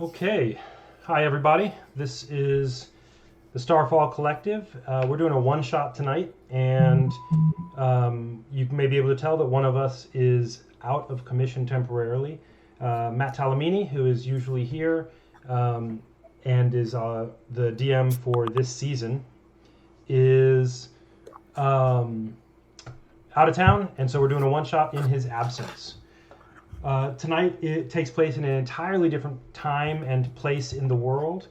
Okay. Hi, everybody. This is the Starfall Collective. We're doing a one-shot tonight, and you may be able to tell that one of us is out of commission temporarily. Matt Talamini, who is usually here and is the DM for this season, is out of town, and so we're doing a one-shot in his absence. Tonight it takes place in an entirely different time and place in the world.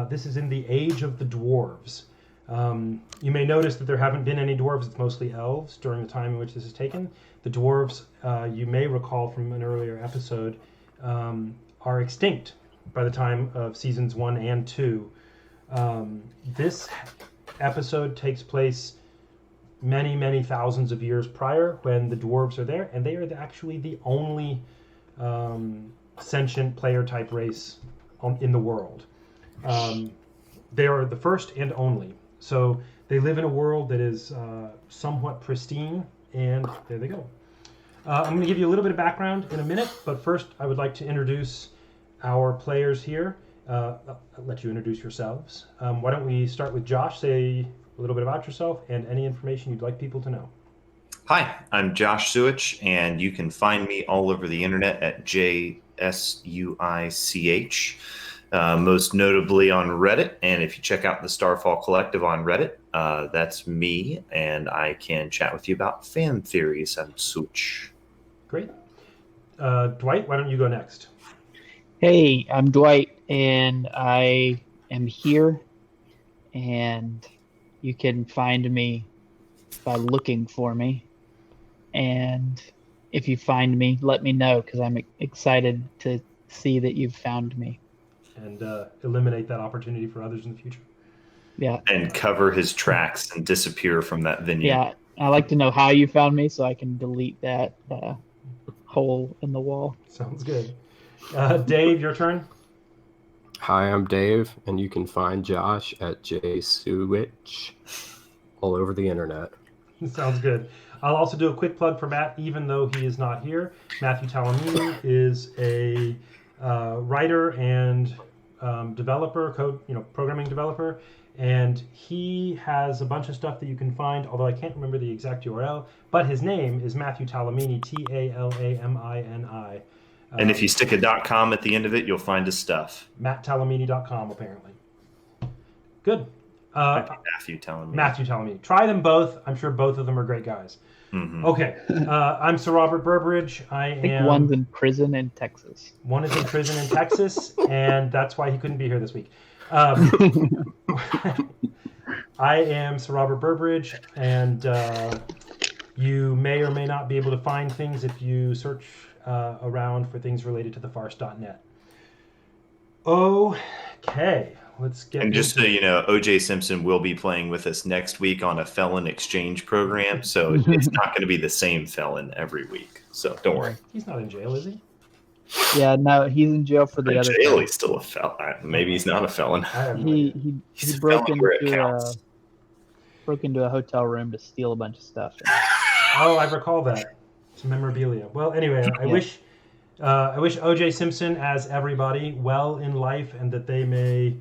This is in the Age of the Dwarves. You may notice that there haven't been any dwarves, it's mostly elves during the time in which this is taken. The dwarves, you may recall from an earlier episode, are extinct by the time of seasons 1 and 2. This episode takes place many, many thousands of years prior when the dwarves are there, and they are actually the only sentient player type race in the world. They are the first and only. So they live in a world that is somewhat pristine, and there they go. I'm going to give you a little bit of background in a minute, but first I would like to introduce our players here. I'll let you introduce yourselves. Why don't we start with Josh? Say a little bit about yourself and any information you'd like people to know. Hi, I'm Josh Suich, and you can find me all over the internet at JSUICH, most notably on Reddit. And if you check out the Starfall Collective on Reddit, that's me, and I can chat with you about fan theories. I'm Suich. Great. Dwight, why don't you go next? Hey, I'm Dwight, and I am here, and you can find me by looking for me. And if you find me, let me know, because I'm excited to see that you've found me. And eliminate that opportunity for others in the future. Yeah. And cover his tracks and disappear from that venue. Yeah, I like to know how you found me so I can delete that hole in the wall. Sounds good. Dave, your turn. Hi, I'm Dave, and you can find Josh at JSuich all over the internet. Sounds good. I'll also do a quick plug for Matt, even though he is not here. Matthew Talamini is a writer and developer, programming developer, and he has a bunch of stuff that you can find, although I can't remember the exact URL, but his name is Matthew Talamini, Talamini. And if you stick a .com at the end of it, you'll find his stuff. MattTalamini.com, apparently. Good. Matthew Talamini. Try them both. I'm sure both of them are great guys. Mm-hmm. Okay. I'm Sir Robert Burbridge. I think one's in prison in Texas. One is in prison in Texas, and that's why he couldn't be here this week. I am Sir Robert Burbridge, and you may or may not be able to find things if you search around for things related to thefarce.net. Okay. Let's get and just so you know, O.J. Simpson will be playing with us next week on a felon exchange program, so it's not going to be the same felon every week. So don't worry. He's not in jail, is he? Yeah, no, he's in jail for the other. Jail, he's still a felon. Maybe he's not a felon. He broke into a hotel room to steal a bunch of stuff. Oh, I recall that. It's memorabilia. Well, anyway, I wish O.J. Simpson, as everybody, well in life, and that they may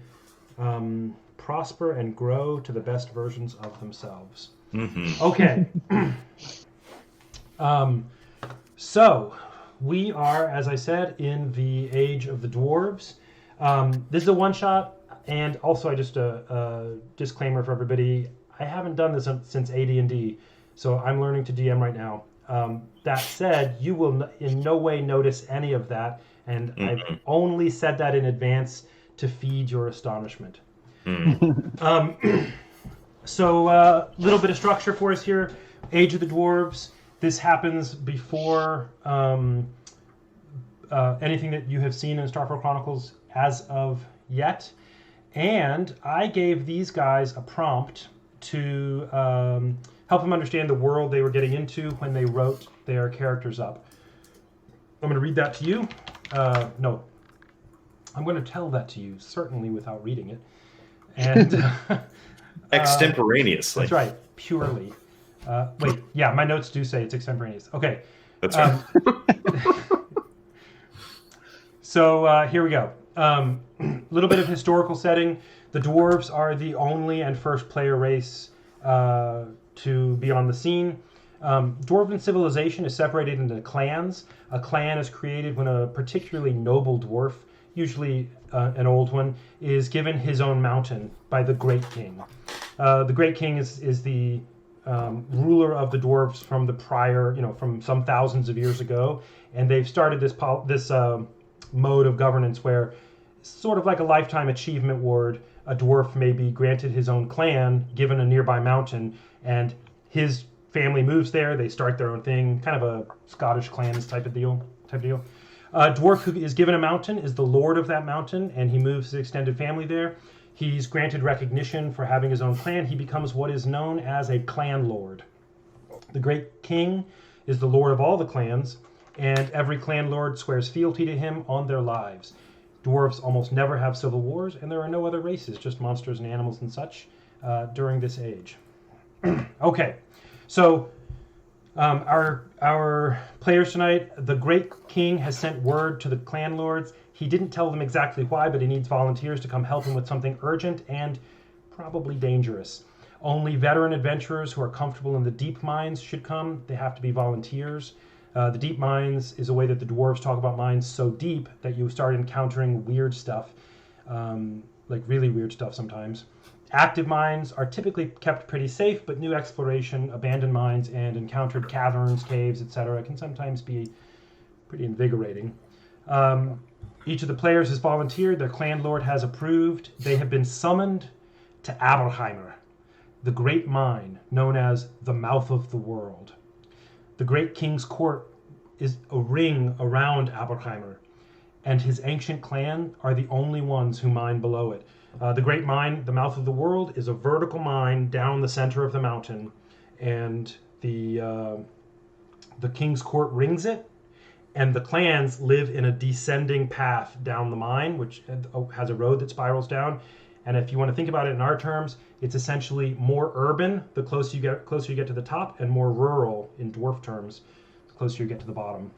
prosper and grow to the best versions of themselves. Mm-hmm. Okay. So we are, as I said, in the Age of the Dwarves. This is a one-shot, and also just a disclaimer for everybody. I haven't done this since AD&D, so I'm learning to DM right now. That said, you will in no way notice any of that, and I've only said that in advance to feed your astonishment. So a little bit of structure for us here. Age of the Dwarves. This happens before anything that you have seen in Starfall Chronicles as of yet. And I gave these guys a prompt to help them understand the world they were getting into when they wrote their characters up. I'm going to read that to you. No. I'm going to tell that to you, certainly without reading it. And extemporaneously. That's right, purely. Wait, yeah, my notes do say it's extemporaneous. Okay. That's right. So here we go. little bit of historical setting. The dwarves are the only and first player race to be on the scene. Dwarven civilization is separated into clans. A clan is created when a particularly noble dwarf, usually an old one, is given his own mountain by the Great King. The Great King is the ruler of the dwarves from the prior, from some thousands of years ago, and they've started this mode of governance where, sort of like a lifetime achievement award, a dwarf may be granted his own clan, given a nearby mountain, and his family moves there. They start their own thing, kind of a Scottish clans type deal. A dwarf who is given a mountain is the lord of that mountain, and he moves his extended family there. He's granted recognition for having his own clan. He becomes what is known as a clan lord. The Great King is the lord of all the clans, and every clan lord swears fealty to him on their lives. Dwarves almost never have civil wars, and there are no other races, just monsters and animals and such during this age. Okay, so our players tonight, the Great King has sent word to the clan lords. He didn't tell them exactly why, but he needs volunteers to come help him with something urgent and probably dangerous. Only veteran adventurers who are comfortable in the deep mines should come. They have to be volunteers. The deep mines is a way that the dwarves talk about mines so deep that you start encountering weird stuff, like really weird stuff sometimes. Active mines are typically kept pretty safe, but new exploration, abandoned mines, and encountered caverns, caves, etc. can sometimes be pretty invigorating. Each of the players has volunteered. Their clan lord has approved. They have been summoned to Aberheimer, the great mine known as the mouth of the world. The Great King's court is a ring around Aberheimer, and his ancient clan are the only ones who mine below it. The Great Mine, the mouth of the world, is a vertical mine down the center of the mountain, and the King's Court rings it, and the clans live in a descending path down the mine, which has a road that spirals down. And if you want to think about it in our terms, it's essentially more urban the closer you get to the top, and more rural in dwarf terms the closer you get to the bottom.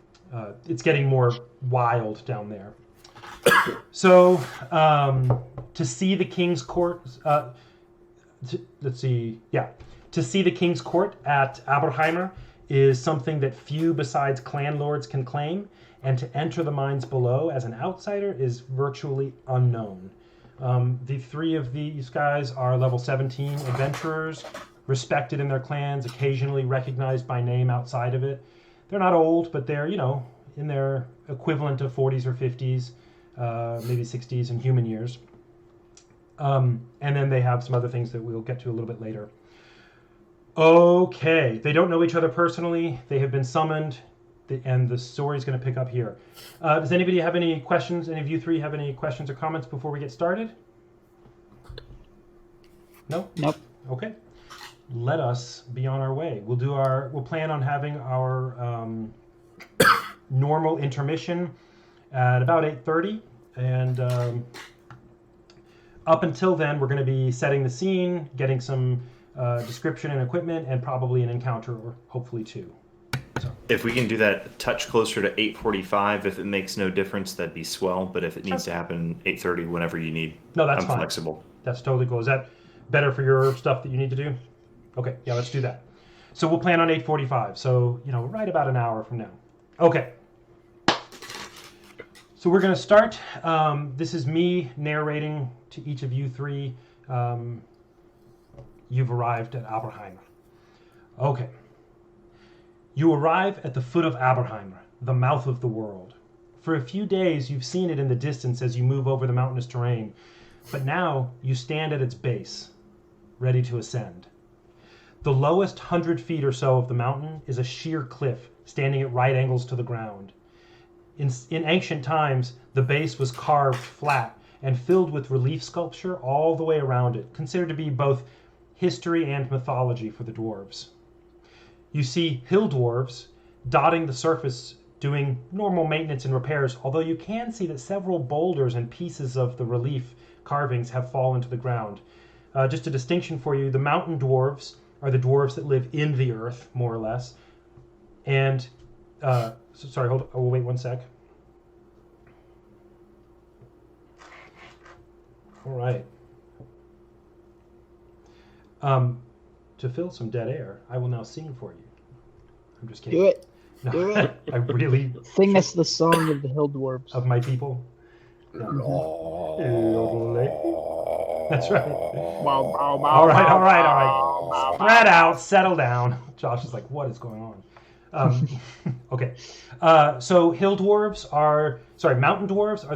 It's getting more wild down there. So to see the King's Court, to see the King's Court at Aberheimer is something that few besides clan lords can claim, and to enter the mines below as an outsider is virtually unknown. The three of these guys are level 17 adventurers, respected in their clans, occasionally recognized by name outside of it. They're not old, but they're, in their equivalent of 40s or 50s, maybe 60s in human years. And then they have some other things that we'll get to a little bit later. Okay, they don't know each other personally. They have been summoned, and the story's going to pick up here. Does anybody have any questions? Any of you three have any questions or comments before we get started? No? Nope. Okay. Let us be on our way. We'll plan on having our normal intermission at about 8:30, and up until then, we're going to be setting the scene, getting some description and equipment, and probably an encounter, or hopefully two. So. If we can do that a touch closer to 8:45, if it makes no difference, that'd be swell. But if it needs to happen 8:30, whenever you need, no, that's I'm fine. Flexible. That's totally cool. Is that better for your stuff that you need to do? Okay, yeah, let's do that. So we'll plan on 8:45. So right about an hour from now. Okay. So we're going to start. This is me narrating to each of you three. You've arrived at Aberheimer. Okay. You arrive at the foot of Aberheimer, the mouth of the world. For a few days, you've seen it in the distance as you move over the mountainous terrain, but now you stand at its base, ready to ascend. The lowest 100 feet or so of the mountain is a sheer cliff, standing at right angles to the ground. In ancient times, the base was carved flat and filled with relief sculpture all the way around it, considered to be both history and mythology for the dwarves. You see hill dwarves dotting the surface doing normal maintenance and repairs, although you can see that several boulders and pieces of the relief carvings have fallen to the ground. Just a distinction for you, the mountain dwarves are the dwarves that live in the earth, more or less. And, sorry, hold on, we'll wait one sec. All right. To fill some dead air, I will now sing for you. I'm just kidding. Do it. No, Do it. I really Sing us the song of the hill dwarves. of my people. No. Mhm. That's right. Bow, bow, bow, All right, bow, all right, all bow, right. bow, Spread bow. out, settle down. Josh is like, what is going on? Okay. So mountain dwarves are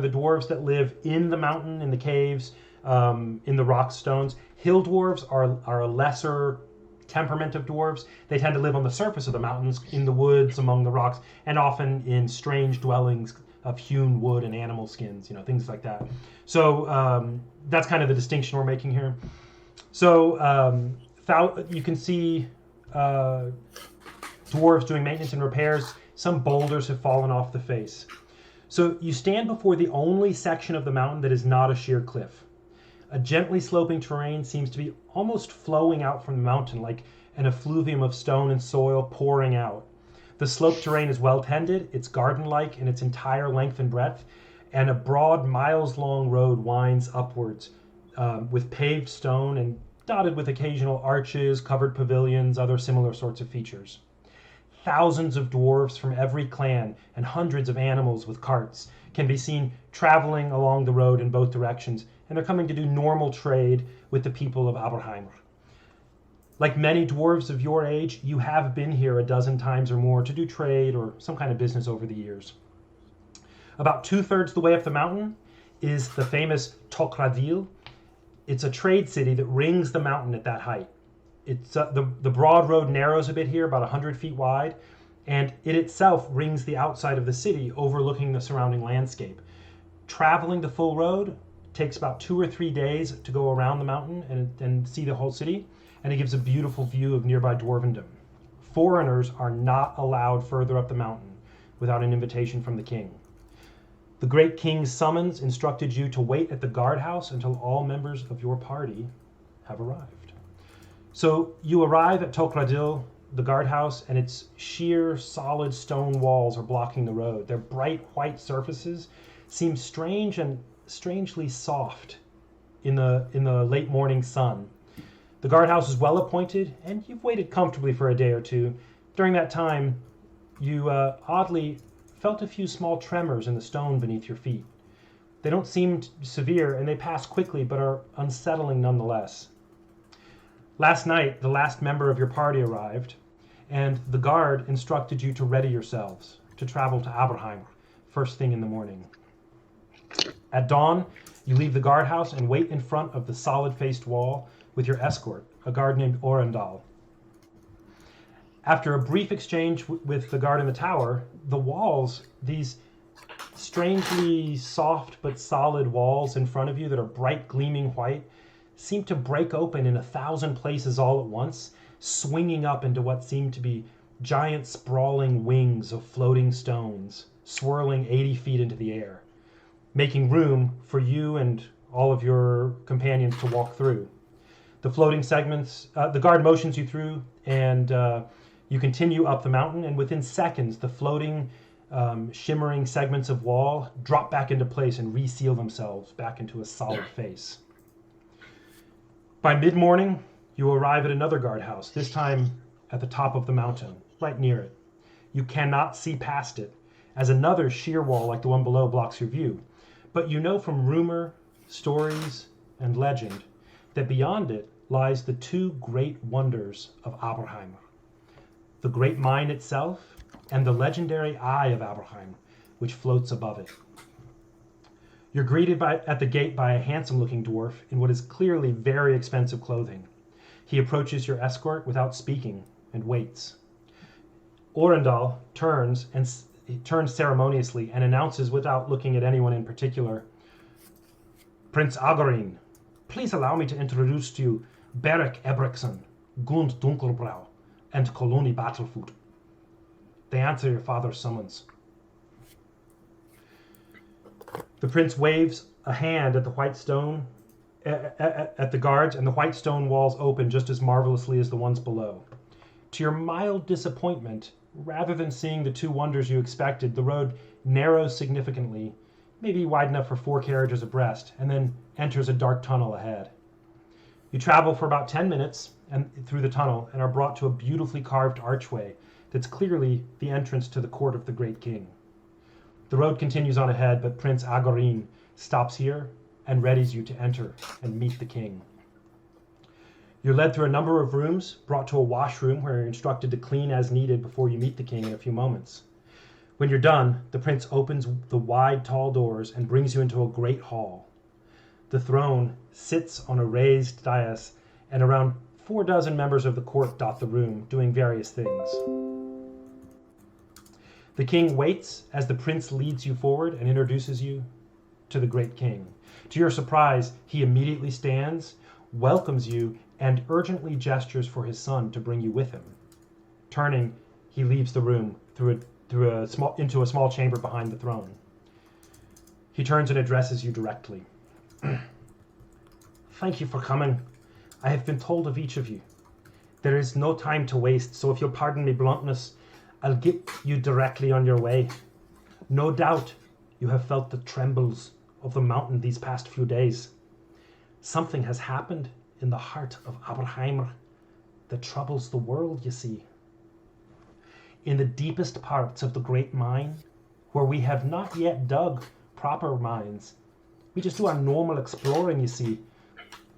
the dwarves that live in the mountain, in the caves, in the rock stones. Hill dwarves are a lesser temperament of dwarves. They tend to live on the surface of the mountains, in the woods, among the rocks, and often in strange dwellings of hewn wood and animal skins, things like that. So that's kind of the distinction we're making here. So you can see dwarves doing maintenance and repairs. Some boulders have fallen off the face. So you stand before the only section of the mountain that is not a sheer cliff. A gently sloping terrain seems to be almost flowing out from the mountain, like an effluvium of stone and soil pouring out. The sloped terrain is well tended, it's garden-like in its entire length and breadth, and a broad, miles-long road winds upwards with paved stone and dotted with occasional arches, covered pavilions, other similar sorts of features. Thousands of dwarves from every clan and hundreds of animals with carts can be seen traveling along the road in both directions, and they're coming to do normal trade with the people of Aberheimer. Like many dwarves of your age, you have been here a dozen times or more to do trade or some kind of business over the years. About 2/3 the way up the mountain is the famous Tokradil. It's a trade city that rings the mountain at that height. It's the broad road narrows a bit here, about 100 feet wide, and it itself rings the outside of the city, overlooking the surrounding landscape. Traveling the full road takes about 2 or 3 days to go around the mountain and see the whole city, and it gives a beautiful view of nearby dwarvendom. Foreigners are not allowed further up the mountain without an invitation from the king. The great king's summons instructed you to wait at the guardhouse until all members of your party have arrived. So you arrive at Tokradil, the guardhouse, and its sheer, solid stone walls are blocking the road. Their bright white surfaces seem strange and strangely soft in the late morning sun. The guardhouse is well appointed, and you've waited comfortably for a day or two. During that time, you oddly felt a few small tremors in the stone beneath your feet. They don't seem severe, and they pass quickly, but are unsettling nonetheless. Last night, the last member of your party arrived, and the guard instructed you to ready yourselves to travel to Aberheimer first thing in the morning. At dawn, you leave the guardhouse and wait in front of the solid-faced wall with your escort, a guard named Orendal. After a brief exchange with the guard in the tower, the walls, these strangely soft but solid walls in front of you that are bright gleaming white, seem to break open in 1,000 places all at once, swinging up into what seem to be giant sprawling wings of floating stones, swirling 80 feet into the air, making room for you and all of your companions to walk through. The floating segments, the guard motions you through, and you continue up the mountain, and within seconds, the floating, shimmering segments of wall drop back into place and reseal themselves back into a solid face. By mid-morning, you arrive at another guardhouse, this time at the top of the mountain, right near it. You cannot see past it, as another sheer wall like the one below blocks your view. But you know from rumor, stories, and legend that beyond it lies the two great wonders of Aberheimer. The great mine itself and the legendary Eye of Aberheim, which floats above it. You're greeted at the gate by a handsome-looking dwarf in what is clearly very expensive clothing. He approaches your escort without speaking and waits. Orendal turns ceremoniously and announces without looking at anyone in particular, "Prince Agarin, please allow me to introduce to you Beric Ebrikson, Gund Dunkelbrow, and Colony Battlefoot. They answer your father's summons." The prince waves a hand at the white stone, at the guards, and the white stone walls open just as marvelously as the ones below. To your mild disappointment, rather than seeing the two wonders you expected, the road narrows significantly maybe wide enough for 4 carriages abreast, and then enters a dark tunnel ahead. You travel for about 10 minutes and through the tunnel and are brought to a beautifully carved archway that's clearly the entrance to the court of the Great King. The road continues on ahead, but Prince Agorin stops here and readies you to enter and meet the king. You're led through a number of rooms, brought to a washroom where you're instructed to clean as needed before you meet the king in a few moments. When you're done, the prince opens the wide, tall doors and brings you into a great hall. The throne sits on a raised dais, and around 4 dozen members of the court dot the room, doing various things. The king waits as the prince leads you forward and introduces you to the great king. To your surprise, he immediately stands, welcomes you, and urgently gestures for his son to bring you with him. Turning, he leaves the room into a small chamber behind the throne. He turns and addresses you directly. Thank you for coming. I have been told of each of you. There is no time to waste, so if you'll pardon me bluntness, I'll get you directly on your way. No doubt you have felt the trembles of the mountain these past few days. Something has happened in the heart of Aberheimer that troubles the world, you see. In the deepest parts of the great mine, where we have not yet dug proper mines, we just do our normal exploring, you see.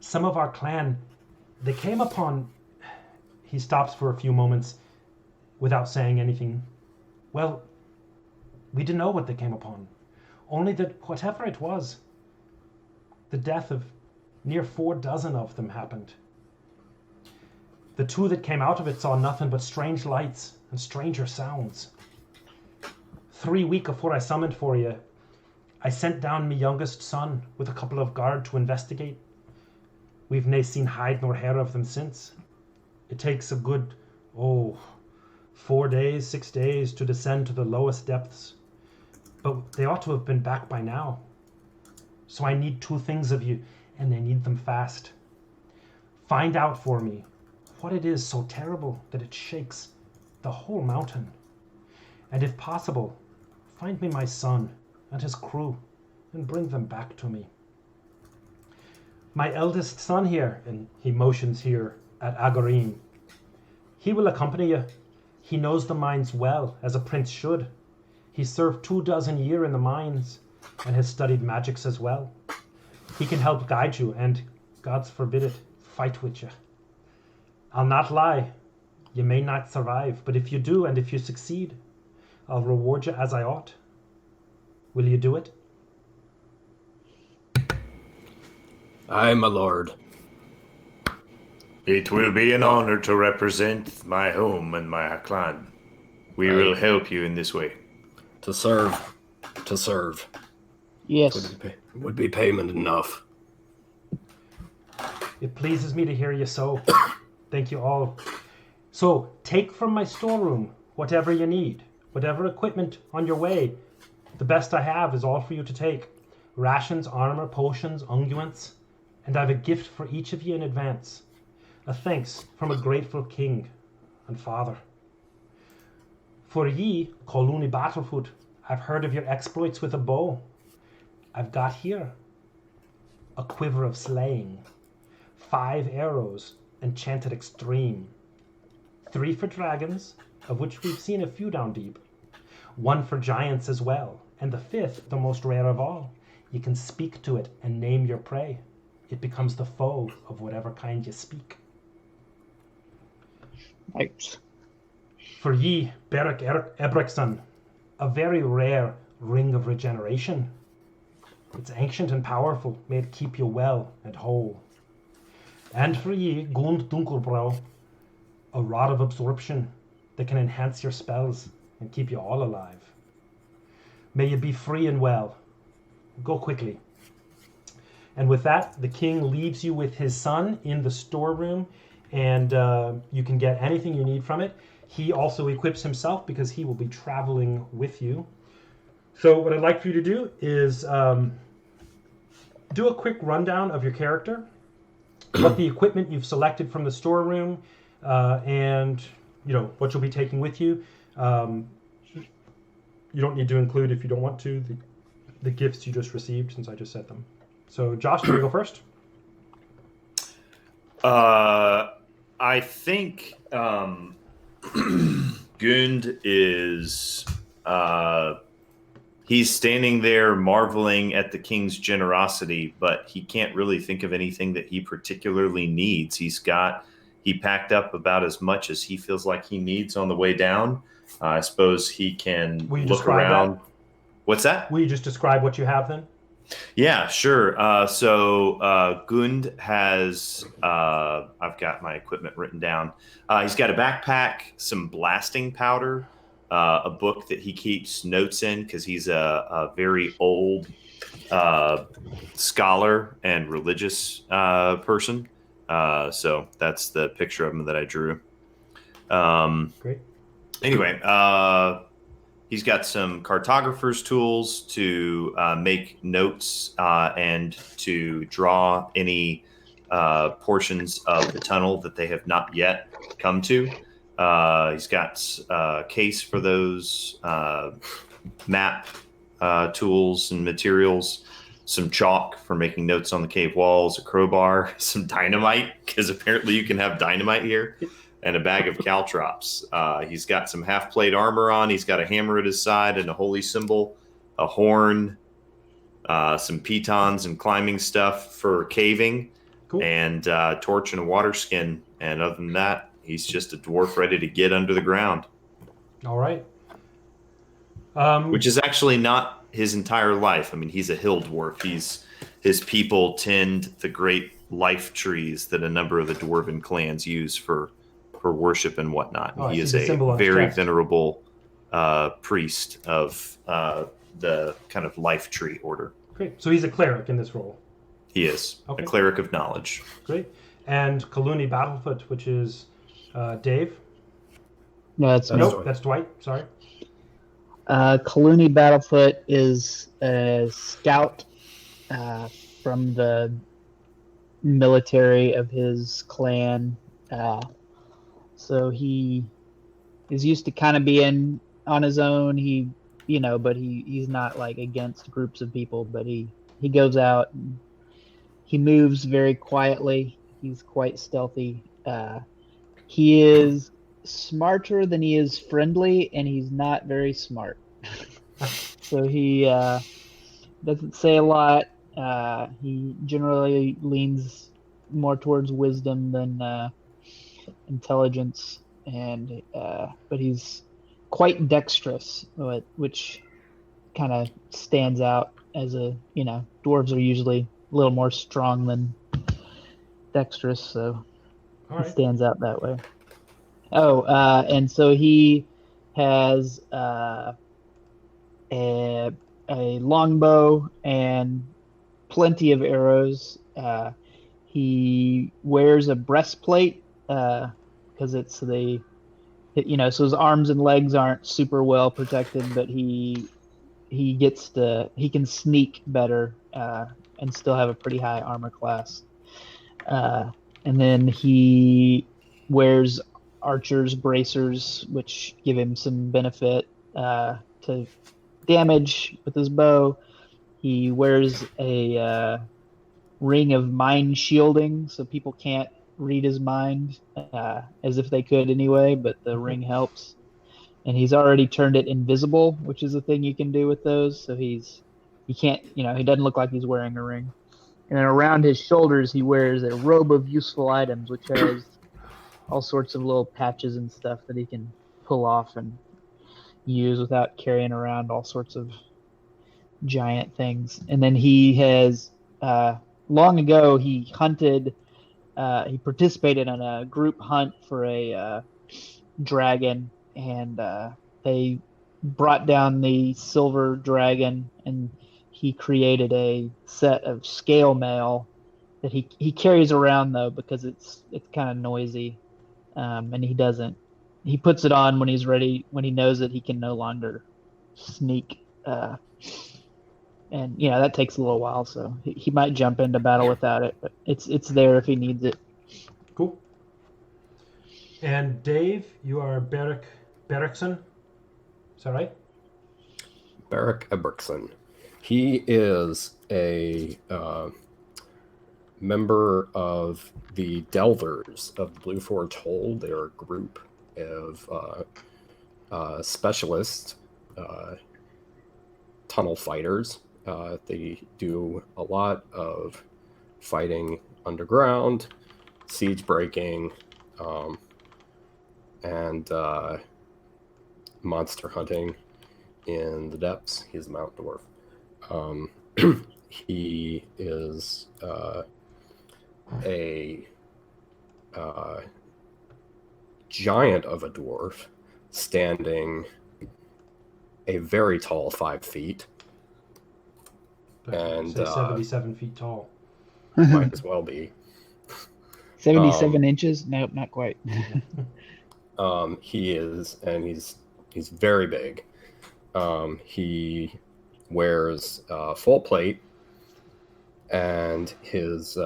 Some of our clan, they came upon... He stops for a few moments without saying anything. Well, we didn't know what they came upon. Only that whatever it was, the death of near 4 dozen of them happened. The 2 that came out of it saw nothing but strange lights and stranger sounds. 3 weeks before I summoned for you, I sent down my youngest son with a couple of guard to investigate. We've nae seen hide nor hair of them since. It takes a good, 4 days, 6 days to descend to the lowest depths. But they ought to have been back by now. So I need 2 things of you, and I need them fast. Find out for me what it is so terrible that it shakes the whole mountain. And if possible, find me my son and his crew and bring them back to me. My eldest son here, and he motions here at Agorin, he will accompany you. He knows the mines well, as a prince should. He served 2 dozen years in the mines and has studied magics as well. He can help guide you and, God's forbid it, fight with you. I'll not lie. You may not survive, but if you do and if you succeed, I'll reward you as I ought. Will you do it? Aye, my lord. It will be an honor to represent my home and my clan. We will help you in this way. To serve. To serve. Yes. Would be payment enough. It pleases me to hear you so. Thank you all. So, take from my storeroom whatever you need, whatever equipment on your way. The best I have is all for you to take. Rations, armor, potions, unguents, and I've a gift for each of you in advance. A thanks from a grateful king and father. For ye, Coluni Battlefoot, I've heard of your exploits with a bow. I've got here a quiver of slaying, 5 arrows, enchanted extreme, 3 for dragons, of which we've seen a few down deep, 1 for giants as well, and the 5th, the most rare of all. You can speak to it and name your prey. It becomes the foe of whatever kind you speak. Right. For ye, Beric Ebrikson, a very rare ring of regeneration. It's ancient and powerful, may it keep you well and whole. And for ye, Gund Dunkelbrow, a rod of absorption that can enhance your spells and keep you all alive. May you be free and well. Go quickly. And with that, the king leaves you with his son in the storeroom, and you can get anything you need from it. He also equips himself because he will be traveling with you. So what I'd like for you to do is do a quick rundown of your character, what the equipment you've selected from the storeroom, and what you'll be taking with you. You don't need to include, if you don't want to, the gifts you just received since I just said them. So, Josh, do you want to go first? I think Gund is he's standing there marveling at the king's generosity, but he can't really think of anything that he particularly needs. He packed up about as much as he feels like he needs on the way down. I suppose he can Will you look describe around. that? What's that? Will you just describe what you have then? Yeah, sure. Gund has, I've got my equipment written down. He's got a backpack, some blasting powder, a book that he keeps notes in because he's a very old scholar and religious person. So that's the picture of him that I drew. Great. Anyway, he's got some cartographer's tools to make notes and to draw any portions of the tunnel that they have not yet come to. He's got a case for those map tools and materials, some chalk for making notes on the cave walls, a crowbar, some dynamite, because apparently you can have dynamite here, and a bag of caltrops. He's got some half-plate armor on. He's got a hammer at his side and a holy symbol, a horn, some pitons and climbing stuff for caving, Cool. and a torch and a water skin. And other than that, he's just a dwarf ready to get under the ground. All right. Which is actually not his entire life. I mean, he's a hill dwarf. His people tend the great life trees that a number of the dwarven clans use for worship and whatnot. Oh, he is the symbol a on his very chest. venerable priest of the kind of life tree order. Great. So he's a cleric in this role. He is Okay. a cleric of knowledge. Great. And Kaluni Battlefoot, which is Dave. No, that's me. That's Nope, Dwight. that's Dwight. Sorry. Kaluni Battlefoot is a scout from the military of his clan. So he is used to kind of being on his own. But he's not like against groups of people, but he goes out and he moves very quietly. He's quite stealthy. He is smarter than he is friendly, and he's not very smart. So he doesn't say a lot. He generally leans more towards wisdom than intelligence, and but he's quite dexterous, which kind of stands out as dwarves are usually a little more strong than dexterous, so All he right. stands out that way. And so he has a longbow and plenty of arrows. He wears a breastplate because it's so his arms and legs aren't super well protected, but he can sneak better and still have a pretty high armor class. And then he wears archer's bracers, which give him some benefit to damage with his bow. He wears a ring of mind shielding, so people can't read his mind as if they could anyway, but the ring helps. And he's already turned it invisible, which is a thing you can do with those. So he doesn't look like he's wearing a ring. And then around his shoulders, he wears a robe of useful items, which has all sorts of little patches and stuff that he can pull off and use without carrying around all sorts of giant things. And then he has, long ago, he participated in a group hunt for a dragon, and they brought down the silver dragon, and he created a set of scale mail that he carries around though because it's kind of noisy, and he puts it on when he's ready, when he knows that he can no longer sneak, and that takes a little while, so he might jump into battle without it, but it's there if he needs it. Cool. And Dave, you are Berrickson. Is that right? Beric Eberkson. He is a member of the Delvers of the Blue Forge Hold. They're a group of specialist tunnel fighters. They do a lot of fighting underground, siege breaking, and monster hunting in the depths. He's a mountain dwarf. He is a giant of a dwarf, standing a very tall 5 feet. And say 77 feet tall. might as well be. 77 inches? Nope, not quite. He is, and he's very big. He wears full plate, and his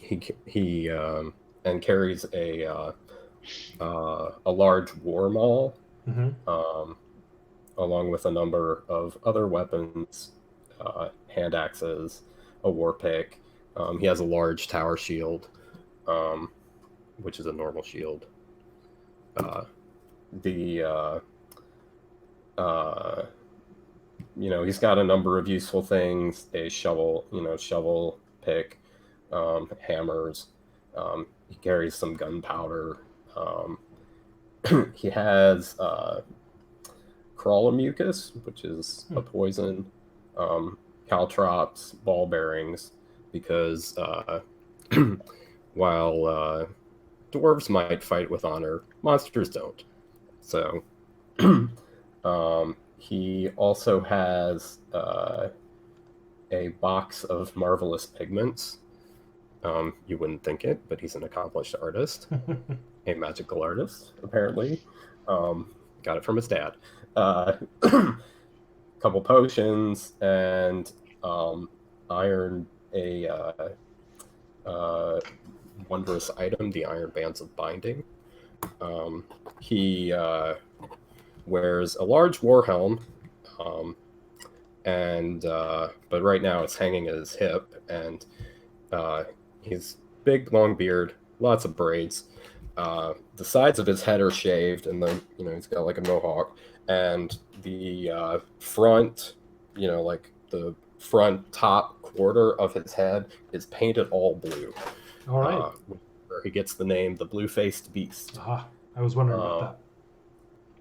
he and carries a large war maul, along with a number of other weapons, hand axes, a war pick. He has a large tower shield, which is a normal shield. He's got a number of useful things: a shovel pick, hammers. He carries some gunpowder. He has crawler-mucus, which is a poison, caltrops, ball bearings, because while dwarves might fight with honor, monsters don't. So he also has a box of marvelous pigments. You wouldn't think it, but he's an accomplished artist, a magical artist, apparently. Got it from his dad. Couple potions, and iron, a wondrous item, the iron bands of binding. He wears a large war helm, but right now it's hanging at his hip, and he's big, long beard, lots of braids. The sides of his head are shaved, and then he's got like a mohawk, and the front, like the front top quarter of his head is painted all blue. All right. Where he gets the name the Blue-Faced Beast. I was wondering about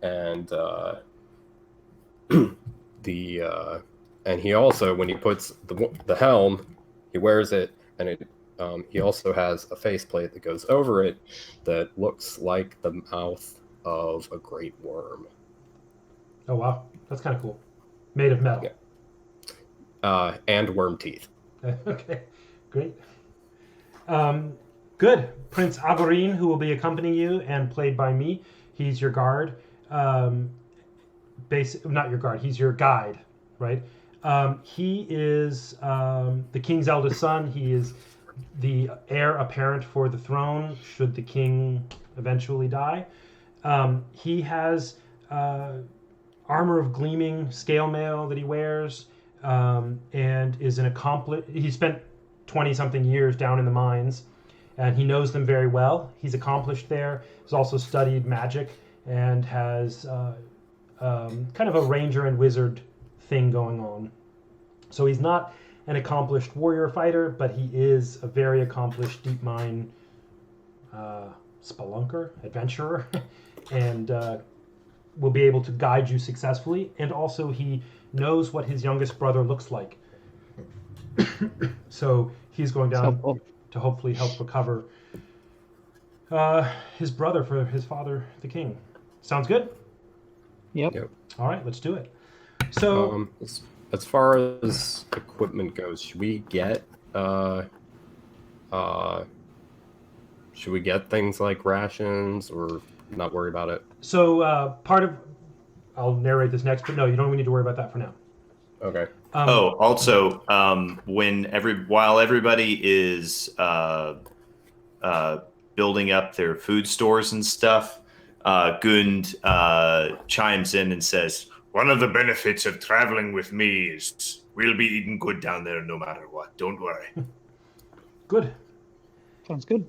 that. And and he also, when he puts the helm, he wears it, and he also has a faceplate that goes over it that looks like the mouth of a great worm. Oh wow, that's kind of cool. Made of metal. Yeah. And worm teeth. Okay, great. Good. Prince Agorin, who will be accompanying you and played by me. He's your guard. Not your guard. He's your guide, right? He is the king's eldest son. He is the heir apparent for the throne should the king eventually die. He has armor of gleaming scale mail that he wears, and is an accomplished. He spent 20-something years down in the mines, and he knows them very well. He's accomplished there. He's also studied magic and has kind of a ranger and wizard thing going on. So he's not an accomplished warrior fighter, but he is a very accomplished deep mine spelunker, adventurer, and will be able to guide you successfully. And also he knows what his youngest brother looks like. So he's going down to hopefully help recover his brother for his father, the king. Sounds good? Yep. All right, let's do it. So as far as equipment goes, should we get things like rations, or not worry about it? So I'll narrate this next, but no, you don't need to worry about that for now. Okay. Also, while everybody is building up their food stores and stuff, Gund chimes in and says, One of the benefits of traveling with me is we'll be eating good down there no matter what. Don't worry. Good. Sounds good.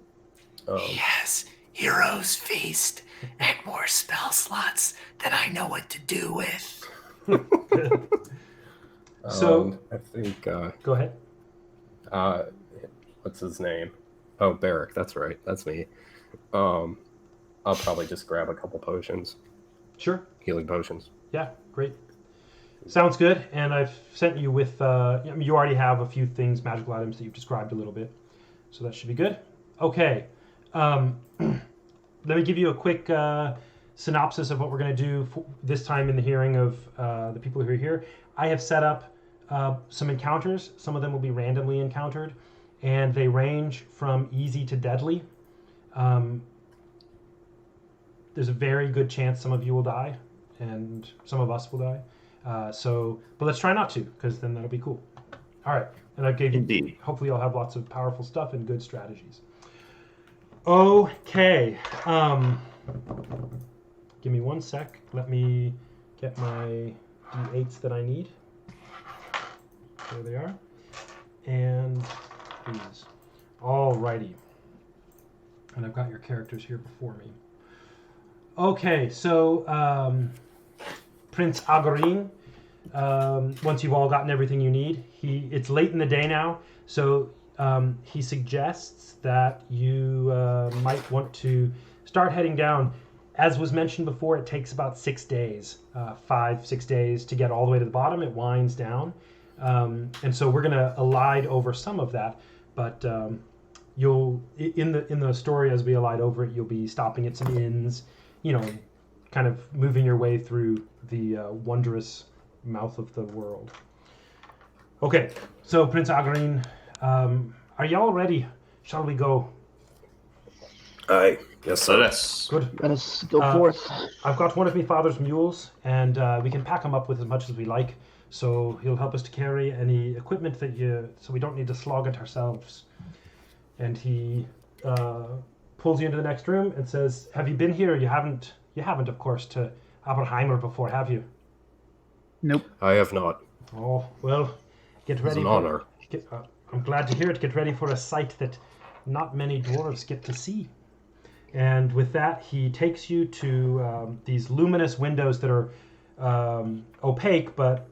Yes, Heroes Feast and more spell slots that I know what to do with. Good. So, I think. Go ahead. What's his name? Oh, Barrick. That's right. That's me. I'll probably just grab a couple potions, Sure. healing potions. Yeah, great. Sounds good. And I've sent you with, you already have a few things, magical items that you've described a little bit. So that should be good. Okay. Let me give you a quick synopsis of what we're going to do this time in the hearing of the people who are here. I have set up some encounters. Some of them will be randomly encountered, and they range from easy to deadly. There's a very good chance some of you will die, and some of us will die. But let's try not to, because then that'll be cool. All right, and I've gave you. Indeed. Hopefully, I'll have lots of powerful stuff and good strategies. Okay. Give me 1 sec. Let me get my d8s that I need. There they are. And please. Alrighty. And I've got your characters here before me. Okay, so Prince Agarin, once you've all gotten everything you need, it's late in the day now, so he suggests that you might want to start heading down. As was mentioned before, it takes about 6 days, 5-6 days to get all the way to the bottom. It winds down. And so we're going to elide over some of that, but you'll in the story as we elide over it, you'll be stopping at some inns, kind of moving your way through the wondrous mouth of the world. Okay, so Prince Agarin, are y'all ready? Shall we go? Aye. Yes, So sir. that's Good. Let us go forth. I've got one of my father's mules, and we can pack him up with as much as we like. So he'll help us to carry any equipment so we don't need to slog it ourselves. And he pulls you into the next room and says, "Have you been here? You haven't, of course, to Aberheimer before, have you?" Nope. I have not. Oh, well, get ready. It's an honor. I'm glad to hear it. Get ready for a sight that not many dwarves get to see. And with that, he takes you to these luminous windows that are opaque, but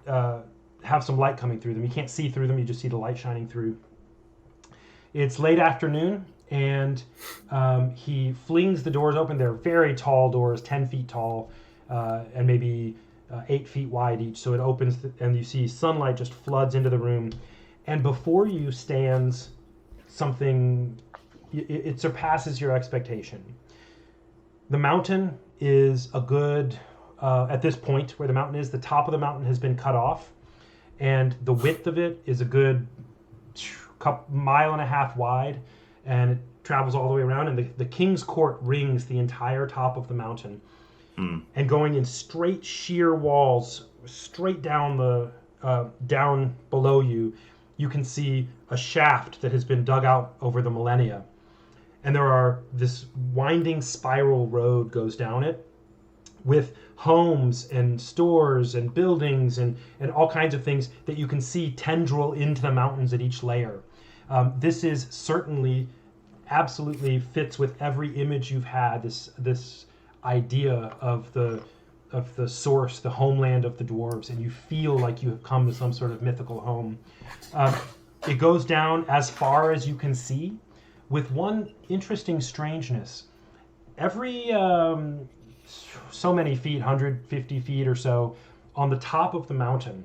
have some light coming through them. You can't see through them, you just see the light shining through. It's late afternoon, and he flings the doors open. They're very tall doors, 10 feet tall, and maybe 8 feet wide each. So it opens, and you see sunlight just floods into the room. And before you stands something, it surpasses your expectation. The mountain is a good, at this point where the mountain is, the top of the mountain has been cut off, and the width of it is a good mile and a half wide, and it travels all the way around, and the King's Court rings the entire top of the mountain. And going in straight sheer walls, straight down down below you, you can see a shaft that has been dug out over the millennia. And this winding spiral road goes down it with homes and stores and buildings and all kinds of things that you can see tendril into the mountains at each layer. This is certainly absolutely fits with every image you've had, this idea of the source, the homeland of the dwarves, and you feel like you have come to some sort of mythical home. It goes down as far as you can see, with one interesting strangeness. Every so many feet, 150 feet or so, on the top of the mountain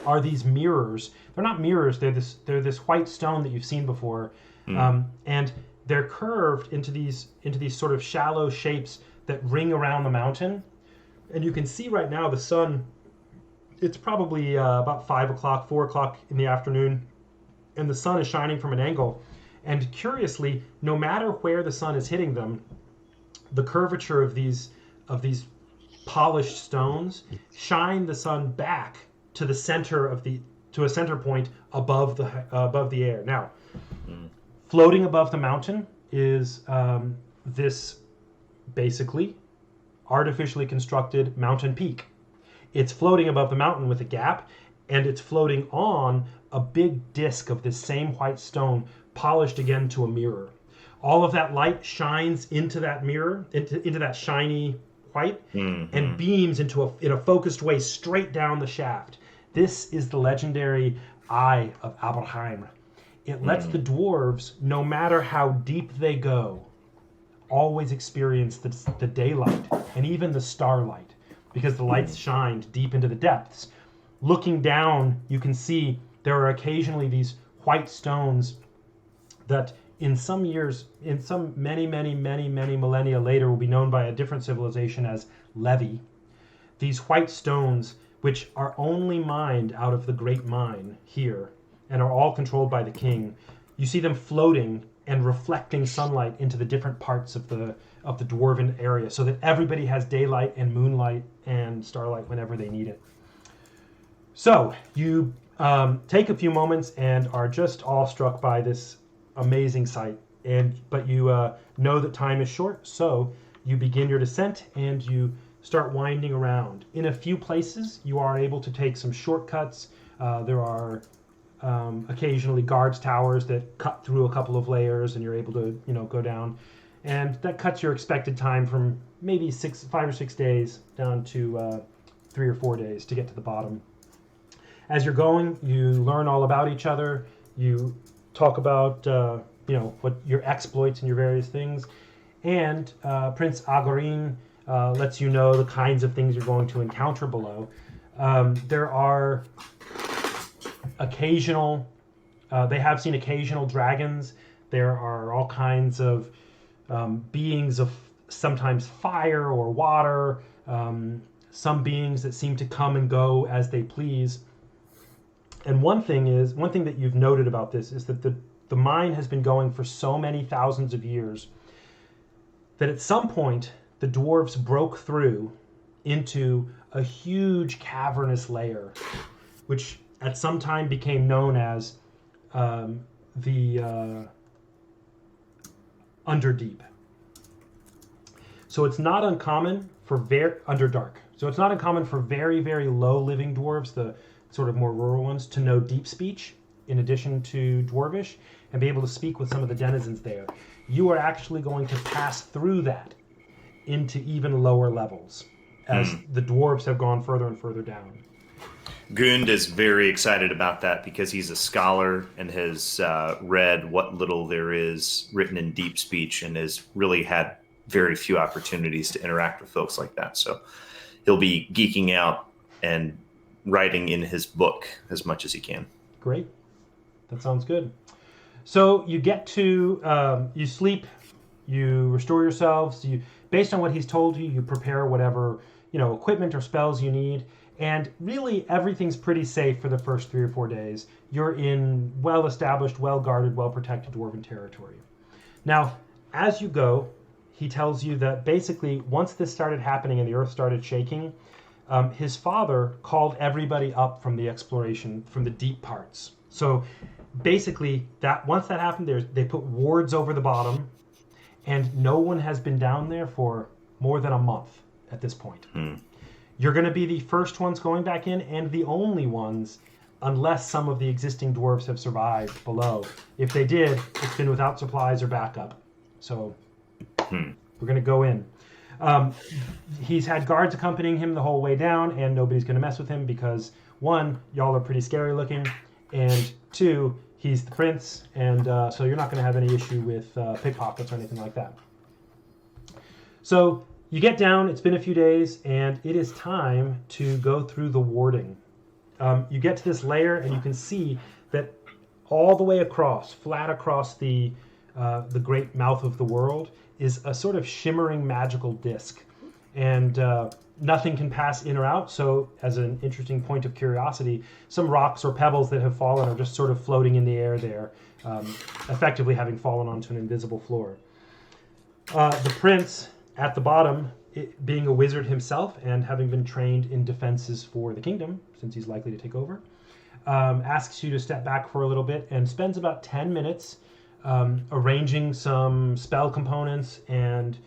are these mirrors. They're not mirrors, they're this white stone that you've seen before. And they're curved into these sort of shallow shapes that ring around the mountain. And you can see right now the sun, it's probably about 4 o'clock in the afternoon, and the sun is shining from an angle. And curiously, no matter where the sun is hitting them, the curvature of these polished stones shine the sun back to the center to a center point above the air. Now, floating above the mountain is this basically artificially constructed mountain peak. It's floating above the mountain with a gap, and it's floating on a big disc of this same white stone polished again to a mirror. All of that light shines into that mirror, into that shiny white, and beams in a focused way straight down the shaft. This is the legendary Eye of Aberheim. It lets the dwarves, no matter how deep they go, always experience the daylight and even the starlight, because the lights shined deep into the depths. Looking down, you can see there are occasionally these white stones that in some many millennia later will be known by a different civilization as Levi. These white stones, which are only mined out of the great mine here and are all controlled by the king, you see them floating and reflecting sunlight into the different parts of the dwarven area, so that everybody has daylight and moonlight and starlight whenever they need it. So you take a few moments and are just awestruck by this amazing sight, but you know that time is short, so you begin your descent and you start winding around. In a few places, you are able to take some shortcuts. There are occasionally guards towers that cut through a couple of layers, and you're able to go down, and that cuts your expected time from maybe 5 or 6 days down to 3 or 4 days to get to the bottom. As you're going, you learn all about each other. You talk about what your exploits and your various things, and Prince Agarin lets you know the kinds of things you're going to encounter below. There are occasional, they have seen occasional dragons. There are all kinds of beings of sometimes fire or water, some beings that seem to come and go as they please. And one thing that you've noted about this is that the mine has been going for so many thousands of years that at some point the dwarves broke through into a huge cavernous layer, which at some time became known as the Underdeep. So it's not uncommon for Underdark. So it's not uncommon for very, very low living dwarves, the sort of more rural ones, to know deep speech in addition to dwarvish and be able to speak with some of the denizens there. You are actually going to pass through that into even lower levels as the dwarves have gone further and further down. Gund is very excited about that because he's a scholar and has read what little there is written in deep speech and has really had very few opportunities to interact with folks like that. So he'll be geeking out and writing in his book as much as he can. Great. That sounds good. So you get to, you sleep, you restore yourselves, based on what he's told you, you prepare whatever, equipment or spells you need. And really everything's pretty safe for the first 3 or 4 days. You're in well-established, well-guarded, well-protected dwarven territory. Now, as you go, he tells you that basically once this started happening and the earth started shaking, his father called everybody up from the exploration, from the deep parts. So basically, once that happened, they put wards over the bottom, and no one has been down there for more than a month at this point. You're going to be the first ones going back in, and the only ones, unless some of the existing dwarves have survived below. If they did, it's been without supplies or backup. So we're going to go in. He's had guards accompanying him the whole way down, and nobody's going to mess with him because, 1, y'all are pretty scary looking, and 2, he's the prince, and so you're not going to have any issue with pickpockets or anything like that. So you get down, it's been a few days, and it is time to go through the warding. You get to this layer, and you can see that all the way across, flat across the great mouth of the world, is a sort of shimmering magical disc. And nothing can pass in or out, so as an interesting point of curiosity, some rocks or pebbles that have fallen are just sort of floating in the air there, effectively having fallen onto an invisible floor. The prince at the bottom, being a wizard himself and having been trained in defenses for the kingdom, since he's likely to take over, asks you to step back for a little bit and spends about 10 minutes arranging some spell components and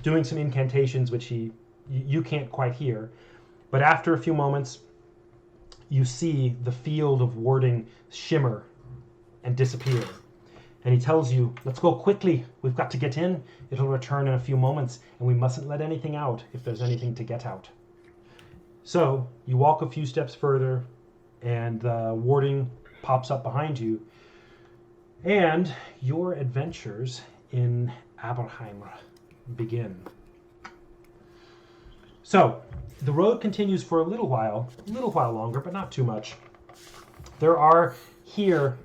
doing some incantations, which he you can't quite hear. But after a few moments, you see the field of warding shimmer and disappear. And he tells you, let's go quickly. We've got to get in. It'll return in a few moments, and we mustn't let anything out if there's anything to get out. So you walk a few steps further, and the warding pops up behind you. And your adventures in Aberheimer begin. So the road continues for a little while longer, but not too much. There are here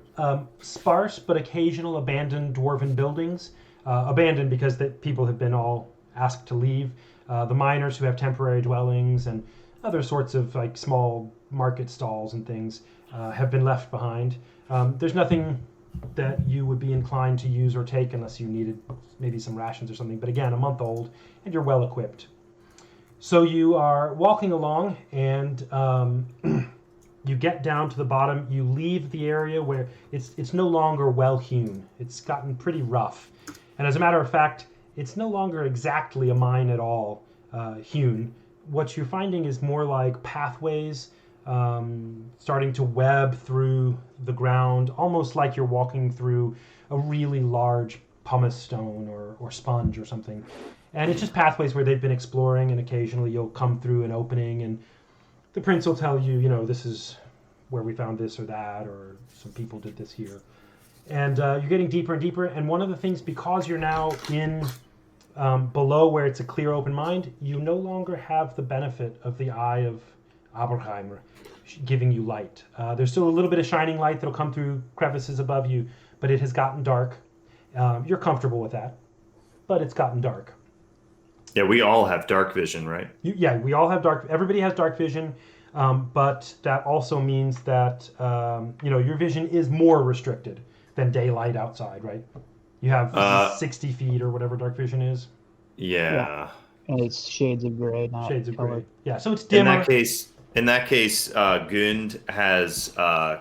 sparse but occasional abandoned dwarven buildings. Abandoned because people have been all asked to leave. The miners who have temporary dwellings and other sorts of like small market stalls and things have been left behind. There's nothing that you would be inclined to use or take unless you needed maybe some rations or something. But again, a month old, and you're well equipped. So you are walking along, and you get down to the bottom. You leave the area where it's no longer well hewn. It's gotten pretty rough. And as a matter of fact, it's no longer exactly a mine at all hewn. What you're finding is more like pathways starting to web through the ground, almost like you're walking through a really large pumice stone or sponge or something. And it's just pathways where they've been exploring, and occasionally you'll come through an opening, and the prince will tell you, this is where we found this or that, or some people did this here. And you're getting deeper and deeper, and one of the things, because you're now in below where it's a clear open mind, you no longer have the benefit of the eye of Aberheimer giving you light. There's still a little bit of shining light that'll come through crevices above you, but it has gotten dark. You're comfortable with that, but it's gotten dark. Yeah, we all have dark vision, right? We all have everybody has dark vision, but that also means that your vision is more restricted than daylight outside, right? You have 60 feet or whatever dark vision is. Yeah. And it's shades of gray, not Shades of color. gray. Yeah, so it's dimmer. In that case, Gund has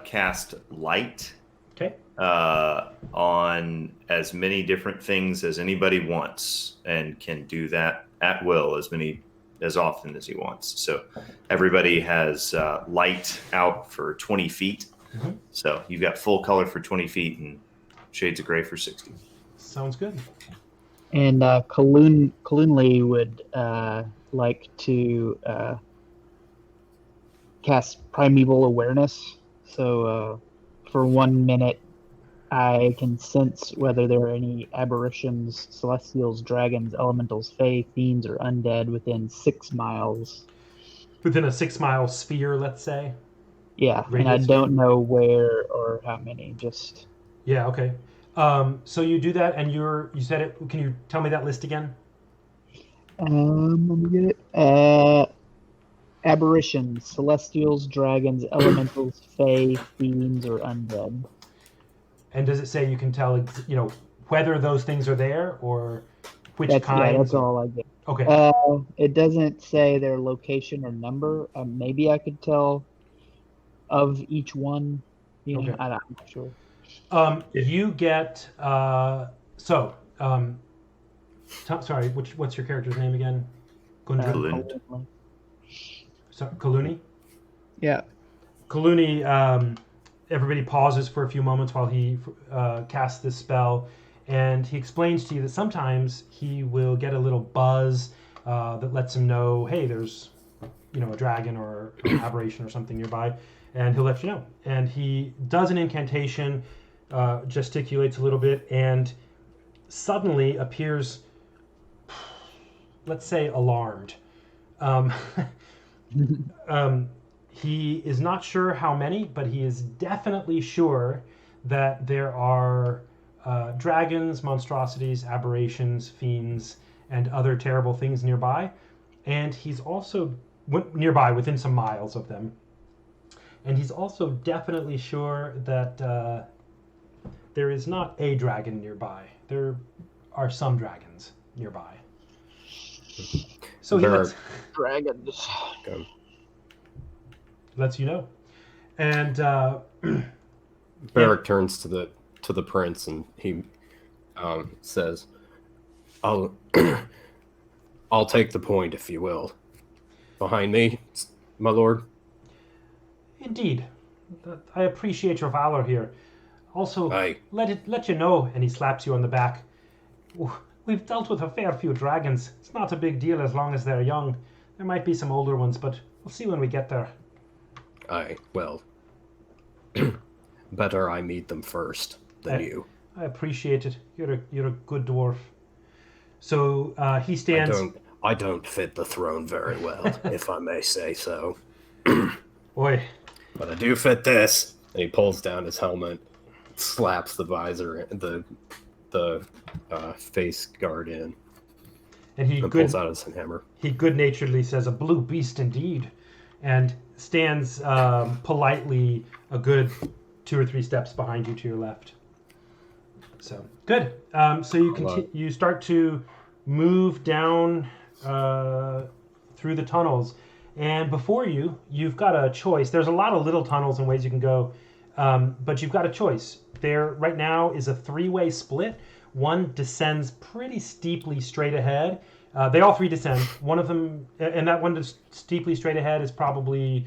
cast light Okay. on as many different things as anybody wants, and can do that at will as often as he wants. So everybody has light out for 20 feet. Mm-hmm. So you've got full color for 20 feet and shades of gray for 60. Sounds good. And Kalunli would like to cast Primeval Awareness. So for 1 minute, I can sense whether there are any aberrations, celestials, dragons, elementals, fae, fiends, or undead within 6 miles. Within a 6-mile sphere, let's say? Yeah, Radius and I don't sphere? know where or how many, just... Yeah, okay. So you do that, and you said it. Can you tell me that list again? Let me get it. Aberrations, celestials, dragons, elementals, fae, fiends, or undead. And does it say you can tell, whether those things are there or which kinds? Yeah, that's all I get. Okay. It doesn't say their location or number. Maybe I could tell of each one. Okay. I'm not sure. You get sorry. What's your character's name again? Kalund. Kaluni? Yeah. Kaluni, everybody pauses for a few moments while he casts this spell, and he explains to you that sometimes he will get a little buzz that lets him know, hey, there's a dragon or an aberration or something nearby, and he'll let you know. And he does an incantation, gesticulates a little bit, and suddenly appears, let's say, alarmed. He is not sure how many, but he is definitely sure that there are dragons, monstrosities, aberrations, fiends, and other terrible things nearby. And he's also nearby, within some miles of them. And he's also definitely sure that there is not a dragon nearby. There are some dragons nearby. So he dragons. Lets you know. And Barrick turns to the prince and he says, "Oh, I'll take the point, if you will. Behind me, my lord. Indeed. I appreciate your valor here. Also, Aye. let you know, and he slaps you on the back. We've dealt with a fair few dragons. It's not a big deal as long as they're young. There might be some older ones, but we'll see when we get there. Aye, well, better I meet them first than you. I appreciate it. You're a good dwarf. So he stands. I don't fit the throne very well, if I may say so. Oi. But I do fit this. And he pulls down his helmet, slaps the visor, the face guard in, and pulls out his hammer. He good-naturedly says, "A blue beast indeed," and stands politely a good 2 or 3 steps behind you to your left. So good. So you start to move down through the tunnels, and before you've got a choice. There's a lot of little tunnels and ways you can go, but you've got a choice. There right now is a 3-way split. One descends pretty steeply straight ahead. They all 3 descend. One of them, and that one steeply straight ahead is probably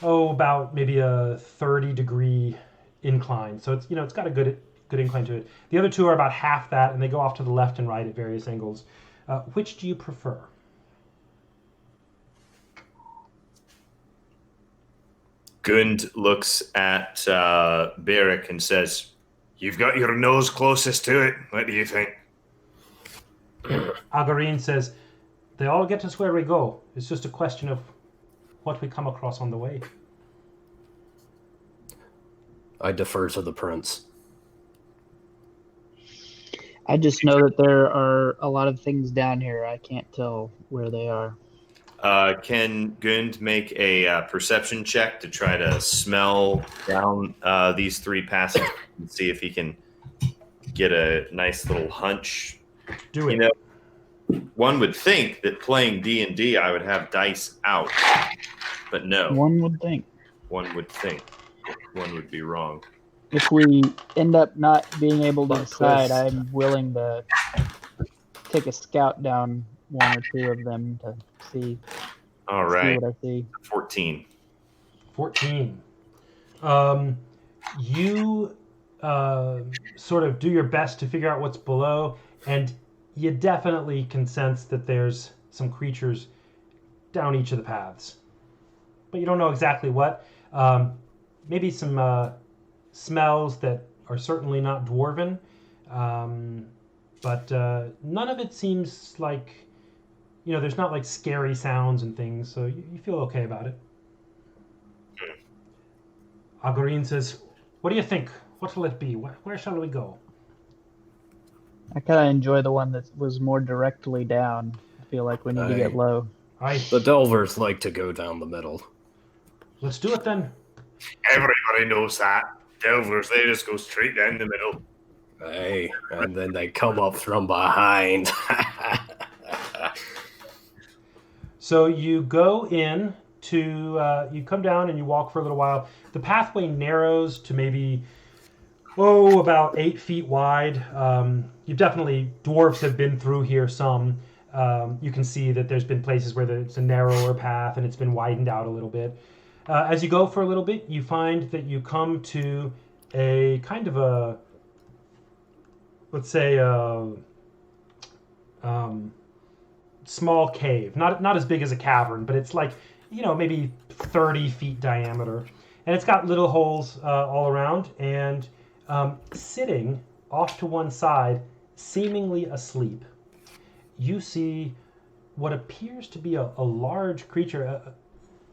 about maybe a 30-degree incline. So it's got a good incline to it. The other 2 are about half that, and they go off to the left and right at various angles. Which do you prefer? Gund looks at Beric and says, You've got your nose closest to it. What do you think? Agarine says, they all get us where we go. It's just a question of what we come across on the way. I defer to the prince. I just know that there are a lot of things down here. I can't tell where they are. can Gund make a perception check to try to smell down these 3 passages and see if he can get a nice little hunch? Do it. You know, one would think that playing D&D, I would have dice out, but no. One would think. One would think. One would be wrong. If we end up not being able to decide, Chris. I'm willing to take a scout down 1 or 2 of them to see, All see right, what I see. 14. 14. You sort of do your best to figure out what's below, and you definitely can sense that there's some creatures down each of the paths. But you don't know exactly what. Maybe some smells that are certainly not dwarven. But none of it seems like, there's not like scary sounds and things, so you feel okay about it. Agarine says, what do you think? What will it be? Where shall we go? I kind of enjoy the one that was more directly down. I feel like we need to get low. The Delvers like to go down the middle. Let's do it then. Everybody knows that. Delvers, they just go straight down the middle. Hey, and then they come up from behind. So you go in to, you come down and you walk for a little while. The pathway narrows to maybe, about 8 feet wide. Dwarves have been through here some. You can see that there's been places where it's a narrower path and it's been widened out a little bit. As you go for a little bit, you find that you come to a kind of a, let's say, small cave. Not as big as a cavern, but it's like, maybe 30 feet diameter. And it's got little holes all around. And sitting off to one side, seemingly asleep, you see what appears to be a large creature.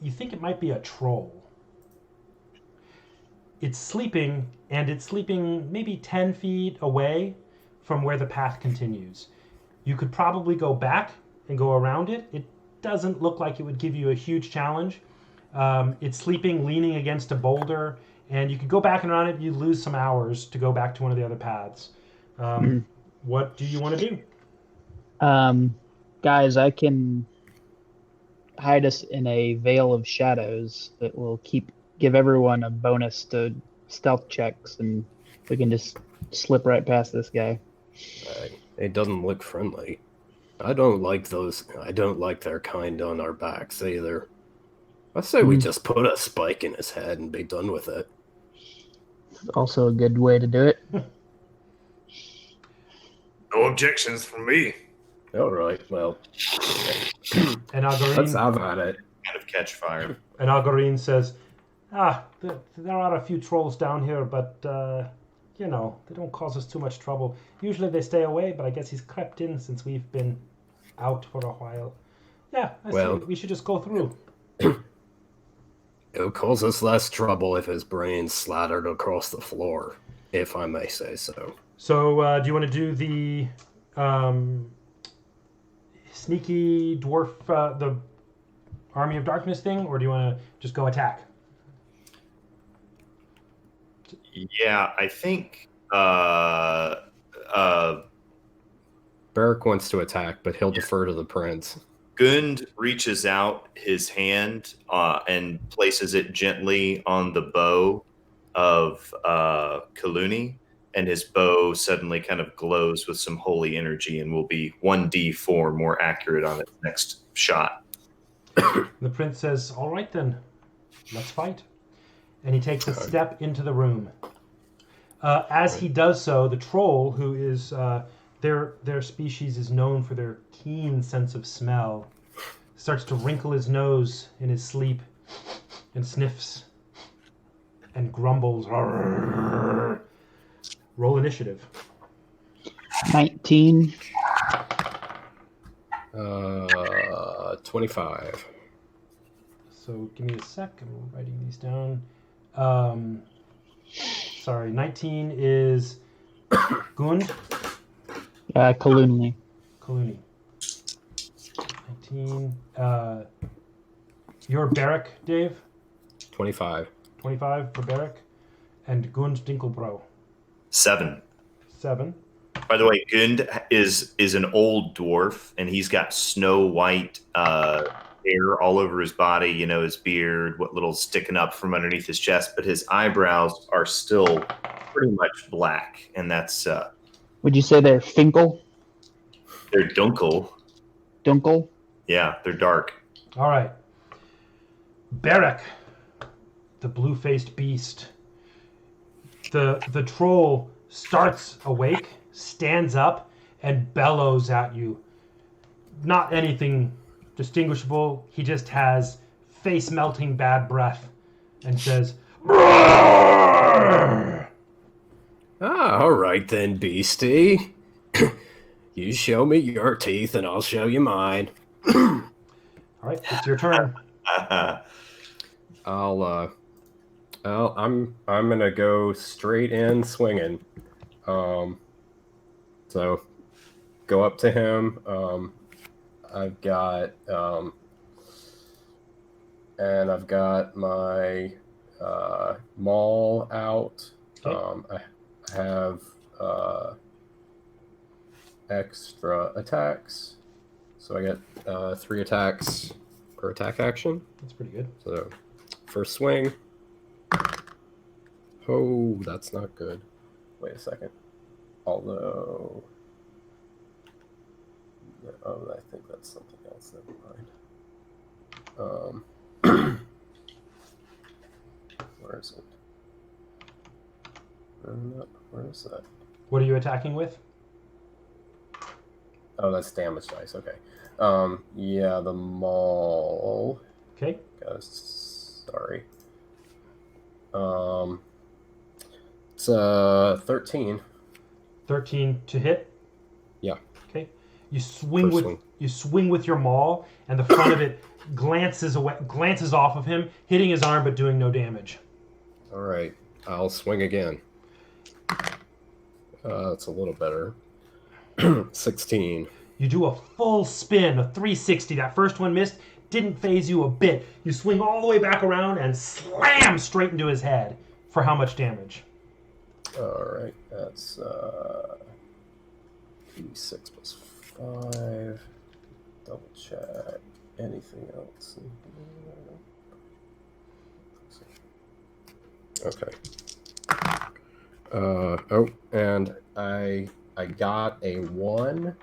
You think it might be a troll. It's sleeping, and it's sleeping maybe 10 feet away from where the path continues. You could probably go back and go around it. It doesn't look like it would give you a huge challenge. It's sleeping, leaning against a boulder, and you could go back and around it. You lose some hours to go back to one of the other paths. What do you want to do? Guys, I can hide us in a veil of shadows that will give everyone a bonus to stealth checks, and we can just slip right past this guy. It doesn't look friendly. I don't like those. I don't like their kind on our backs either. I say we just put a spike in his head and be done with it. Also a good way to do it. No objections from me. All right, well, And let's Algarine, have at it. Kind of catch fire. and Algarine says, there are a few trolls down here, but, you know, they don't cause us too much trouble. Usually they stay away, but I guess he's crept in since we've been out for a while. Yeah, I say we should just go through. It'll cause us less trouble if his brain's slattered across the floor, if I may say so. So, do you want to do the sneaky dwarf, the Army of Darkness thing, or do you want to just go attack? Yeah, I think Beric wants to attack, but he'll defer to the prince. Gund reaches out his hand and places it gently on the bow of Kaluni, and his bow suddenly kind of glows with some holy energy and will be 1d4 more accurate on its next shot. The prince says, all right then, let's fight. And he takes a step into the room. As he does so, the troll, who is, their species is known for their keen sense of smell, starts to wrinkle his nose in his sleep and sniffs and grumbles. Roll initiative. 19. 25. So give me a sec. I'm writing these down. Sorry, 19 is Gund. Kaluni. Kaluni. 19. You're Beric, Dave. 25. 25 for Beric. And Gund Dinkelbro. 7. 7. By the way, Gund is an old dwarf, and he's got snow white hair all over his body, you know, his beard, what little sticking up from underneath his chest, but his eyebrows are still pretty much black, and that's... Would you say they're Finkel? They're dunkel. Dunkel? Yeah, they're dark. All right. Beric, the blue-faced beast. The troll starts awake, stands up, and bellows at you. Not anything distinguishable. He just has face-melting bad breath and says, "Brrr!" All right then, beastie. You show me your teeth, and I'll show you mine. All right, it's your turn. I'm gonna go straight in swinging. So go up to him. I've got my maul out. Okay. I have extra attacks, so I get 3 attacks per attack action. That's pretty good. So first swing. Oh, that's not good. Wait a second. Although, oh, I think that's something else. Never mind. Where is it? Where is that? What are you attacking with? Oh, that's damage dice. Okay. Yeah, the maul. Okay. Sorry. It's 13. 13 to hit. Yeah. Okay. You swing with your maul, and the front of it glances off of him, hitting his arm but doing no damage. All right. I'll swing again. That's a little better. 16. You do a full spin, a 360. That first one missed, didn't phase you a bit. You swing all the way back around and slam straight into his head. For how much damage? All right. That's 6 plus 5. Double check. Anything else? Okay. Oh, and I got a 1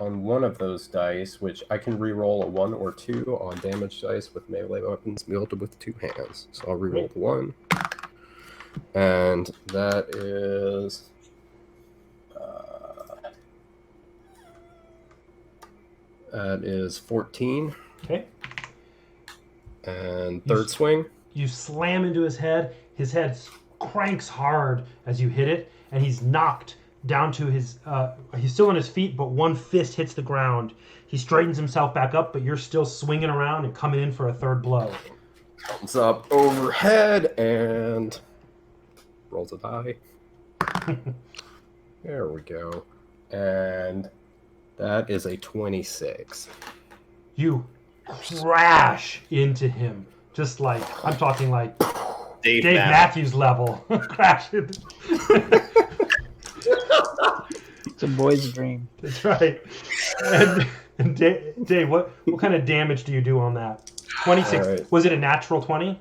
on one of those dice, which I can re-roll a 1 or 2 on damage dice with melee weapons wielded with 2 hands. So I'll re-roll the 1. And that is... that is 14. Okay. And third swing. You slam into his head. His head cranks hard as you hit it, and he's knocked down to his... he's still on his feet, but one fist hits the ground. He straightens himself back up, but you're still swinging around and coming in for a third blow. Comes up overhead and rolls a die. There we go. And that is a 26. You crash into him. Just like, I'm talking like Dave Matthews level. Crash into... It's a boy's dream. That's right. And Dave, what kind of damage do you do on that? 26. Right. Was it a natural 20?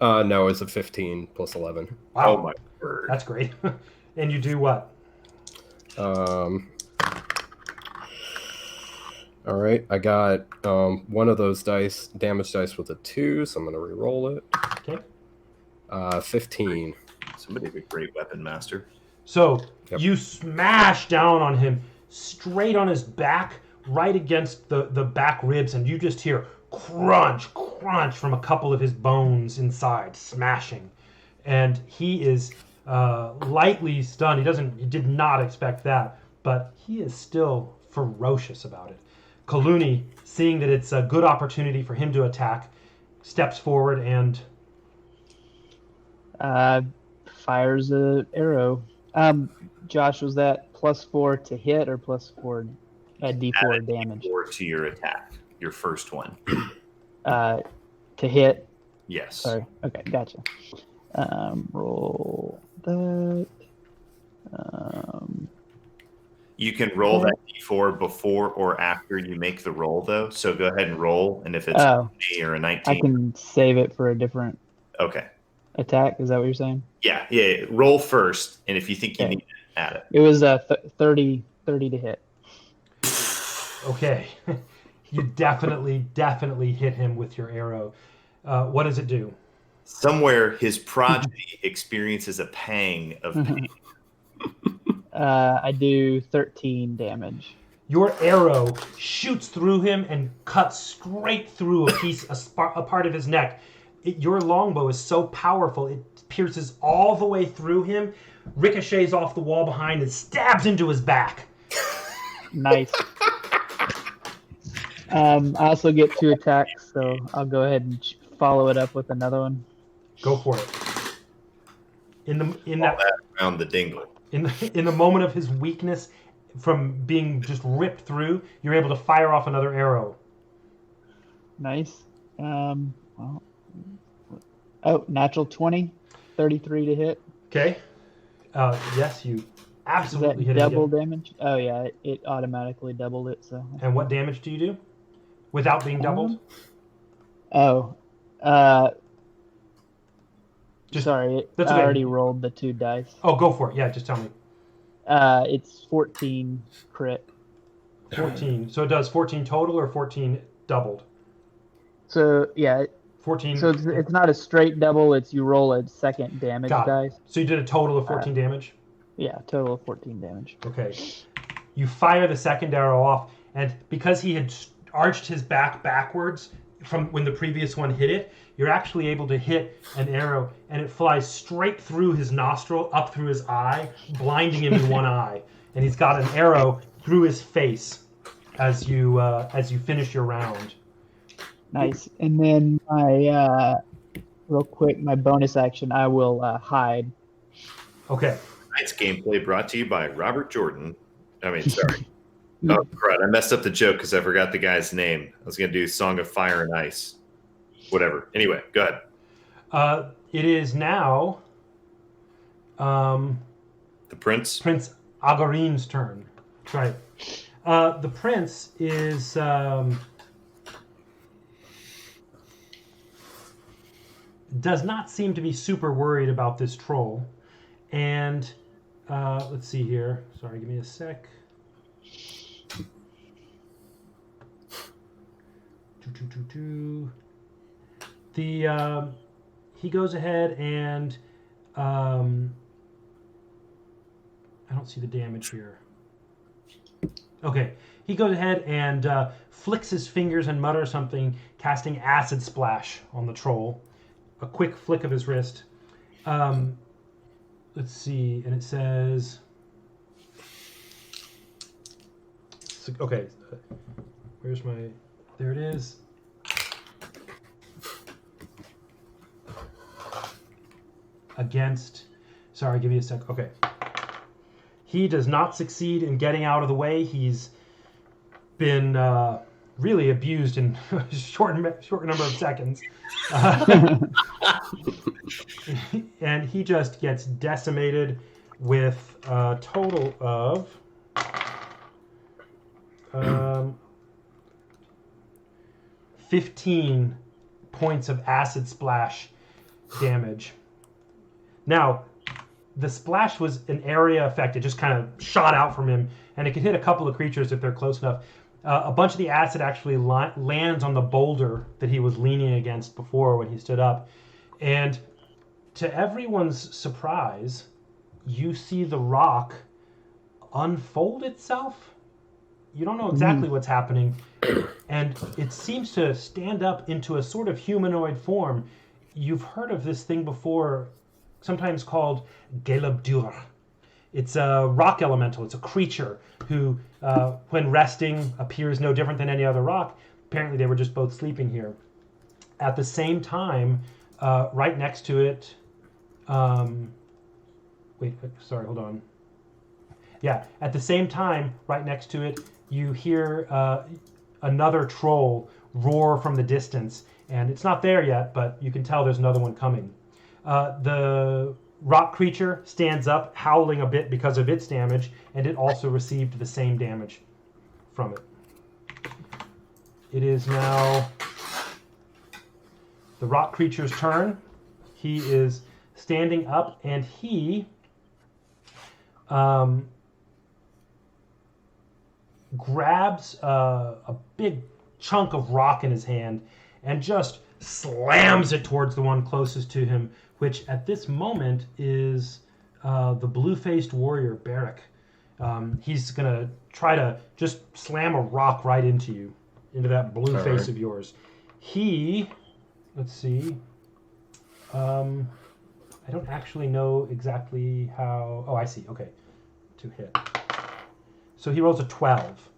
No, it's a 15 plus 11. Wow. Oh my word. That's great. And you do what? All right, I got one of those dice, damage dice with a 2, so I'm going to re-roll it. Okay. 15. Somebody be a great weapon master. So Yep. you smash down on him, straight on his back, right against the back ribs, and you just hear crunch, crunch from a couple of his bones inside, smashing. And he is lightly stunned. He did not expect that, but he is still ferocious about it. Kaluni, seeing that it's a good opportunity for him to attack, steps forward and Fires a arrow. Josh, was that +4 to hit or +4 D4 damage? Or to your attack, your first one. To hit. Yes. Sorry. Okay, gotcha. Roll that. You can roll that d4 before or after you make the roll, though. So go ahead and roll, and if it's a 20 or a 19, I can save it for a different okay. attack. Is that what you're saying? Yeah. Roll first, and if you think you need it, add it. It was 30 to hit. okay. You definitely hit him with your arrow. What does it do? Somewhere his progeny experiences a pang of pain. I do 13 damage. Your arrow shoots through him and cuts straight through a part of his neck. Your longbow is so powerful, it pierces all the way through him, ricochets off the wall behind, and stabs into his back. Nice. I also get 2 attacks, so I'll go ahead and follow it up with another one. Go for it. In that Around the dingle. in the moment of his weakness from being just ripped through, you're able to fire off another arrow. Nice. Natural 20, 33 to hit. Okay. Yes, you Is absolutely that hit it double again. damage? Oh yeah, it automatically doubled it. So. And what damage do you do without being doubled? Sorry, that's I okay. already rolled the 2 dice. Oh, go for it. Yeah, just tell me. It's 14 crit. 14. So it does 14 total or 14 doubled? So yeah, 14. so it's not a straight double. It's you roll a second damage Got it. dice. So you did a total of 14 damage? Yeah, total of 14 damage. Okay. You fire the second arrow off, and because he had arched his back backwards from when the previous one hit it, you're actually able to hit an arrow, and it flies straight through his nostril, up through his eye, blinding him in one eye. And he's got an arrow through his face as you finish your round. Nice. And then real quick, my bonus action, I will hide. Okay. Tonight's gameplay brought to you by Robert Jordan. Sorry. Oh, crud. I messed up the joke because I forgot the guy's name. I was going to do Song of Fire and Ice. Whatever. Anyway, go ahead. It is now The Prince. Prince Agarin's turn. That's right. The prince is does not seem to be super worried about this troll, and let's see here. Sorry, give me a sec. He goes ahead and I don't see the damage here. Okay, he goes ahead and flicks his fingers and mutters something, casting acid splash on the troll. A quick flick of his wrist. Let's see, and it says. Okay, where's my? There it is. Against. Sorry, give me a sec. Okay. He does not succeed in getting out of the way. He's been really abused in a short number of seconds. And he just gets decimated with a total of 15 points of acid splash damage. Now, the splash was an area effect. It just kind of shot out from him, and it could hit a couple of creatures if they're close enough. A bunch of the acid actually lands on the boulder that he was leaning against before when he stood up. And to everyone's surprise, you see the rock unfold itself. You don't know exactly what's happening, and it seems to stand up into a sort of humanoid form. You've heard of this thing before, sometimes called Gelabdur. It's a rock elemental. It's a creature who, when resting, appears no different than any other rock. Apparently, they were just both sleeping here. At the same time, right next to it... sorry, hold on. Yeah, at the same time, right next to it, you hear another troll roar from the distance. And it's not there yet, but you can tell there's another one coming. The rock creature stands up, howling a bit because of its damage, and it also received the same damage from it. It is now the rock creature's turn. He is standing up, and he grabs a big chunk of rock in his hand and just slams it towards the one closest to him, which at this moment is the blue-faced warrior, Barrick. He's going to try to just slam a rock right into you, into that blue face of yours. He, let's see, I don't actually know exactly how... Oh, I see, okay, to hit. So he rolls a 12.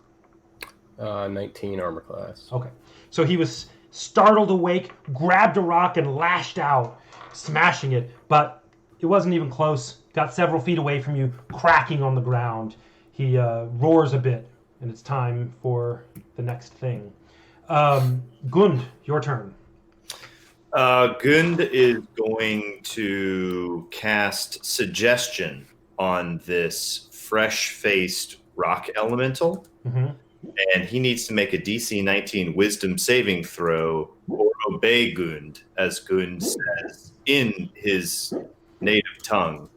19 armor class. Okay, so he was startled awake, grabbed a rock and lashed out, smashing it, but it wasn't even close. Got several feet away from you, cracking on the ground. He roars a bit, and it's time for the next thing. Gund, your turn. Gund is going to cast Suggestion on this fresh-faced rock elemental. Mm-hmm. And he needs to make a DC 19 Wisdom saving throw or obey Gund, as Gund says in his native tongue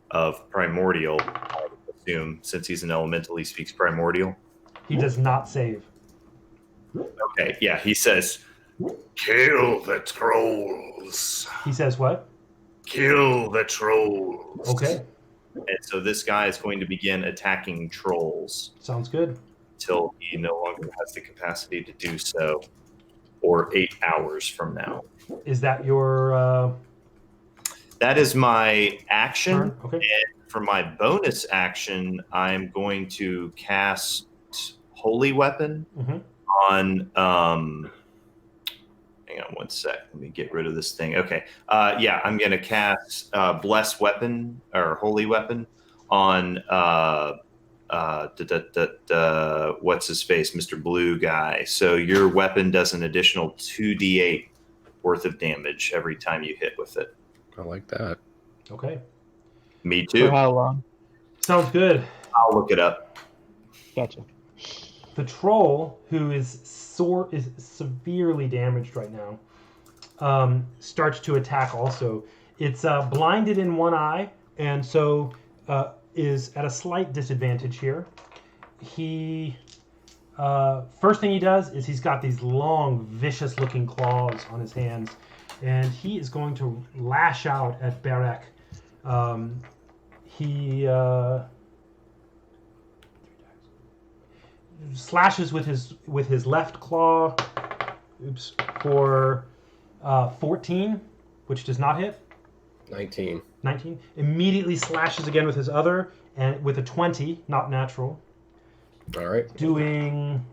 of Primordial, I assume, since he's an elemental, he speaks Primordial. He does not save. Okay, yeah, he says, Kill the trolls. He says what? Kill the trolls. Okay, and so this guy is going to begin attacking trolls sounds good. until he no longer has the capacity to do so, or 8 hours from now. Is that your That is my action. turn? Okay. And for my bonus action, I'm going to cast Holy Weapon Mm-hmm. on. Hang on one sec. Let me get rid of this thing. Okay. Yeah, I'm going to cast Bless Weapon or Holy Weapon on. What's his face? Mr. Blue guy. So your weapon does an additional 2d8 worth of damage every time you hit with it. I like that. Okay. Me For too. how long? Sounds good. I'll look it up. Gotcha. The troll, who is severely damaged right now, starts to attack also. It's blinded in one eye, and so is at a slight disadvantage here. He first thing he does is he's got these long, vicious-looking claws on his hands, and he is going to lash out at Berek. He slashes with his left claw. Oops, for 14, which does not hit. 19. 19. Immediately slashes again with his other, and with a 20, not natural. All right. Doing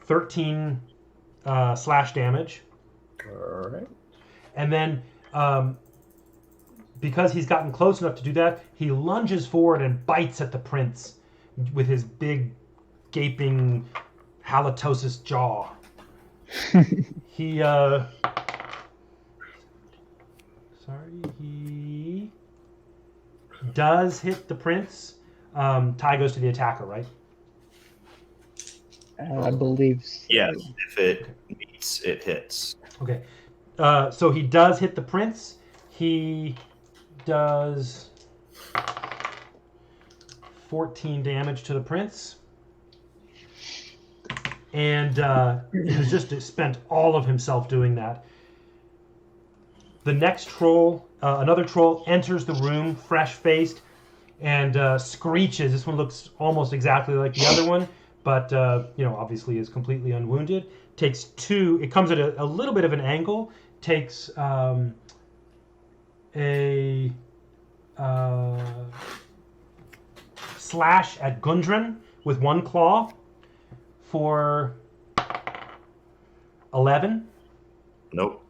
13 slash damage. All right. And then, because he's gotten close enough to do that, he lunges forward and bites at the prince with his big, gaping halitosis jaw. He does hit the prince. Tie goes to the attacker, right? I believe so. Yes, if it meets, it hits. Okay. So he does hit the prince. He does 14 damage to the prince. And he has just spent all of himself doing that. The next troll, another troll, enters the room, fresh-faced, and screeches. This one looks almost exactly like the other one, but obviously is completely unwounded. Takes 2. It comes at a little bit of an angle. Takes a slash at Gundren with one claw for 11. Nope.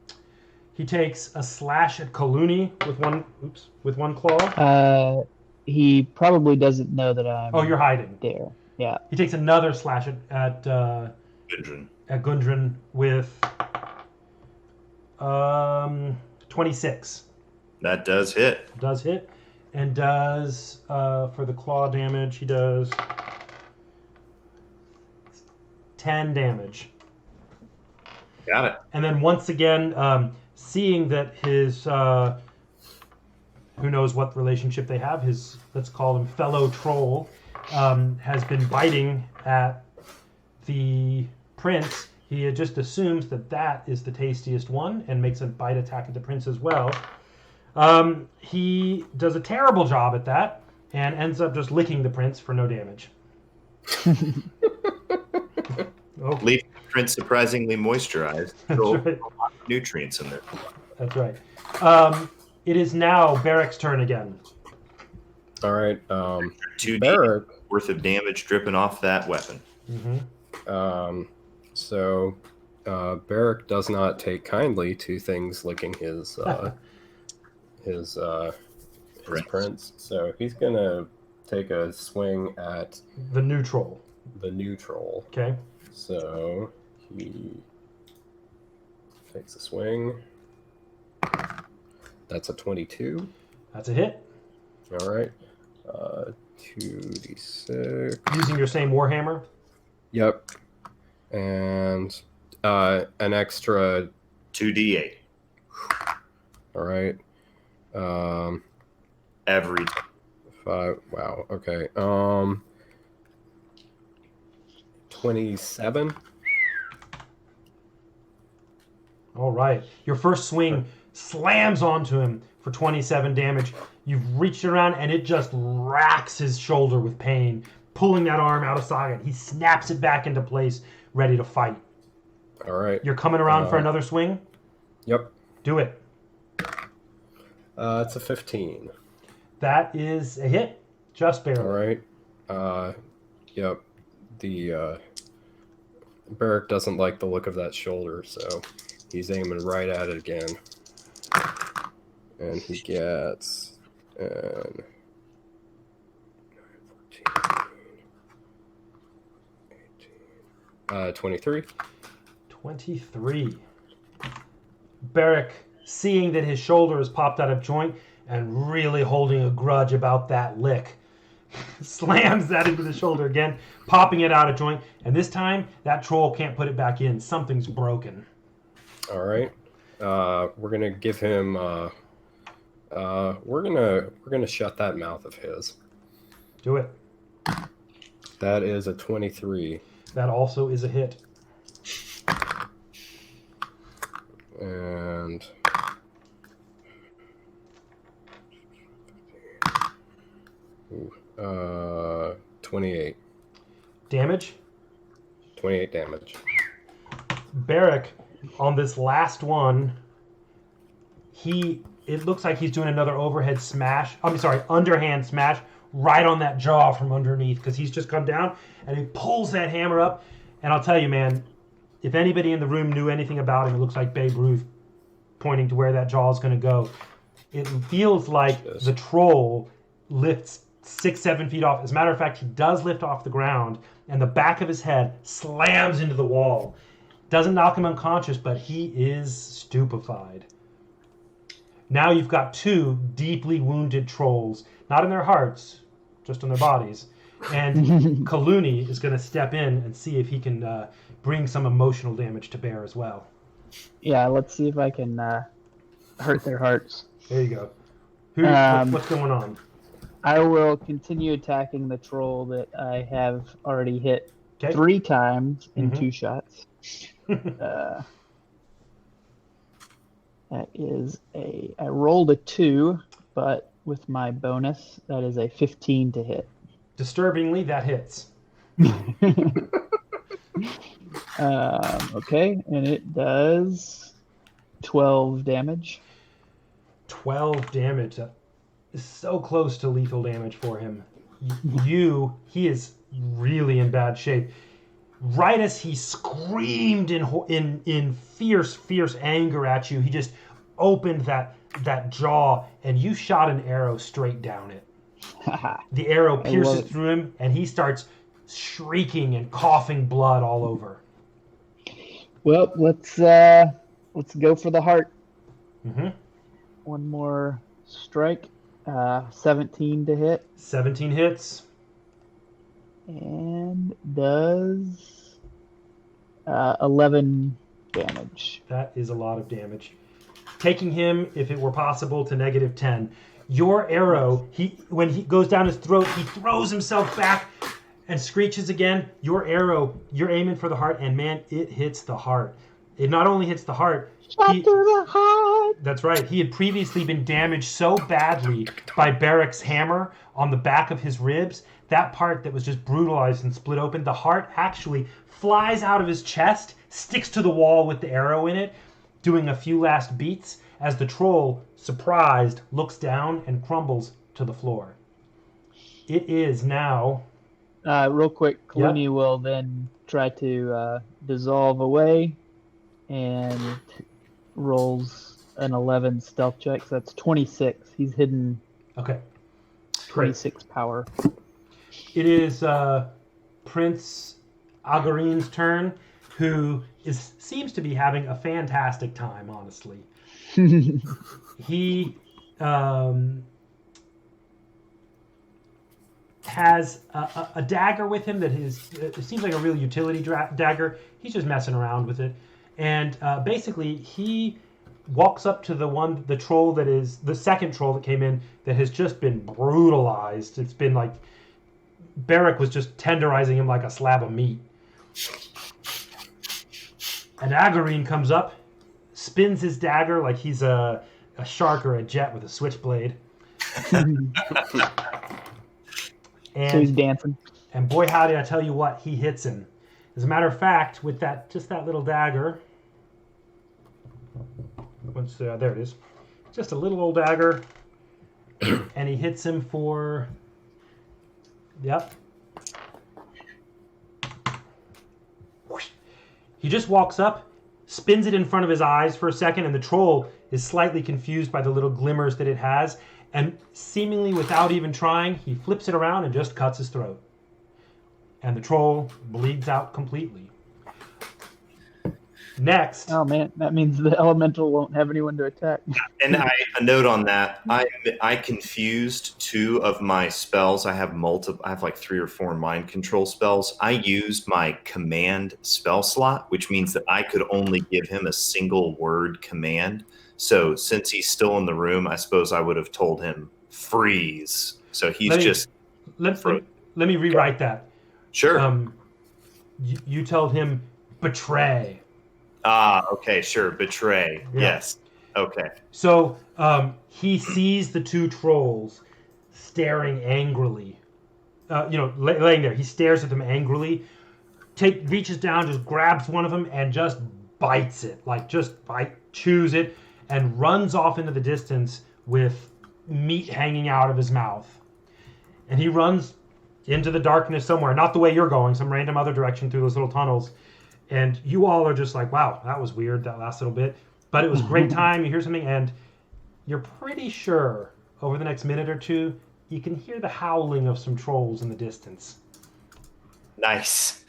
He takes a slash at Kaluni with one claw. He probably doesn't know that I'm. Oh, you're hiding. There. Yeah. He takes another slash at Gundren with 26. That does hit. Does hit, and does for the claw damage. He does 10 damage. Got it. And then once again, seeing that his who knows what relationship they have, his, let's call him fellow troll, has been biting at the prince, he just assumes that is the tastiest one and makes a bite attack at the prince as well. He does a terrible job at that and ends up just licking the prince for no damage. Leave the prince surprisingly moisturized. Still right. a lot of nutrients in there. That's right. It is now Berek's turn again. All right. 2d Beric. worth of damage dripping off that weapon. Mm-hmm. So Beric does not take kindly to things licking his prince. So he's gonna take a swing at The neutral. the neutral. Okay. So he takes a swing. That's a 22. That's a hit. All right. 2d6. Using your same warhammer. Yep. And an extra 2d8. All right. Every 5. Wow. Okay. 27. All right. Your first swing slams onto him for 27 damage. You've reached around and it just racks his shoulder with pain, pulling that arm out of socket. He snaps it back into place, ready to fight. All right. You're coming around for another swing? Yep. Do it. It's a 15. That is a hit. Just barely. All right. Yep. The Beric doesn't like the look of that shoulder, so he's aiming right at it again. And he gets 23. 23. Beric, seeing that his shoulder is popped out of joint and really holding a grudge about that lick, slams that into the shoulder again, popping it out of joint, and this time that troll can't put it back in. Something's broken. All right. We're gonna give him. We're gonna shut that mouth of his. Do it. That is a 23. That also is a hit. And 28. Damage. 28 damage. Barrick, on this last one, it looks like he's doing another overhead smash. Underhand smash right on that jaw from underneath because he's just come down and he pulls that hammer up. And I'll tell you, man, if anybody in the room knew anything about him, it looks like Babe Ruth pointing to where that jaw is going to go. It feels like the troll lifts 6-7 feet off. As a matter of fact, he does lift off the ground, and the back of his head slams into the wall. Doesn't knock him unconscious, but he is stupefied. Now you've got two deeply wounded trolls, not in their hearts, just in their bodies. And Kaluni is going to step in and see if he can bring some emotional damage to bear as well. Yeah, let's see if I can hurt their hearts. There you go. What's going on? I will continue attacking the troll that I have already hit 3 times in 2 shots. That is I rolled a 2, but with my bonus, that is a 15 to hit. Disturbingly, that hits. Okay, and it does 12 damage. 12 damage. That is so close to lethal damage for him. He is really in bad shape. Right as he screamed in fierce anger at you, he just opened that jaw, and you shot an arrow straight down it. The arrow pierces through him, and he starts shrieking and coughing blood all over. Well, let's go for the heart. Mm-hmm. One more strike. 17 to hit. 17 hits. And does 11 damage. That is a lot of damage. Taking him, if it were possible, to -10. Your arrow, when he goes down his throat, he throws himself back and screeches again. Your arrow, you're aiming for the heart, and man, it hits the heart. It not only hits the heart, the heart. That's right. He had previously been damaged so badly by Barrick's hammer on the back of his ribs, that part that was just brutalized and split open, the heart actually flies out of his chest, sticks to the wall with the arrow in it, doing a few last beats as the troll, surprised, looks down and crumbles to the floor. It is now... real quick, Kaluni will then try to dissolve away and rolls an 11 stealth check, so that's 26. He's hidden 26 power. It is Prince Agarin's turn, who seems to be having a fantastic time, honestly. He has a dagger with him that it seems like a real utility dagger. He's just messing around with it. And basically, he walks up to the troll that is the second troll that came in that has just been brutalized. It's been like Barrick was just tenderizing him like a slab of meat. And Agarin comes up, spins his dagger like he's a shark or a jet with a switchblade. So he's dancing. And boy, howdy, I tell you what, he hits him. As a matter of fact, with that little dagger, there it is, just a little old dagger, and he hits him for, He just walks up, spins it in front of his eyes for a second, and the troll is slightly confused by the little glimmers that it has, and seemingly without even trying, he flips it around and just cuts his throat. And the troll bleeds out completely. Next. Oh man, that means the elemental won't have anyone to attack. And a note on that, I confused 2 of my spells. I have like 3 or 4 mind control spells. I used my command spell slot, which means that I could only give him a single word command. So since he's still in the room, I suppose I would have told him freeze. So he's let, for- let me rewrite that. Sure. You told him betray. Okay, sure. Betray. Yeah. Yes. Okay. So he sees the two trolls staring angrily. Laying there. He stares at them angrily. Reaches down, just grabs one of them, and just bites it. Chews it, and runs off into the distance with meat hanging out of his mouth. And he runs into the darkness somewhere, not the way you're going, some random other direction through those little tunnels. And you all are just like, wow, that was weird, that last little bit. But it was a great time. You hear something, and you're pretty sure over the next minute or two, you can hear the howling of some trolls in the distance. Nice.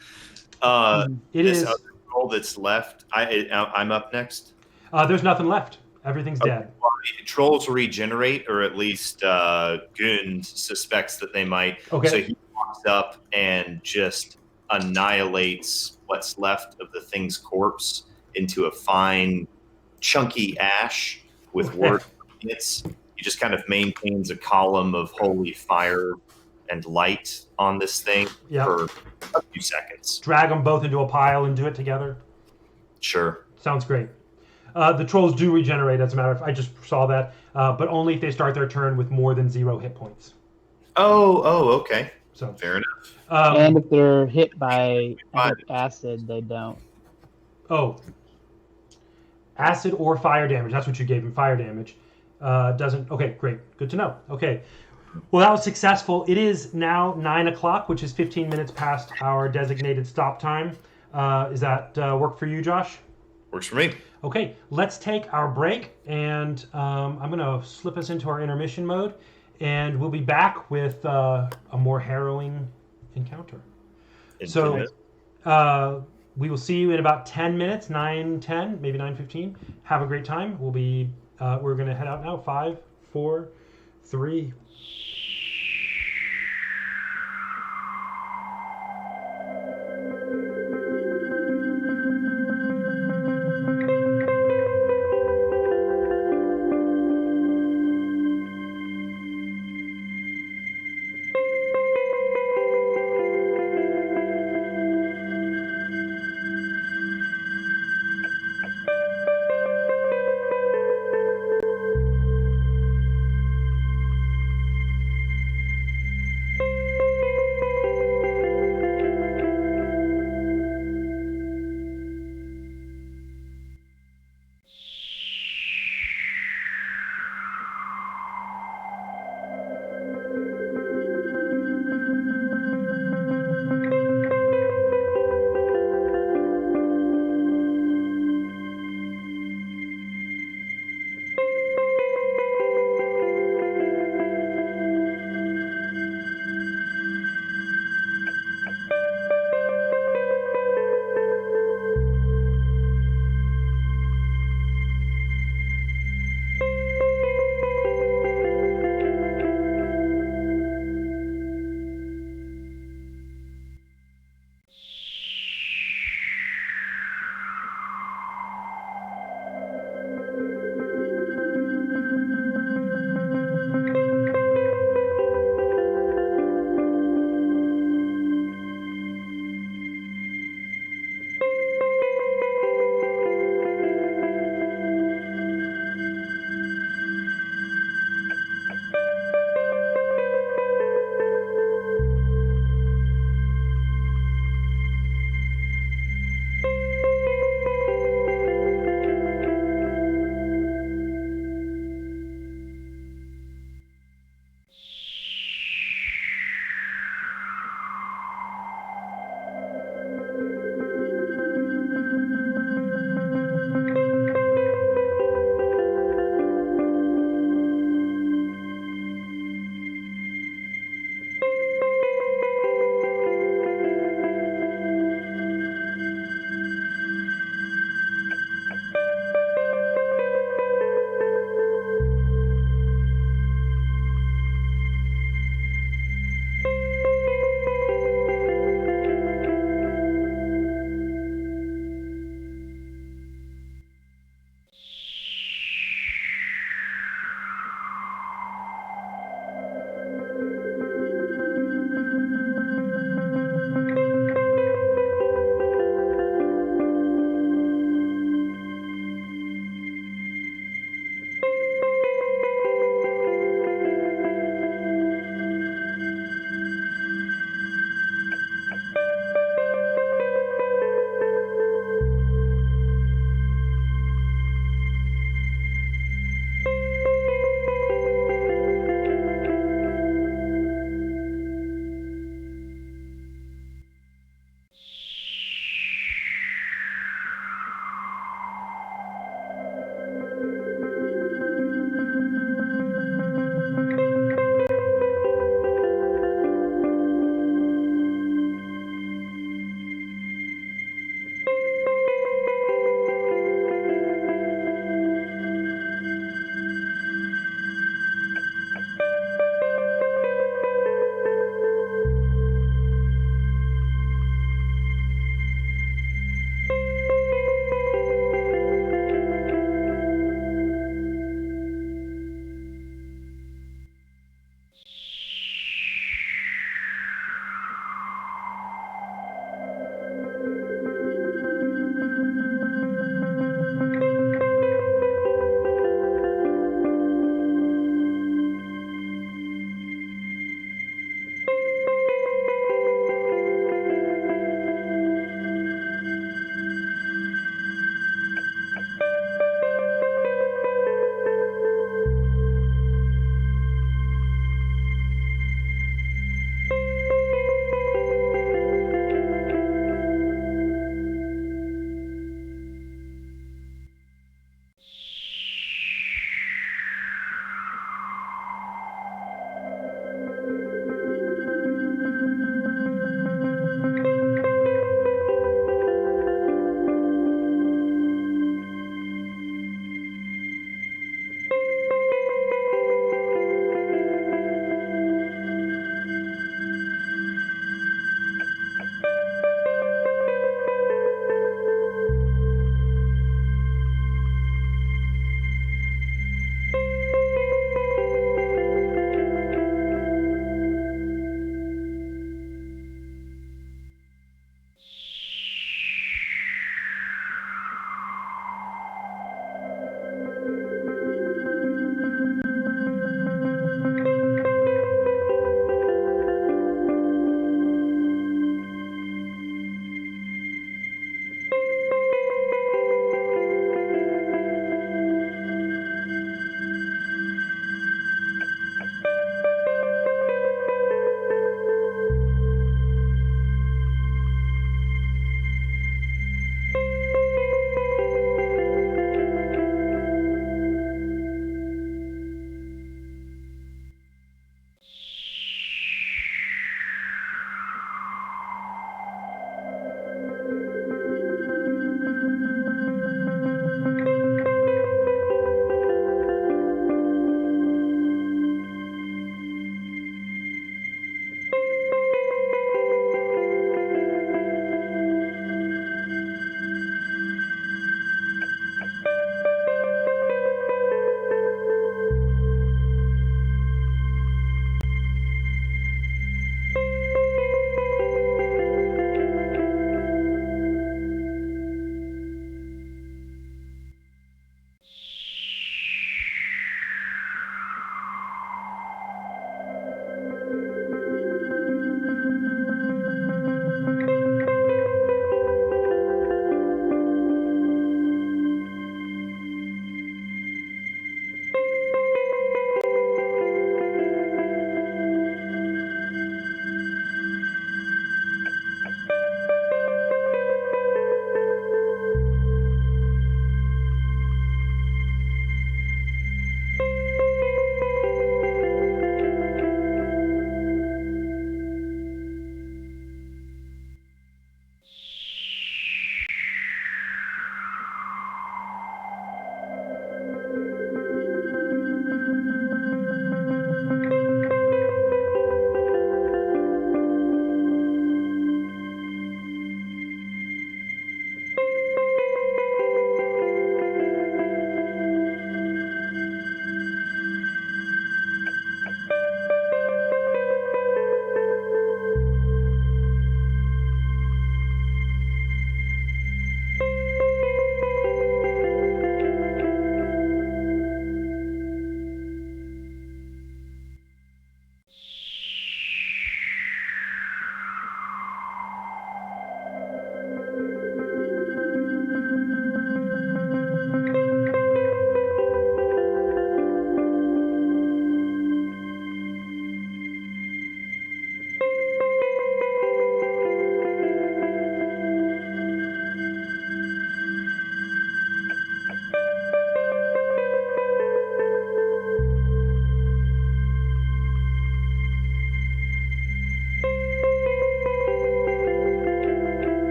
It This is. other troll that's left. I'm up next. There's nothing left. Everything's dead. Trolls regenerate, or at least Goon suspects that they might. Okay. So he walks up and just annihilates what's left of the thing's corpse into a fine, chunky ash with word units. He just kind of maintains a column of holy fire and light on this thing for a few seconds. Drag them both into a pile and do it together. Sure. Sounds great. The trolls do regenerate, as a matter of I just saw that, but only if they start their turn with more than 0 hit points. Oh, okay. So fair enough. And if they're hit by acid, they don't. Oh. Acid or fire damage. That's what you gave him, fire damage. Doesn't... Okay, great. Good to know. Okay. Well, that was successful. It is now 9 o'clock, which is 15 minutes past our designated stop time. Is that work for you, Josh? Works for me. Okay, let's take our break, and I'm going to slip us into our intermission mode, and we'll be back with a more harrowing encounter. So we will see you in about 10 minutes, 9:10, maybe 9:15. Have a great time. We're going to head out now. 5, 4, 3.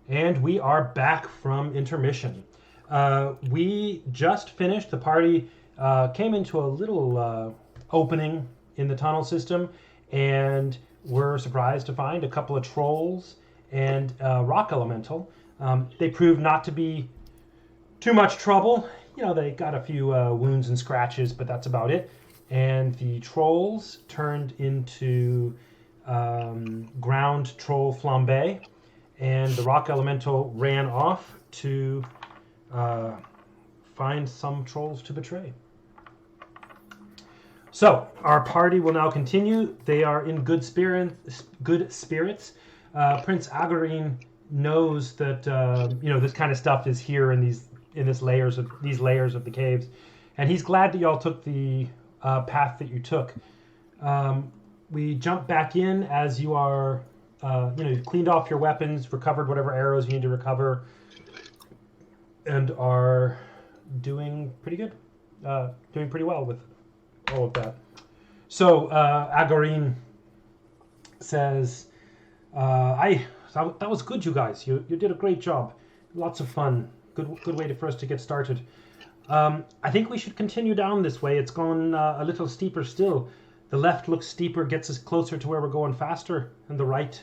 And we are back from intermission. We just finished. The party came into a little opening in the tunnel system, and were surprised to find a couple of trolls and rock elemental. They proved not to be too much trouble. You know, they got a few wounds and scratches, but that's about it. And the trolls turned into ground troll flambe, and the rock elemental ran off to find some trolls to betray. So our party will now continue. They are in good spirits. Prince Agarin knows that this kind of stuff is here in these layers of the caves, and he's glad that y'all took the path that you took. We jump back in as you are. You've cleaned off your weapons, recovered whatever arrows you need to recover, and are doing pretty good. Doing pretty well with all of that. So Agarin says, that was good, you guys. You did a great job. Lots of fun. Good way for us to get started. I think we should continue down this way. It's going a little steeper still. The left looks steeper, gets us closer to where we're going faster, and the right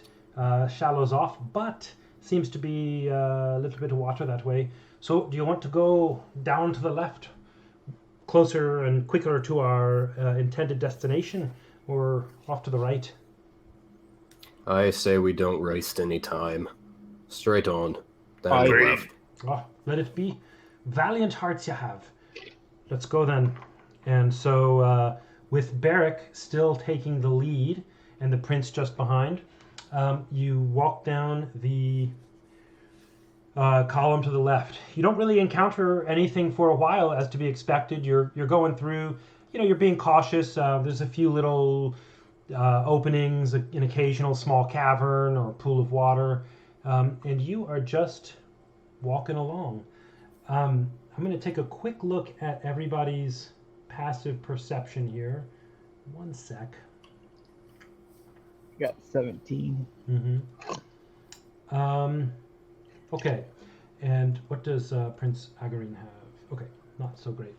shallows off, but seems to be a little bit of water that way. So do you want to go down to the left, closer and quicker to our intended destination, or off to the right? I say we don't waste any time. Straight on. I Down the agree. left. Oh, let it be. Valiant hearts you have. Let's go then. And so with Barrick still taking the lead and the prince just behind, you walk down the column to the left. You don't really encounter anything for a while, as to be expected. You're going through, you're being cautious. There's a few little openings, an occasional small cavern or pool of water, and you are just walking along. I'm going to take a quick look at everybody's passive perception here. One sec. Got 17. Okay, and what does Prince Agarin have? Okay, not so great.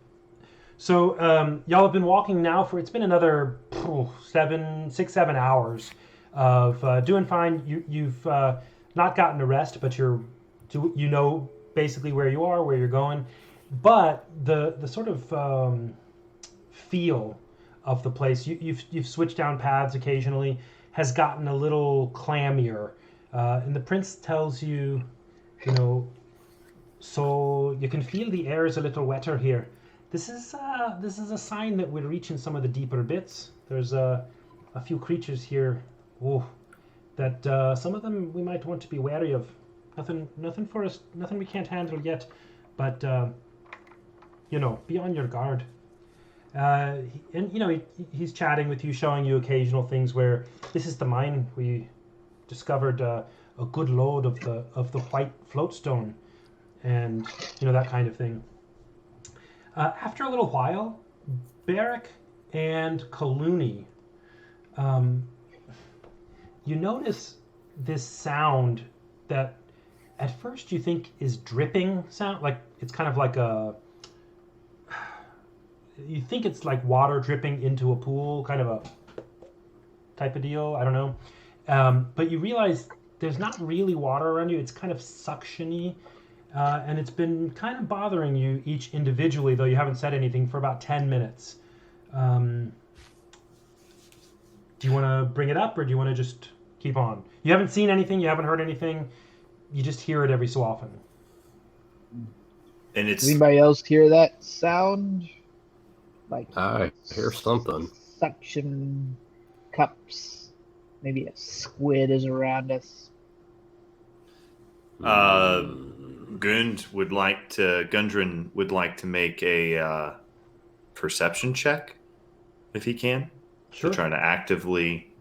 So y'all have been walking now for, it's been another 6-7 hours of doing fine. You've not gotten a rest, but you know basically where you are, where you're going. But the sort of feel of the place, you've switched down paths occasionally, has gotten a little clammier. And the prince tells you, so you can feel the air is a little wetter here. This is a sign that we're reaching some of the deeper bits. There's a few creatures here, that some of them we might want to be wary of. Nothing for us, nothing we can't handle yet, but be on your guard. He's chatting with you, showing you occasional things where this is the mine. We discovered a good load of the white floatstone, and that kind of thing. After a little while, Barrick and Kaluni, you notice this sound that at first you think is dripping sound, like it's kind of like you think it's like water dripping into a pool, kind of a type of deal, I don't know. But you realize there's not really water around you, it's kind of suction-y. And it's been kind of bothering you each individually, though you haven't said anything, for about 10 minutes. Do you want to bring it up, or do you want to just keep on? You haven't seen anything, you haven't heard anything, you just hear it every so often. And it's Does anybody else hear that sound? Like I hear something. suction cups. Maybe a squid is around us. Gundren would like to make a perception check if he can. Sure. To try to actively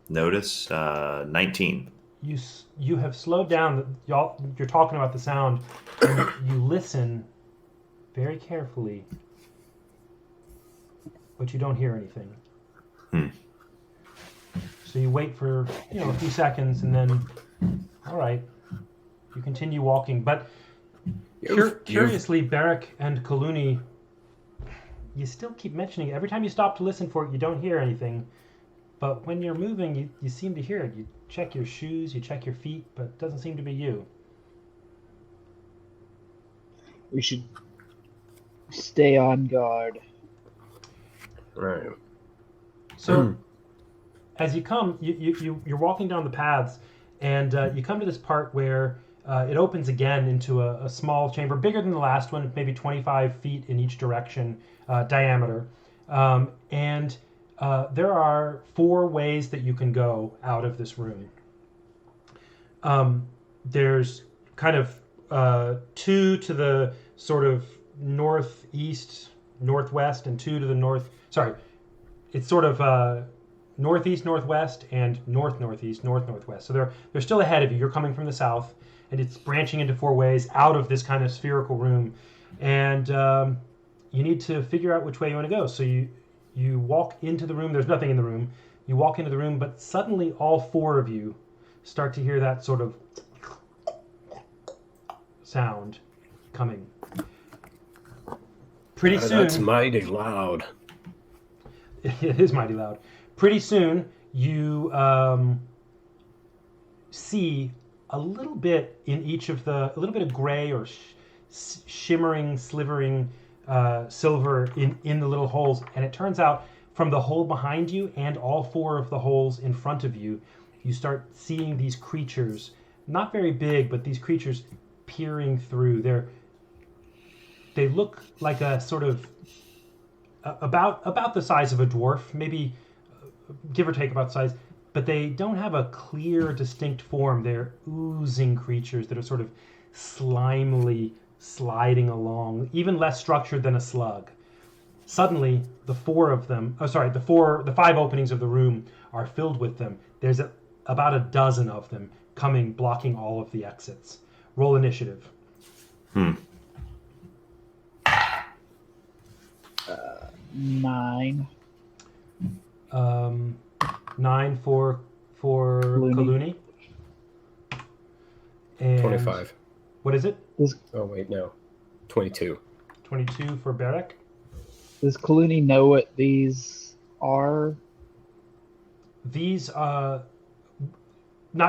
notice. 19. You have slowed down. You're talking about the sound, and you listen very carefully, but you don't hear anything. So you wait for a few seconds, and then, all right, You continue walking, but You've- curiously, Barrack and Kaluni, you still keep mentioning it. Every time you stop to listen for it, you don't hear anything. But when you're moving, you seem to hear it. You check your shoes, you check your feet, but it doesn't seem to be you. We should stay on guard. Right. So, as you come, you're walking down the paths, and you come to this part where it opens again into a small chamber, bigger than the last one, maybe 25 feet in each direction diameter. And there are 4 ways that you can go out of this room. There's kind of 2 to the sort of northeast, northwest, and 2 to the north. Sorry, it's sort of northeast, northwest, and northeast, northwest. So they're still ahead of you. You're coming from the south, and it's branching into 4 ways out of this kind of spherical room, and you need to figure out which way you want to go. So you walk into the room. There's nothing in the room. You walk into the room, but suddenly all 4 of you start to hear that sort of sound coming. Pretty soon, That's mighty loud. it is mighty loud. Pretty soon, you see a little bit in each of a little bit of gray or shimmering, slivering silver in the little holes, and it turns out from the hole behind you and all 4 of the holes in front of you, you start seeing these creatures, not very big, but these creatures peering through. They look like a sort of about the size of a dwarf, maybe give or take about the size, but they don't have a clear, distinct form. They're oozing creatures that are sort of slimily sliding along, even less structured than a slug. Suddenly, the 5 openings of the room are filled with them. There's about a dozen of them coming, blocking all of the exits. Roll initiative. 9. 9 for Kaluni. And 25. What is it? Oh, wait, no. 22. 22 for Barrack. Does Kaluni know what these are? These, not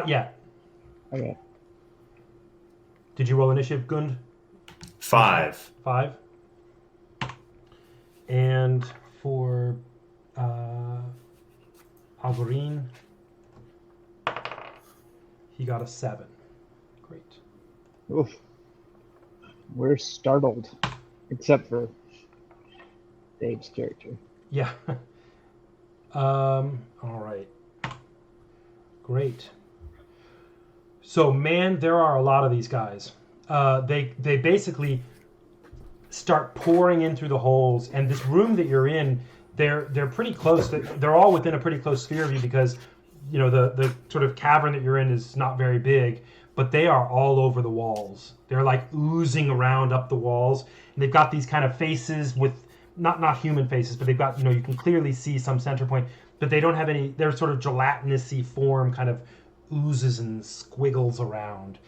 yet. Okay. Did you roll initiative, Gund? 5. 5. And for Alvarine, he got a 7. Great. Oof. We're startled, except for Dave's character. Yeah. All right. Great. So, man, there are a lot of these guys. They basically start pouring in through the holes, and this room that you're in, they're pretty close. They're all within a pretty close sphere of you because, you know, the sort of cavern that you're in is not very big, but they are all over the walls. They're like oozing around up the walls, and they've got these kind of faces with not human faces, but they've got, you know, you can clearly see some center point, but they don't have any. Their sort of gelatinous-y form kind of oozes and squiggles around.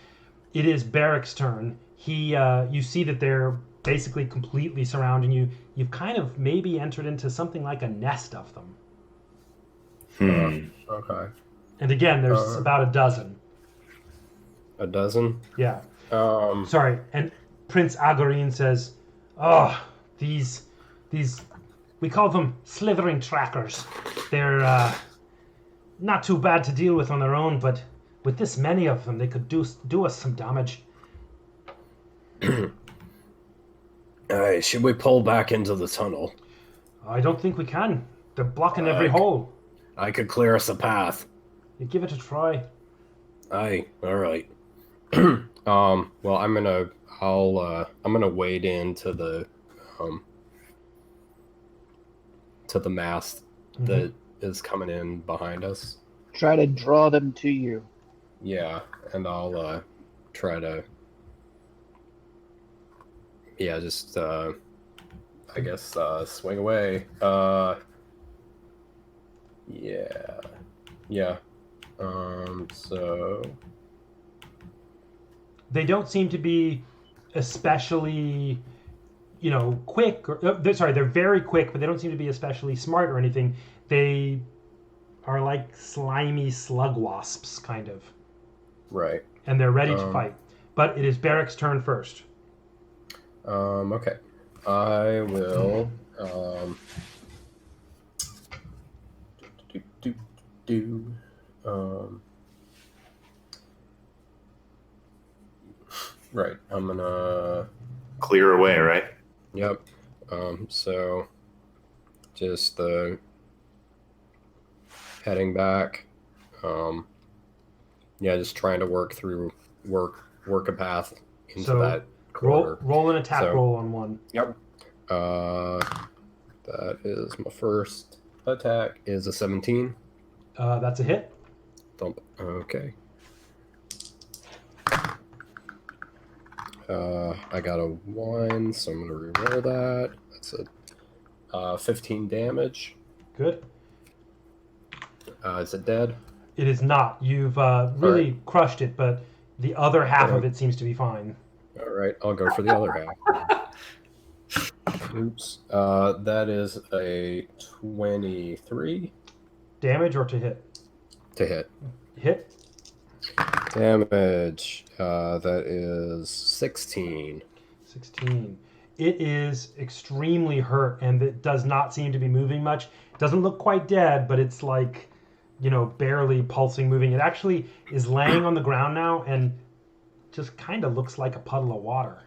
It is Barrack's turn. You see that they're basically completely surrounding you. You've kind of maybe entered into something like a nest of them. Okay. And again, there's about a dozen. A dozen? Yeah. Um, Sorry. And Prince Agarin says, "Oh, these, we call them slithering trackers. They're not too bad to deal with on their own, but with this many of them, they could do us some damage." Alright, should we pull back into the tunnel? I don't think we can. They're blocking every hole. I could clear us a path. You give it a try. Aye, alright. Well, I'm gonna wade into the mast that is coming in behind us. Try to draw them to you. Yeah, and I'll try to just I guess swing away. So they don't seem to be especially, quick. They're very quick, but they don't seem to be especially smart or anything. They are like slimy slug wasps, kind of. Right. And they're ready to fight. But it is Barrick's turn first. Okay. I will. Right. I'm gonna Clear away, right? Yep. So just heading back. Yeah, just trying to work a path into that corridor. Roll an attack roll on one. Yep. That is my first attack. Is a 17. That's a hit. Thump. Okay. I got a 1, so I'm going to reroll that. That's a 15 damage. Good. Is it dead? It is not. You've really crushed it, but the other half of it seems to be fine. All right, I'll go for the other half. Oops. That is a 23. Damage or to hit? To hit. Hit. Damage. That is 16. 16. It is extremely hurt, and it does not seem to be moving much. It doesn't look quite dead, but it's like, barely pulsing, moving. It actually is laying on the ground now and just kind of looks like a puddle of water.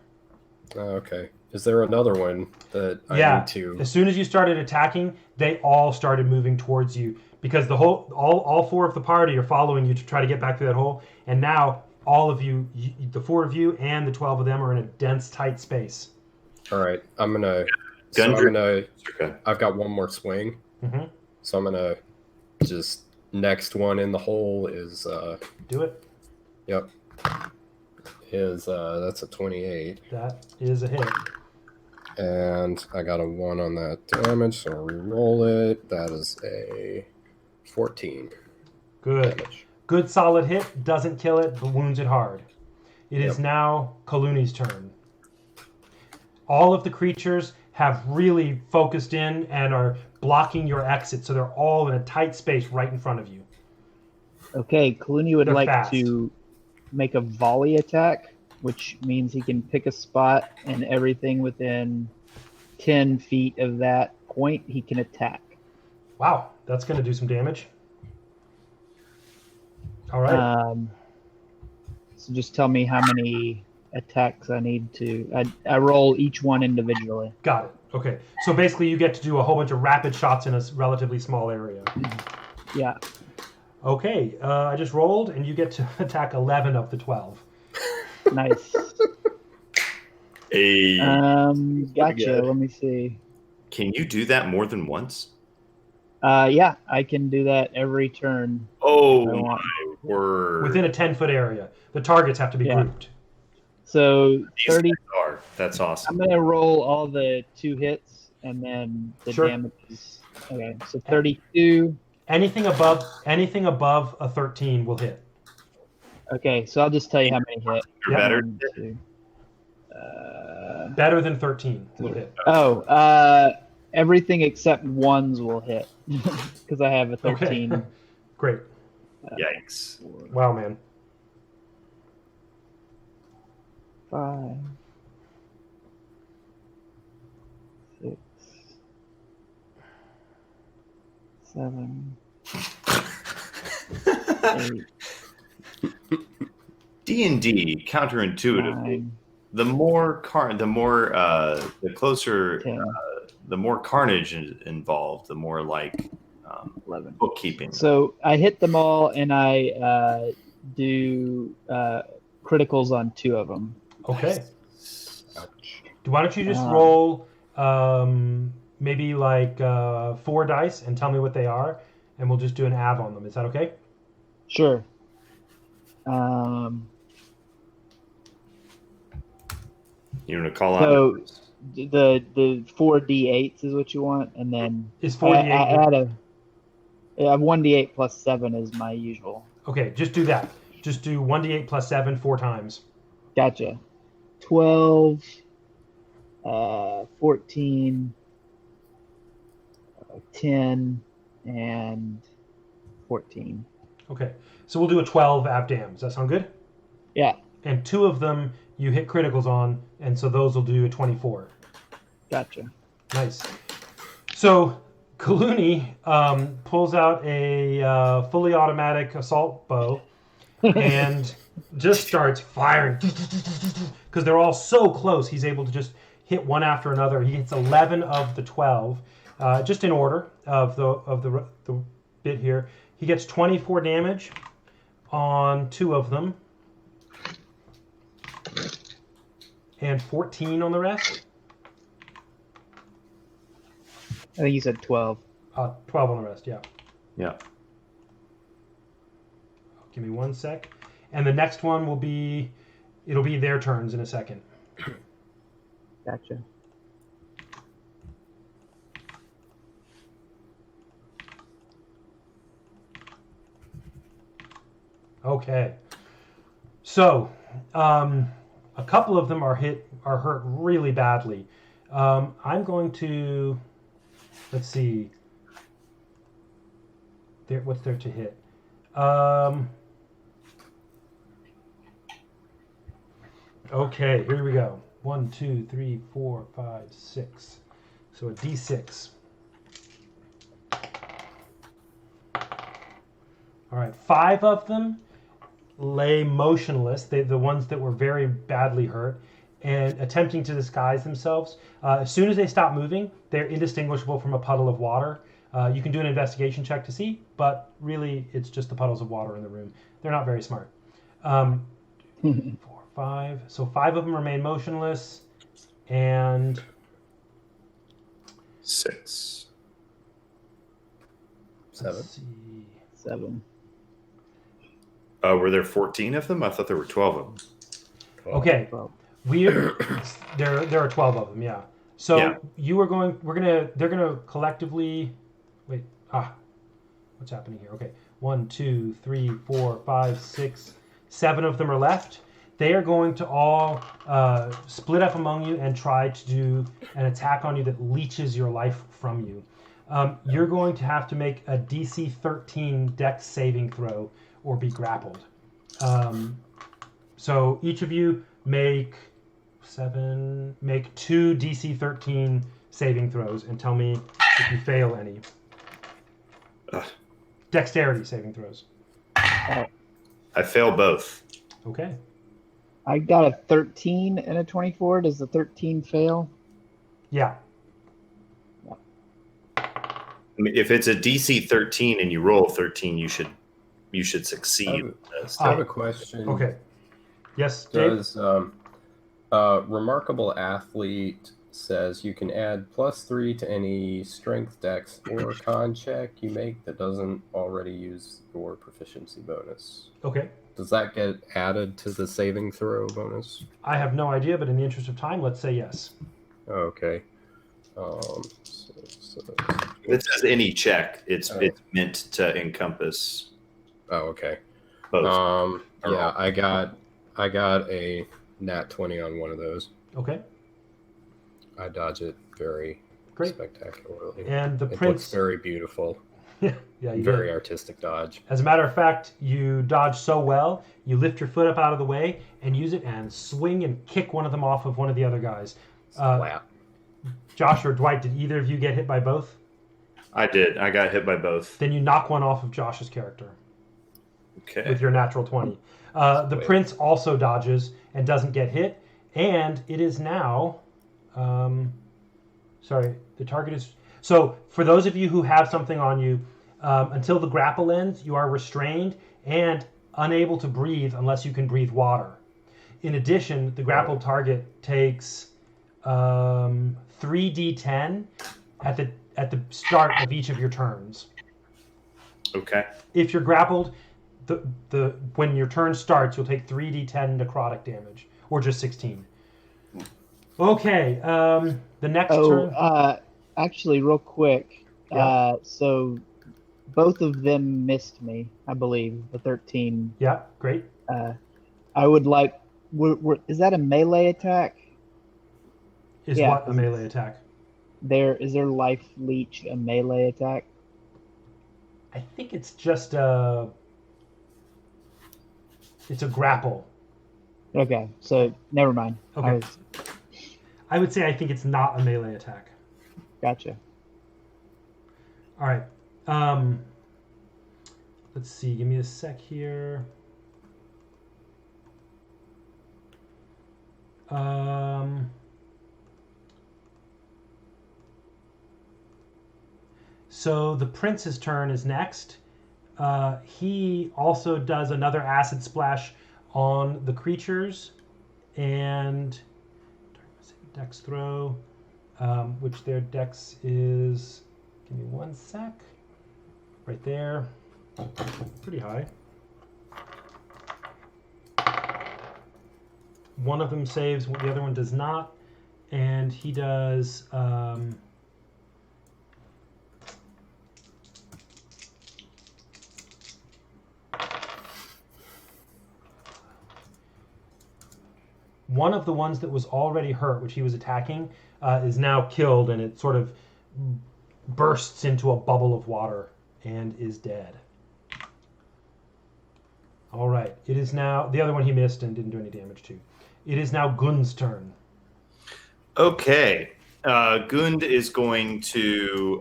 Okay. Is there another one that I need to... As soon as you started attacking, they all started moving towards you because all 4 of the party are following you to try to get back through that hole. And now all of you, the 4 of you and the 12 of them, are in a dense, tight space. All right. I'm gonna. I've got one more swing. Mm-hmm. So I'm gonna just next one in the hole is. Do it. Yep. That's a 28. That is a hit. And I got a 1 on that damage, so I'll re-roll it. That is a 14. Good. Damage. Good solid hit. Doesn't kill it, but wounds it hard. It is now Kaluni's turn. All of the creatures have really focused in and are blocking your exit, so they're all in a tight space right in front of you. Okay, Kaluni would They're like fast. to make a volley attack, which means he can pick a spot and everything within 10 feet of that point he can attack. Wow, that's going to do some damage. All right. So just tell me how many attacks I need to... I roll each one individually. Got it. Okay. So basically you get to do a whole bunch of rapid shots in a relatively small area. Yeah. Okay. I just rolled, and you get to attack 11 of the 12. Nice. Hey. Gotcha. Let me see. Can you do that more than once? Yeah, I can do that every turn. Oh, I my want. word. Within a 10-foot area. The targets have to be grouped. So These 30. guys are. That's awesome. I'm gonna roll all the 2 hits and then the damage is okay. So 32. Anything above a 13 will hit. Okay, so I'll just tell you how many hit. You're better. 1, 2. Better than 13 will hit. Everything except ones will hit because I have a 13. Okay. Great. Yikes. Wow, man. 5, 6, 7, 8, D&D counterintuitively. 9, The closer, 10, the more carnage involved, the more like 11. bookkeeping. So I hit them all, and I do criticals on 2 of them. Okay. Ouch. Why don't you just roll maybe like 4 dice and tell me what they are, and we'll just do an av on them. Is that okay? Sure. You want to call out? So the 4 d8s is what you want, and then Is I 48? add a 1d8 plus 7 is my usual. Okay, just do that. Just do 1d8 plus 7 4 times. Gotcha. 12, 14, 10, and 14. Okay, so we'll do a 12 abdam. Does that sound good? Yeah, And 2 of them you hit criticals on, and so those will do a 24. gotcha. Nice. So Kaluni pulls out a fully automatic assault bow and just starts firing because they're all so close. He's able to just hit one after another. He hits 11 of the 12, just in order of the bit here. He gets 24 damage on 2 of them, and 14 on the rest. I think you said 12. 12 on the rest, yeah. Yeah. Give me 1 sec. And the next one will be, it'll be their turns in a second. Gotcha. Okay. So, a couple of them are hurt really badly. I'm going to, let's see. What's there to hit? Okay, here we go. 1, 2, 3, 4, 5, 6. So a D6. All right, 5 of them lay motionless. The ones that were very badly hurt and attempting to disguise themselves. As soon as they stop moving, they're indistinguishable from a puddle of water. You can do an investigation check to see, but really it's just the puddles of water in the room. They're not very smart. 4, 5. So 5 of them remain motionless, and 6. 7. let's see. 7. Were there 14 of them? I thought there were 12 of them. Okay, 12. there are 12 of them. Yeah. So Yeah. they're gonna collectively. Wait. What's happening here? Okay. 1, 2, 3, 4, 5, 6, 7 of them are left. They are going to all split up among you and try to do an attack on you that leeches your life from you. You're going to have to make a DC 13 Dex saving throw or be grappled. So each of you make 2 DC 13 saving throws and tell me if you fail any. Dexterity saving throws. I fail both. Okay. I got a 13 and a 24. Does the 13 fail? Yeah. I mean, if it's a DC 13 and you roll 13, you should succeed. I have a question. Okay. Yes, Dave? Does Remarkable Athlete says you can add +3 to any strength, dex, or con check you make that doesn't already use your proficiency bonus. Okay. Does that get added to the saving throw bonus? I have no idea, but in the interest of time, let's say yes. Okay. If it says any check, it's meant to encompass Oh, okay. both. Yeah, I got a nat 20 on one of those. Okay. I dodge it very Great. spectacularly. And the It looks prince. very beautiful. Yeah, you Very did. artistic dodge. As a matter of fact, you dodge so well, you lift your foot up out of the way and use it and swing and kick one of them off of one of the other guys. Splat. Josh or Dwight, did either of you get hit by both? I did. I got hit by both. Then you knock one off of Josh's character Okay. with your natural 20. The Wait. prince also dodges and doesn't get hit, and it is now. Sorry, the target is. So, for those of you who have something on you, until the grapple ends, you are restrained and unable to breathe unless you can breathe water. In addition, the grappled target takes 3d10 at the start of each of your turns. Okay. If you're grappled, when your turn starts, you'll take 3d10 necrotic damage, or just 16. Okay, the next turn. Actually, real quick. Yeah. So both of them missed me, I believe. The 13. Yeah, great. I would like Is that a melee attack? Is Yeah, what a 'cause melee attack? Is their life leech a melee attack? I think it's just it's a grapple. Okay, so never mind. Okay. I would say I think it's not a melee attack. Gotcha. All right. Let's see. Give me a sec here. So the prince's turn is next. He also does another acid splash on the creatures, and dex throw, which their dex is. Give me one sec. Right there. Pretty high. One of them saves, the other one does not, and he does. One of the ones that was already hurt, which he was attacking, is now killed, and it sort of bursts into a bubble of water and is dead. All right. It is now... The other one he missed and didn't do any damage to. It is now Gun's turn. Okay. Gund is going to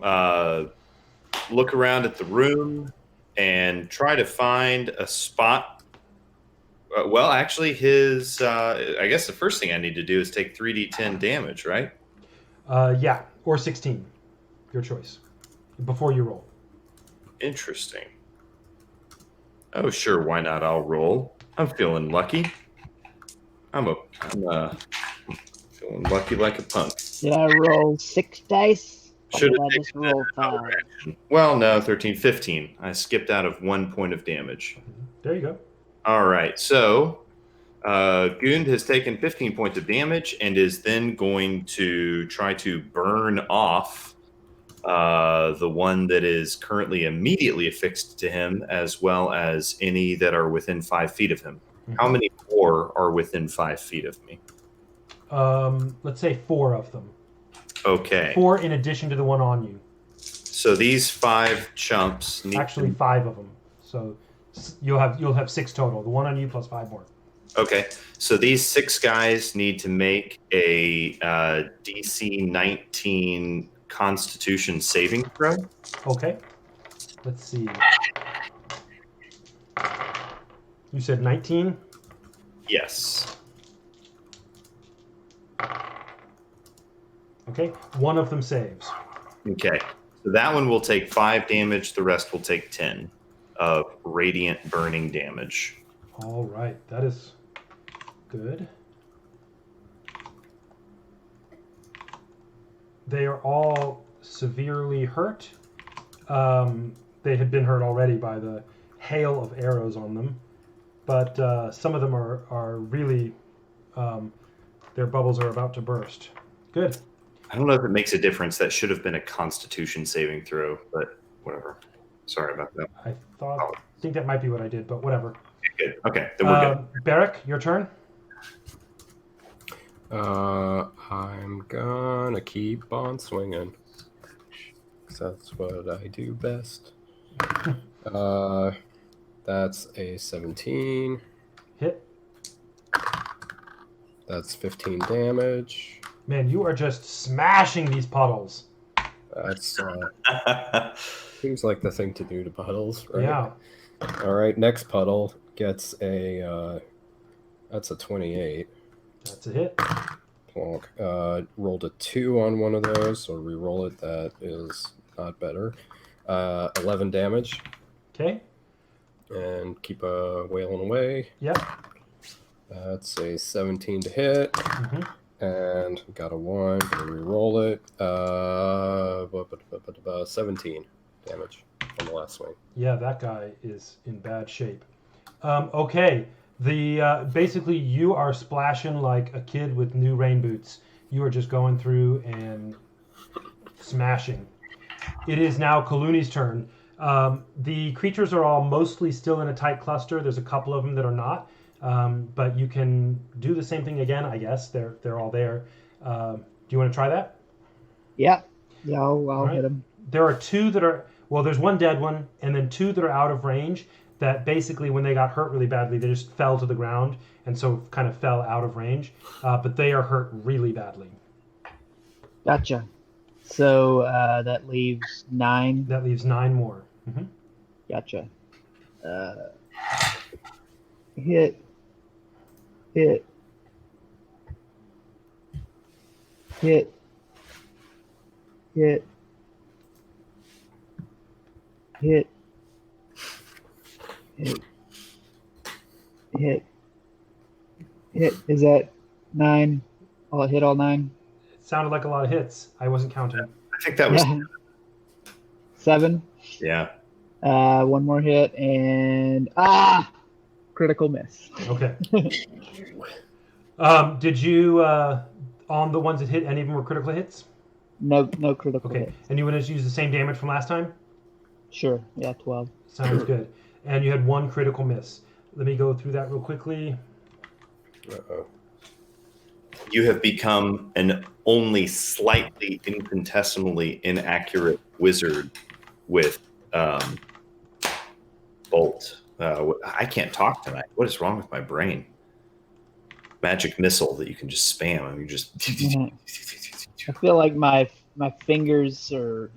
look around at the room and try to find a spot. Well, actually, his... I guess the first thing I need to do is take 3d10 damage, right? Yeah, or 16. Your choice. Before you roll. Interesting. Oh, sure. Why not? I'll roll. I'm feeling lucky. I'm feeling lucky like a punk. Did I roll 6 dice? Should Or have did I just roll 5? Well, no, 13, 15. I skipped out of 1 point of damage. There you go. All right. So, Gund has taken 15 points of damage and is then going to try to burn off the one that is currently immediately affixed to him, as well as any that are within 5 feet of him. Mm-hmm. How many more are within 5 feet of me? Let's say 4 of them. Okay. 4 in addition to the one on you. So these 5 chumps need Actually, 5 of them. So you'll have 6 total. The one on you plus 5 more. Okay. So these 6 guys need to make a DC 19 Constitution saving throw. Okay. Let's see. You said 19? Yes. Okay. One of them saves. Okay. So that one will take 5 damage. The rest will take 10 of radiant burning damage. All right. That is good. They are all severely hurt. They had been hurt already by the hail of arrows on them, but some of them are really, their bubbles are about to burst. Good. I don't know if it makes a difference. That should have been a Constitution saving throw, but whatever. Sorry about that. I think that might be what I did, but whatever. Good. Okay, then we're good. Barrick, your turn. I'm gonna keep on swinging. 'Cause that's what I do best. That's a 17. Hit. That's 15 damage. Man, you are just smashing these puddles. That's seems like the thing to do to puddles, right? Yeah. All right, next puddle gets a that's a 28. That's a hit. Plonk. Rolled a 2 on one of those, so re-roll it. That is not better. 11 damage. Okay. And keep wailing away. Yep. That's a 17 to hit. Mm-hmm. And got a 1. Gonna re-roll it. 17 damage on the last swing. Yeah, that guy is in bad shape. Okay. The basically you are splashing like a kid with new rain boots. You are just going through and smashing. It is now Kaluni's turn. The creatures are all mostly still in a tight cluster. There's a couple of them that are not. But you can do the same thing again, I guess. They're all there. Do you want to try that? Yeah. Yeah, I'll Right. hit him. There are two that are, well, there's one dead one, and then two that are out of range that basically, when they got hurt really badly, they just fell to the ground, and so kind of fell out of range. But they are hurt really badly. Gotcha. So that leaves 9. That leaves 9 more. Mm-hmm. Gotcha. Hit. Hit. Hit. Hit. Hit. Hit. Hit. Hit. Is that 9? I'll hit all 9. It sounded like a lot of hits. I wasn't counting. I think that was 7. yeah. One more hit and critical miss. Okay. Did you on the ones that hit, any of them were critical hits? No critical Okay. hits. And you want to use the same damage from last time? Sure. Yeah, 12. Sounds good. And you had 1 critical miss. Let me go through that real quickly. Uh-oh. You have become an only slightly infinitesimally inaccurate wizard with Bolt. I can't talk tonight. What is wrong with my brain? Magic missile that you can just spam and you just. I feel like my fingers are.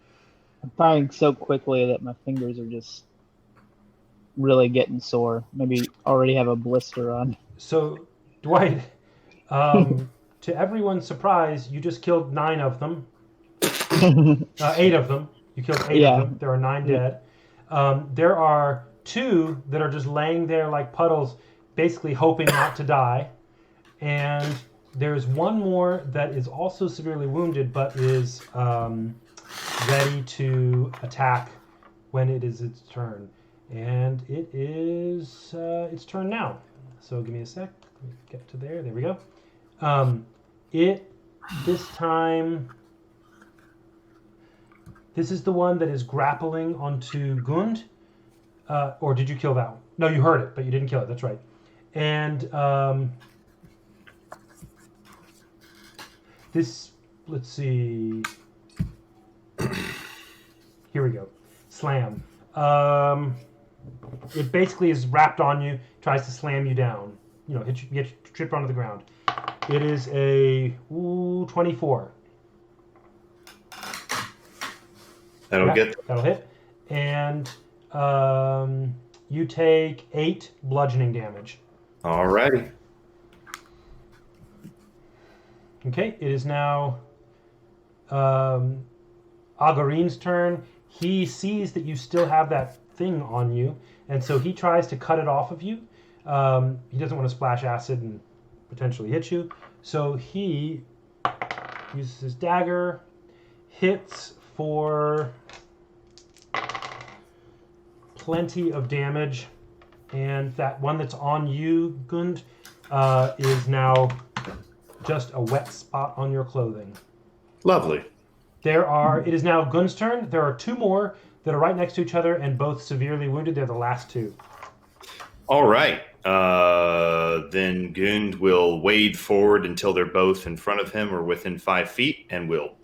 I'm firing so quickly that my fingers are just really getting sore. Maybe already have a blister on. So, Dwight, to everyone's surprise, you just killed 9 of them. 8 of them. You killed 8 of them. There are 9 dead. There are 2 that are just laying there like puddles, basically hoping not to die. And there's 1 more that is also severely wounded, but is ready to attack when it is its turn. And it is its turn now. So give me a sec. Let me get to there. There we go. This time, this is the one that is grappling onto Gund. Or did you kill that one? No, you heard it, but you didn't kill it. That's right. And this, let's see. Here we go. Slam. It basically is wrapped on you, tries to slam you down. You know, hit you, get you tripped onto the ground. It is a 24. That'll get. That'll hit. And you take 8 bludgeoning damage. Alrighty. Okay, it is now Agarin's turn. He sees that you still have that thing on you, and so he tries to cut it off of you. He doesn't want to splash acid and potentially hit you, so he uses his dagger, hits for plenty of damage, and that one that's on you, Gund, is now just a wet spot on your clothing. Lovely. It is now Gund's turn. There are 2 more that are right next to each other and both severely wounded. They're the last 2. All right. Then Gund will wade forward until they're both in front of him or within 5 feet, and will.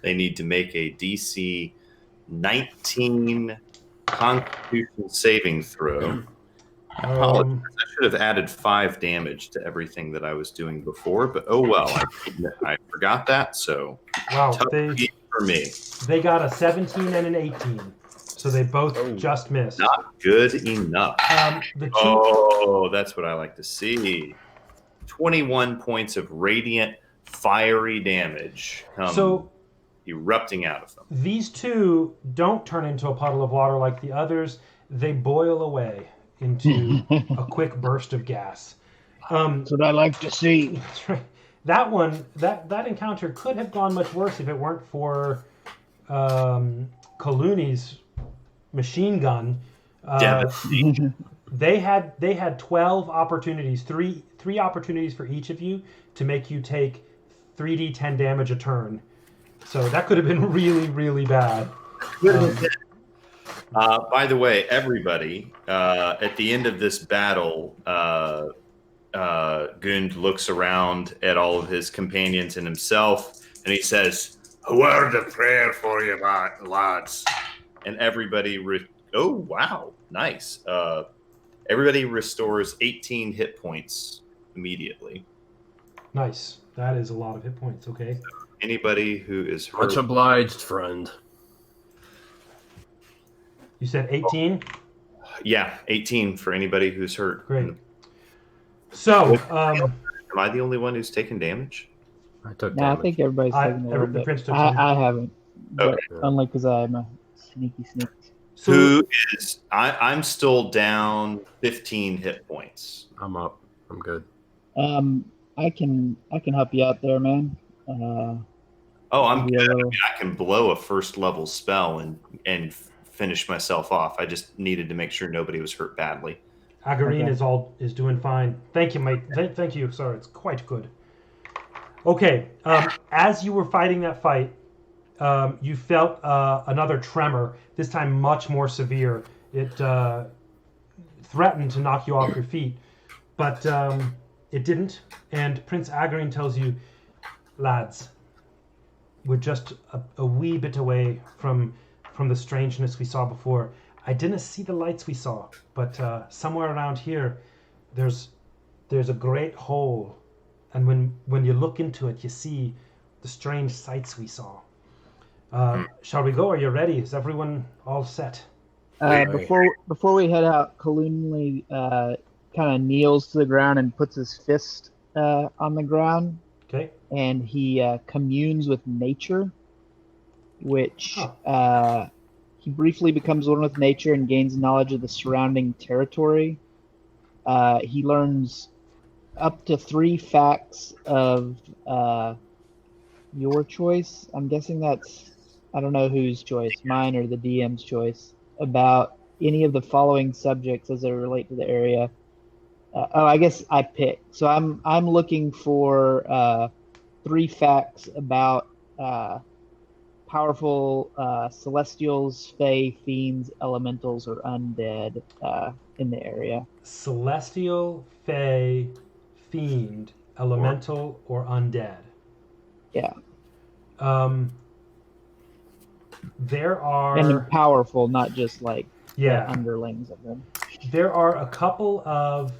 They need to make a DC 19 Constitution saving throw. I apologize. I should have added 5 damage to everything that I was doing before, but oh well. I forgot that, so Wow, tough for me. They got a 17 and an 18, so they both just missed. Not good enough. That's what I like to see. 21 points of radiant, fiery damage erupting out of them. These 2 don't turn into a puddle of water like the others. They boil away into a quick burst of gas. That's what I like to see. That's right. That one, that encounter could have gone much worse if it weren't for Kaluni's machine gun. They had 12 opportunities, three opportunities for each of you to make you take 3d10 damage a turn. So that could have been really, really bad. By the way, everybody, at the end of this battle, Gund looks around at all of his companions and himself, and he says, A word of prayer for you, lads. and everybody, oh, wow, nice. Everybody restores 18 hit points immediately. Nice. That is a lot of hit points. Okay. Anybody who is hurt. Much obliged, friend. You said 18? Yeah, 18 for anybody who's hurt. Great. So, Am I the only one who's taken damage? I took No, I damage. think everybody's taking a little the bit. prince took some. I haven't, but Okay. only because I'm a sneaky sneak. So, Who is? I'm still down 15 hit points. I'm up. I'm good. I can help you out there, man. Oh, I'm Maybe a good. I little- mean, I can blow a first level spell and finish myself off. I just needed to make sure nobody was hurt badly. Agarine Okay. is doing fine. Thank you, mate. Thank you. Sorry, it's quite good. Okay. As you were fighting that fight, you felt another tremor. This time, much more severe. It threatened to knock you off your feet, but it didn't. And Prince Agarine tells you, lads, we're just a wee bit away from the strangeness we saw before. I didn't see the lights we saw, but somewhere around here, there's a great hole, and when you look into it, you see the strange sights we saw. Shall we go? Are you ready? Is everyone all set? Before we head out, Kalunli kind of kneels to the ground and puts his fist on the ground, Okay. and he communes with nature, which he briefly becomes one with nature and gains knowledge of the surrounding territory. He learns up to 3 facts of your choice. I'm guessing that's, I don't know whose choice, mine or the DM's choice, about any of the following subjects as they relate to the area. I guess I pick. So I'm looking for 3 facts about powerful celestials, fae, fiends, elementals, or undead in the area. Celestial, fae, fiend, elemental, or undead. Yeah. There are And powerful, not just like yeah. the underlings of them. There are a couple of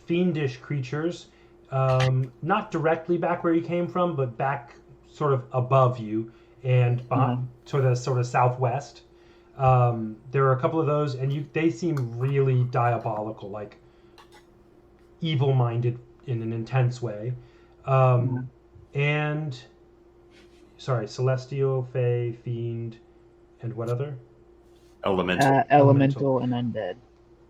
fiendish creatures, not directly back where you came from, but back sort of above you and behind, sort of southwest. There are a couple of those, and they seem really diabolical, like evil-minded in an intense way. And sorry, celestial, fae, fiend, and what other? Elemental and undead.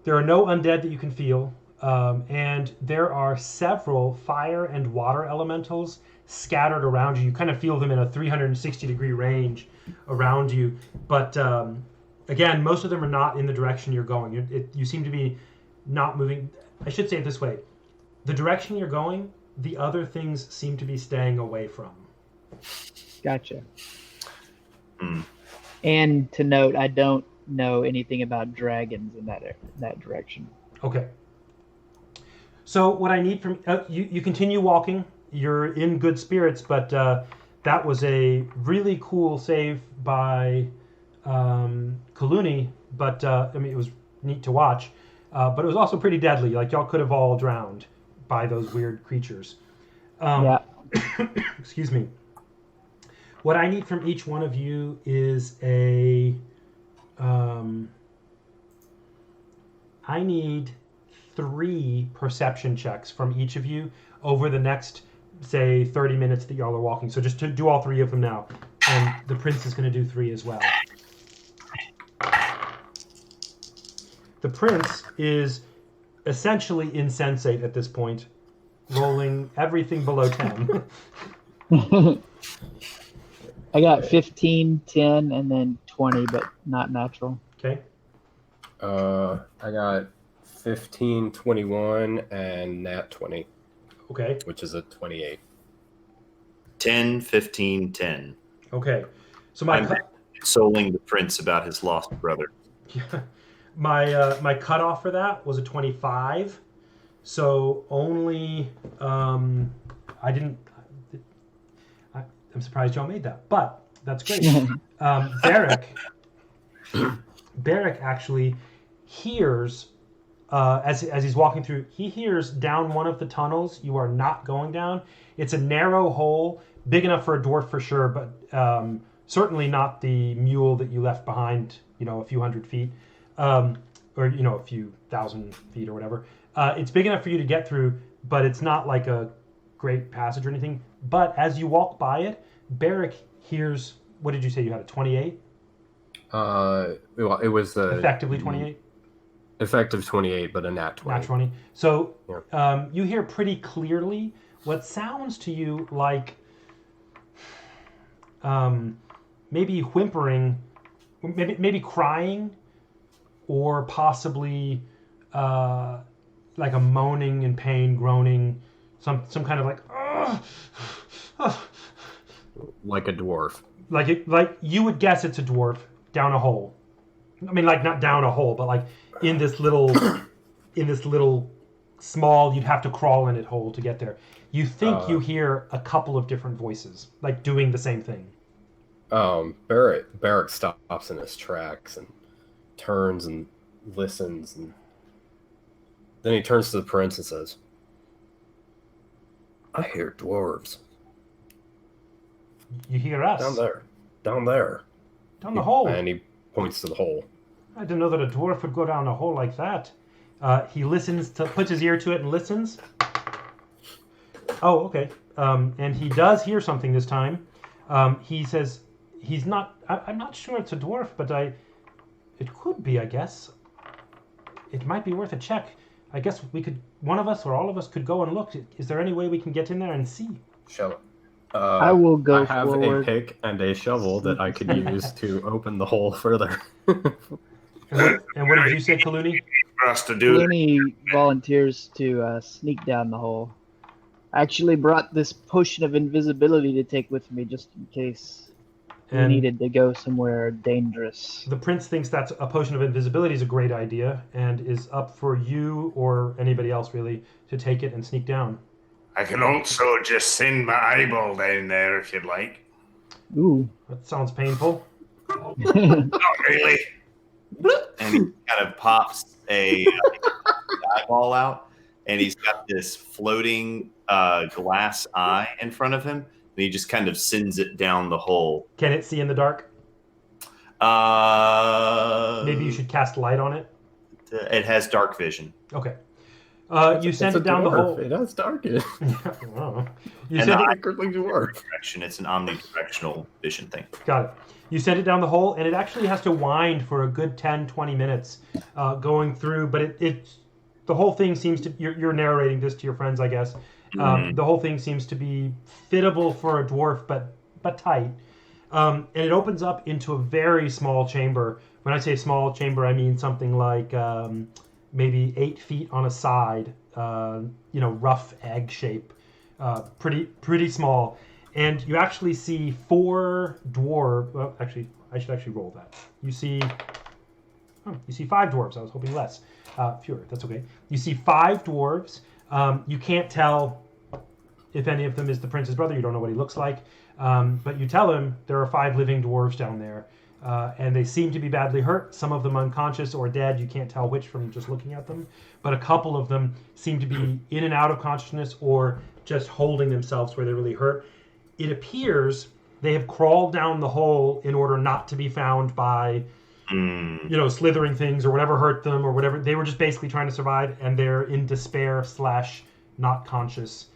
There are no undead that you can feel, and there are several fire and water elementals scattered around you. You kind of feel them in a 360-degree range around you, but again, most of them are not in the direction you're going. You seem to be not moving. I should say it this way. The direction you're going, the other things seem to be staying away from. Gotcha. And to note, I don't know anything about dragons in that direction. Okay. So what I need from you continue walking. You're in good spirits, but that was a really cool save by Kaluni. But I mean, it was neat to watch. But it was also pretty deadly. Like y'all could have all drowned by those weird creatures. Yeah. Excuse me. What I need from each one of you is a. I need 3 perception checks from each of you over the next, say, 30 minutes that y'all are walking. So just to do all 3 of them now. And the prince is going to do 3 as well. The prince is essentially insensate at this point, rolling everything below 10. I got 15, 10, and then 20, but not natural. Okay. I got 15, 21, and nat 20. Okay. Which is a 28. 10, 15, 10. Okay. So consoling the prince about his lost brother. My cutoff for that was a 25, so only I didn't. I'm surprised y'all made that, but that's great. Barrick actually hears as he's walking through. He hears down one of the tunnels you are not going down. It's a narrow hole, big enough for a dwarf for sure, but certainly not the mule that you left behind. A few hundred feet, or a few thousand feet or whatever. It's big enough for you to get through, but it's not like a great passage or anything. But as you walk by it, Barrick hears. What did you say? You had a 28? Well, it was Effectively 28. Effective 28, but a nat 20. Nat 20. So Yeah. you hear pretty clearly what sounds to you like maybe whimpering, maybe crying, or possibly like a moaning in pain, groaning, some kind of like Like a dwarf. like you would guess it's a dwarf down a hole. I mean, like not down a hole, but like in this little small, you'd have to crawl in it hole to get there. You think you hear a couple of different voices like doing the same thing. Barrick stops in his tracks and turns and listens, and then he turns to the prince and says, "I hear dwarves You hear us down there, down the hole." and he points to the hole. I didn't know that a dwarf would go down a hole like that. He puts his ear to it and listens. Oh, okay. And he does hear something this time. He says I'm not sure it's a dwarf, but it could be, I guess. It might be worth a check. I guess one of us or all of us could go and look. Is there any way we can get in there and see? Shall I will go I have forward. a pick and a shovel that I could use to open the hole further. And what did you say, Kaluni? For us to do. Looney volunteers to sneak down the hole. I actually brought this potion of invisibility to take with me just in case we And needed to go somewhere dangerous. the prince thinks that's a potion of invisibility is a great idea and is up for you or anybody else really to take it and sneak down. I can also just send my eyeball down there if you'd like. Ooh. That sounds painful. Not really. And he kind of pops a eyeball out, and he's got this floating glass eye in front of him, and he just kind of sends it down the hole. Can it see in the dark? Maybe you should cast light on it. It has dark vision. Okay. You send It's it down the dwarf. hole. It has darkness. Wow. You And send it, Secretly dwarf. Direction. It's an omnidirectional vision thing. got it. You send it down the hole, and it actually has to wind for a good 10, 20 minutes going through. But the whole thing seems to, you're narrating this to your friends, I guess. The whole thing seems to be fittable for a dwarf, but tight. And it opens up into a very small chamber. When I say small chamber, I mean something like maybe 8 feet on a side, rough egg shape, pretty small. And you actually see 4 dwarves. Well, actually, I should actually roll that. You see 5 dwarves. I was hoping less. Fewer. That's okay. You see 5 dwarves. You can't tell if any of them is the prince's brother. You don't know what he looks like. But you tell him there are 5 living dwarves down there. And they seem to be badly hurt. Some of them unconscious or dead. You can't tell which from just looking at them. But a couple of them seem to be in and out of consciousness or just holding themselves where they're really hurt. It appears they have crawled down the hole in order not to be found by, slithering things or whatever hurt them or whatever. They were just basically trying to survive, and they're in despair / not conscious.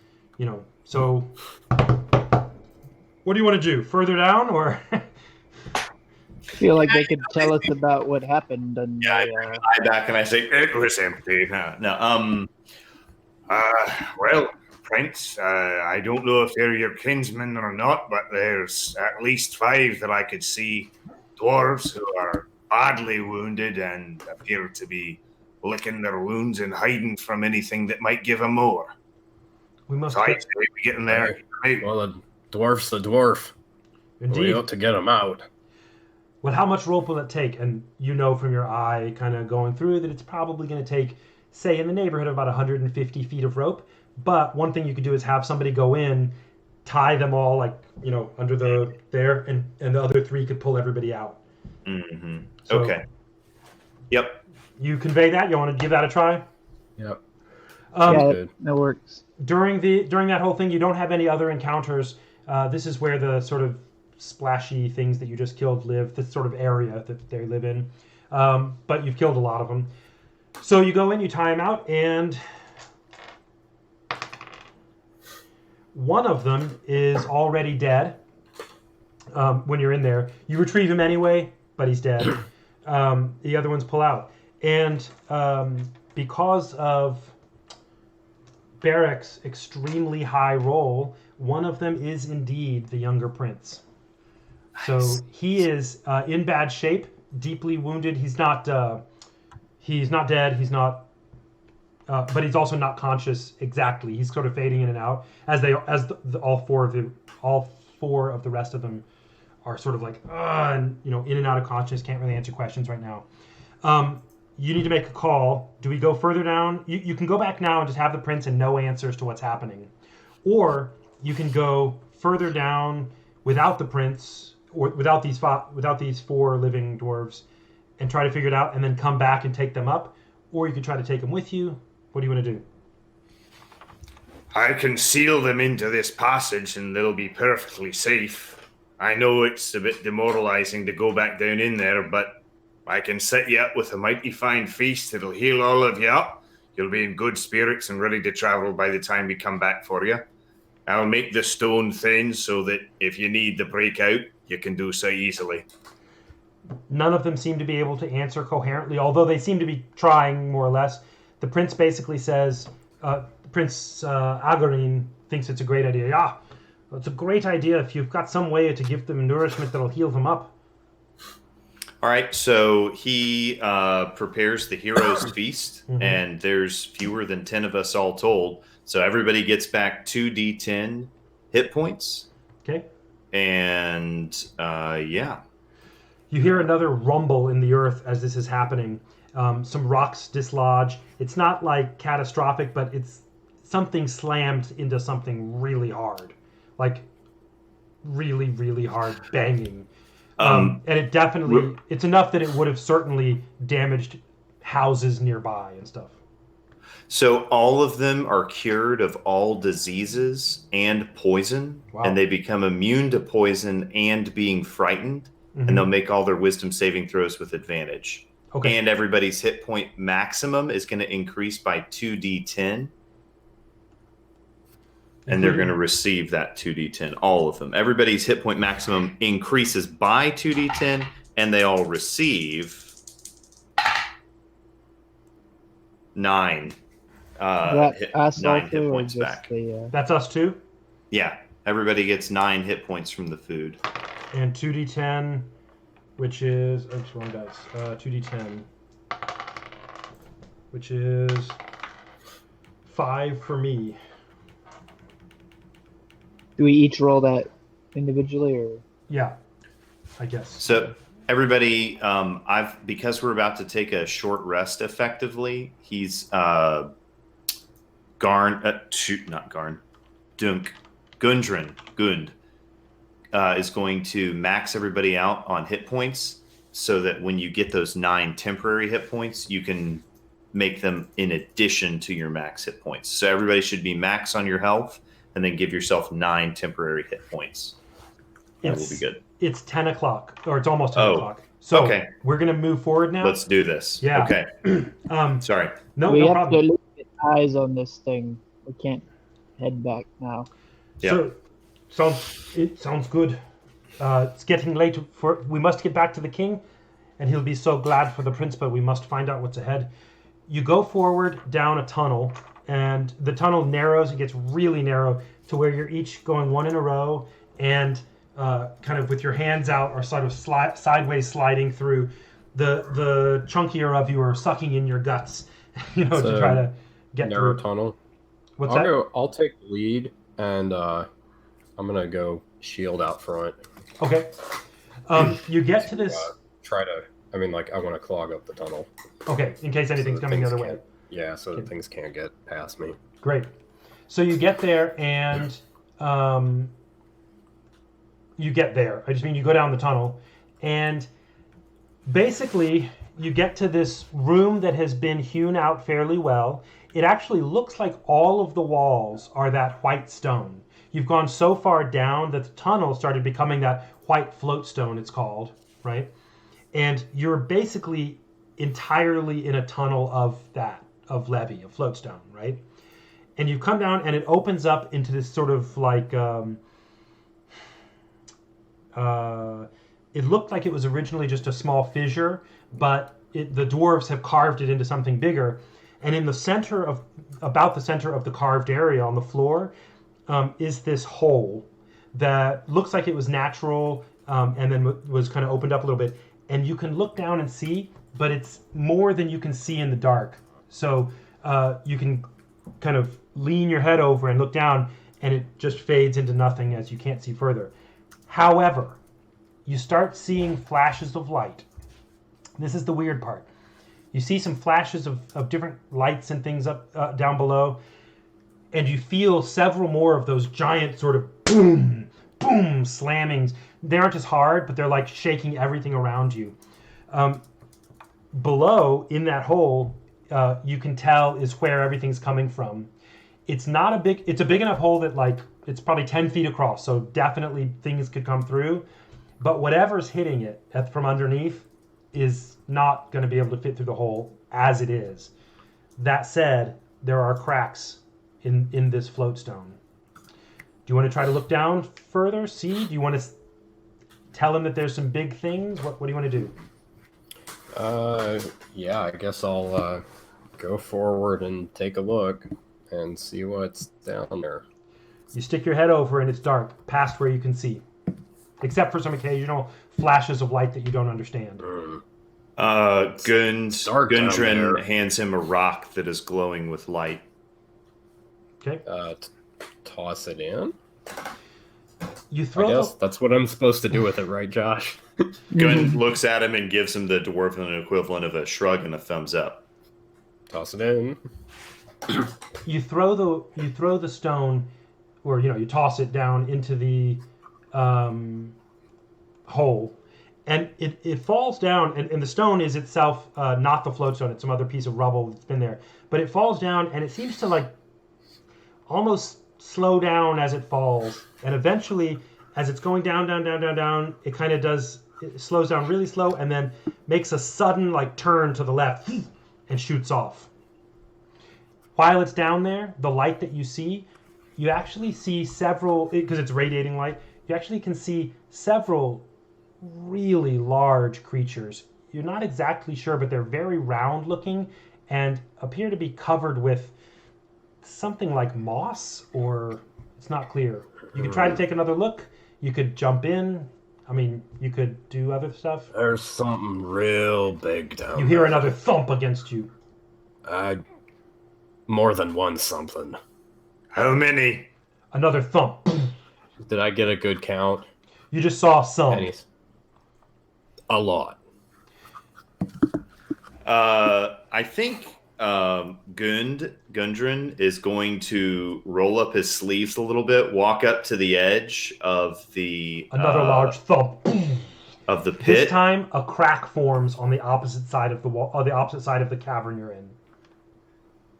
So what do you want to do? Further down or? I feel like they could tell us about what happened. And Yeah, I bring the eye back and I say, it was empty. No. Well, Prince, I don't know if they're your kinsmen or not, but there's at least 5 that I could see. Dwarves who are badly wounded and appear to be licking their wounds and hiding from anything that might give them more. We must So I say we get in there. Hey, Well, the dwarf's the dwarf. We indeed. ought to get him out. Well, how much rope will it take? And you know from your eye kind of going through that it's probably going to take, say, in the neighborhood of about 150 feet of rope. But one thing you could do is have somebody go in, tie them all like, under there, and the other three could pull everybody out. Mm-hmm. So Okay. Yep. You convey that? You want to give that a try? Yep. Yeah, Good. that works. During that whole thing, you don't have any other encounters. This is where the sort of splashy things that you just killed live. This sort of area that they live in. But you've killed a lot of them. So you go in, you tie them out, and one of them is already dead. When you're in there, you retrieve him anyway, but he's dead. The other ones pull out, and because of Barek's extremely high roll, one of them is indeed the younger prince. So he is in bad shape, deeply wounded. He's not dead. He's not, but he's also not conscious exactly. He's sort of fading in and out all four of the rest of them are sort of like and in and out of consciousness. Can't really answer questions right now. You need to make a call. Do we go further down? You can go back now and just have the prince and no answers to what's happening, or you can go further down without the prince or without these four living dwarves and try to figure it out, and then come back and take them up, or you can try to take them with you. What do you want to do? I can seal them into this passage and they'll be perfectly safe. I know it's a bit demoralizing to go back down in there, but I can set you up with a mighty fine feast that'll heal all of you up. You'll be in good spirits and ready to travel by the time we come back for you. I'll make the stone thin so that if you need to break out, you can do so easily. None of them seem to be able to answer coherently, although they seem to be trying more or less. The prince basically says, Prince Agarin thinks it's a great idea. Yeah, it's a great idea if you've got some way to give them nourishment that'll heal them up. All right, so he prepares the hero's feast, and there's fewer than 10 of us all told. So everybody gets back 2d10 hit points. Okay. And yeah. You hear another rumble in the earth as this is happening. Some rocks dislodge. It's not like catastrophic, but it's something slammed into something really hard. Like really, really hard banging. And it definitely, it's enough that it would have certainly damaged houses nearby and stuff. So all of them are cured of all diseases and poison, and they become immune to poison and being frightened, and they'll make all their wisdom saving throws with advantage. Okay. And everybody's hit point maximum is going to increase by 2d10. And they're going to receive that 2d10, all of them. Everybody's hit point maximum increases by 2d10, and they all receive 9. That us 9 all hit too, or points just back. That's us too? Yeah, everybody gets 9 hit points from the food. And 2d10, which is, oops, wrong dice. 2d10, which is 5 for me. Do we each roll that individually, or? Yeah, I guess. So everybody, because we're about to take a short rest effectively, he's Gundren, Gund, is going to max everybody out on hit points so that when you get those 9 temporary hit points, you can make them in addition to your max hit points. So everybody should be max on your health and then give yourself 9 temporary hit points. That will be good. It's 10 o'clock, or it's almost 10 o'clock. So we're going to move forward now. Let's do this. Yeah. Okay. Sorry. No we have problem. to get eyes on this thing. We can't head back now. Sure. It sounds good. It's getting late. We must get back to the king, and he'll be so glad for the prince, but we must find out what's ahead. You go forward down a tunnel, and the tunnel narrows. It gets really narrow to where you're each going one in a row, and kind of with your hands out or sort of sideways sliding through. The chunkier of you are sucking in your guts, to try to get narrow through. Tunnel. What's that? I'll take the lead, and I'm gonna go shield out front. Okay. You get to this. Try to. I mean, like, I want to clog up the tunnel. Okay, in case anything's so that coming the things other way. can't- Yeah, so that things can't get past me. Great. So you get there, and you get there. I just mean you go down the tunnel, and basically you get to this room that has been hewn out fairly well. It actually looks like all of the walls are that white stone. You've gone so far down that the tunnel started becoming that white float stone, it's called, right? And you're basically entirely in a tunnel of levee, of float stone, right? And you come down and it opens up into this sort of like it looked like it was originally just a small fissure, but the dwarves have carved it into something bigger. And in the center of, about the center of the carved area on the floor, is this hole that looks like it was natural, and then was kind of opened up a little bit. And you can look down and see, but it's more than you can see in the dark. So you can kind of lean your head over and look down, and it just fades into nothing as you can't see further. However, you start seeing flashes of light. This is the weird part. You see some flashes of different lights and things up down below, and you feel several more of those giant sort of boom, boom slammings. They aren't as hard, but they're like shaking everything around you. Below, in that hole, you can tell is where everything's coming from. It's not a big, it's a big enough hole that like, it's probably 10 feet across, so definitely things could come through. But whatever's hitting it from underneath is not going to be able to fit through the hole as it is. That said, there are cracks in this float stone. Do you want to try to look down further, see? Do you want to tell him that there's some big things? What do you want to do? Yeah, I guess I'll go forward and take a look and see what's down there. You stick your head over and it's dark, past where you can see. Except for some occasional flashes of light that you don't understand. Gundren hands him a rock that is glowing with light. Okay. Toss it in? You I throw guess that's what I'm supposed to do with it, right, Josh? Gun looks at him and gives him the dwarven equivalent of a shrug and a thumbs up. Toss it in. You throw the stone, or you toss it down into the hole, and it falls down, and the stone is itself not the float stone, it's some other piece of rubble that's been there, but it falls down and it seems to like almost slow down as it falls, and eventually as it's going down, it kind of it slows down really slow and then makes a sudden like turn to the left and shoots off. While it's down there, the light that you actually see several, because it's radiating light, you actually can see several really large creatures. You're not exactly sure, but they're very round looking and appear to be covered with something like moss, or it's not clear. You could try to take another look. You could jump in. I mean, you could do other stuff. There's something real big down You hear another thump against you. More than one something. How many? Another thump. Did I get a good count? You just saw some. A lot. I think Gundren is going to roll up his sleeves a little bit, walk up to the edge of the Another large thump. of the pit. This time, a crack forms on the opposite side of the wall, or the opposite side of the cavern you're in.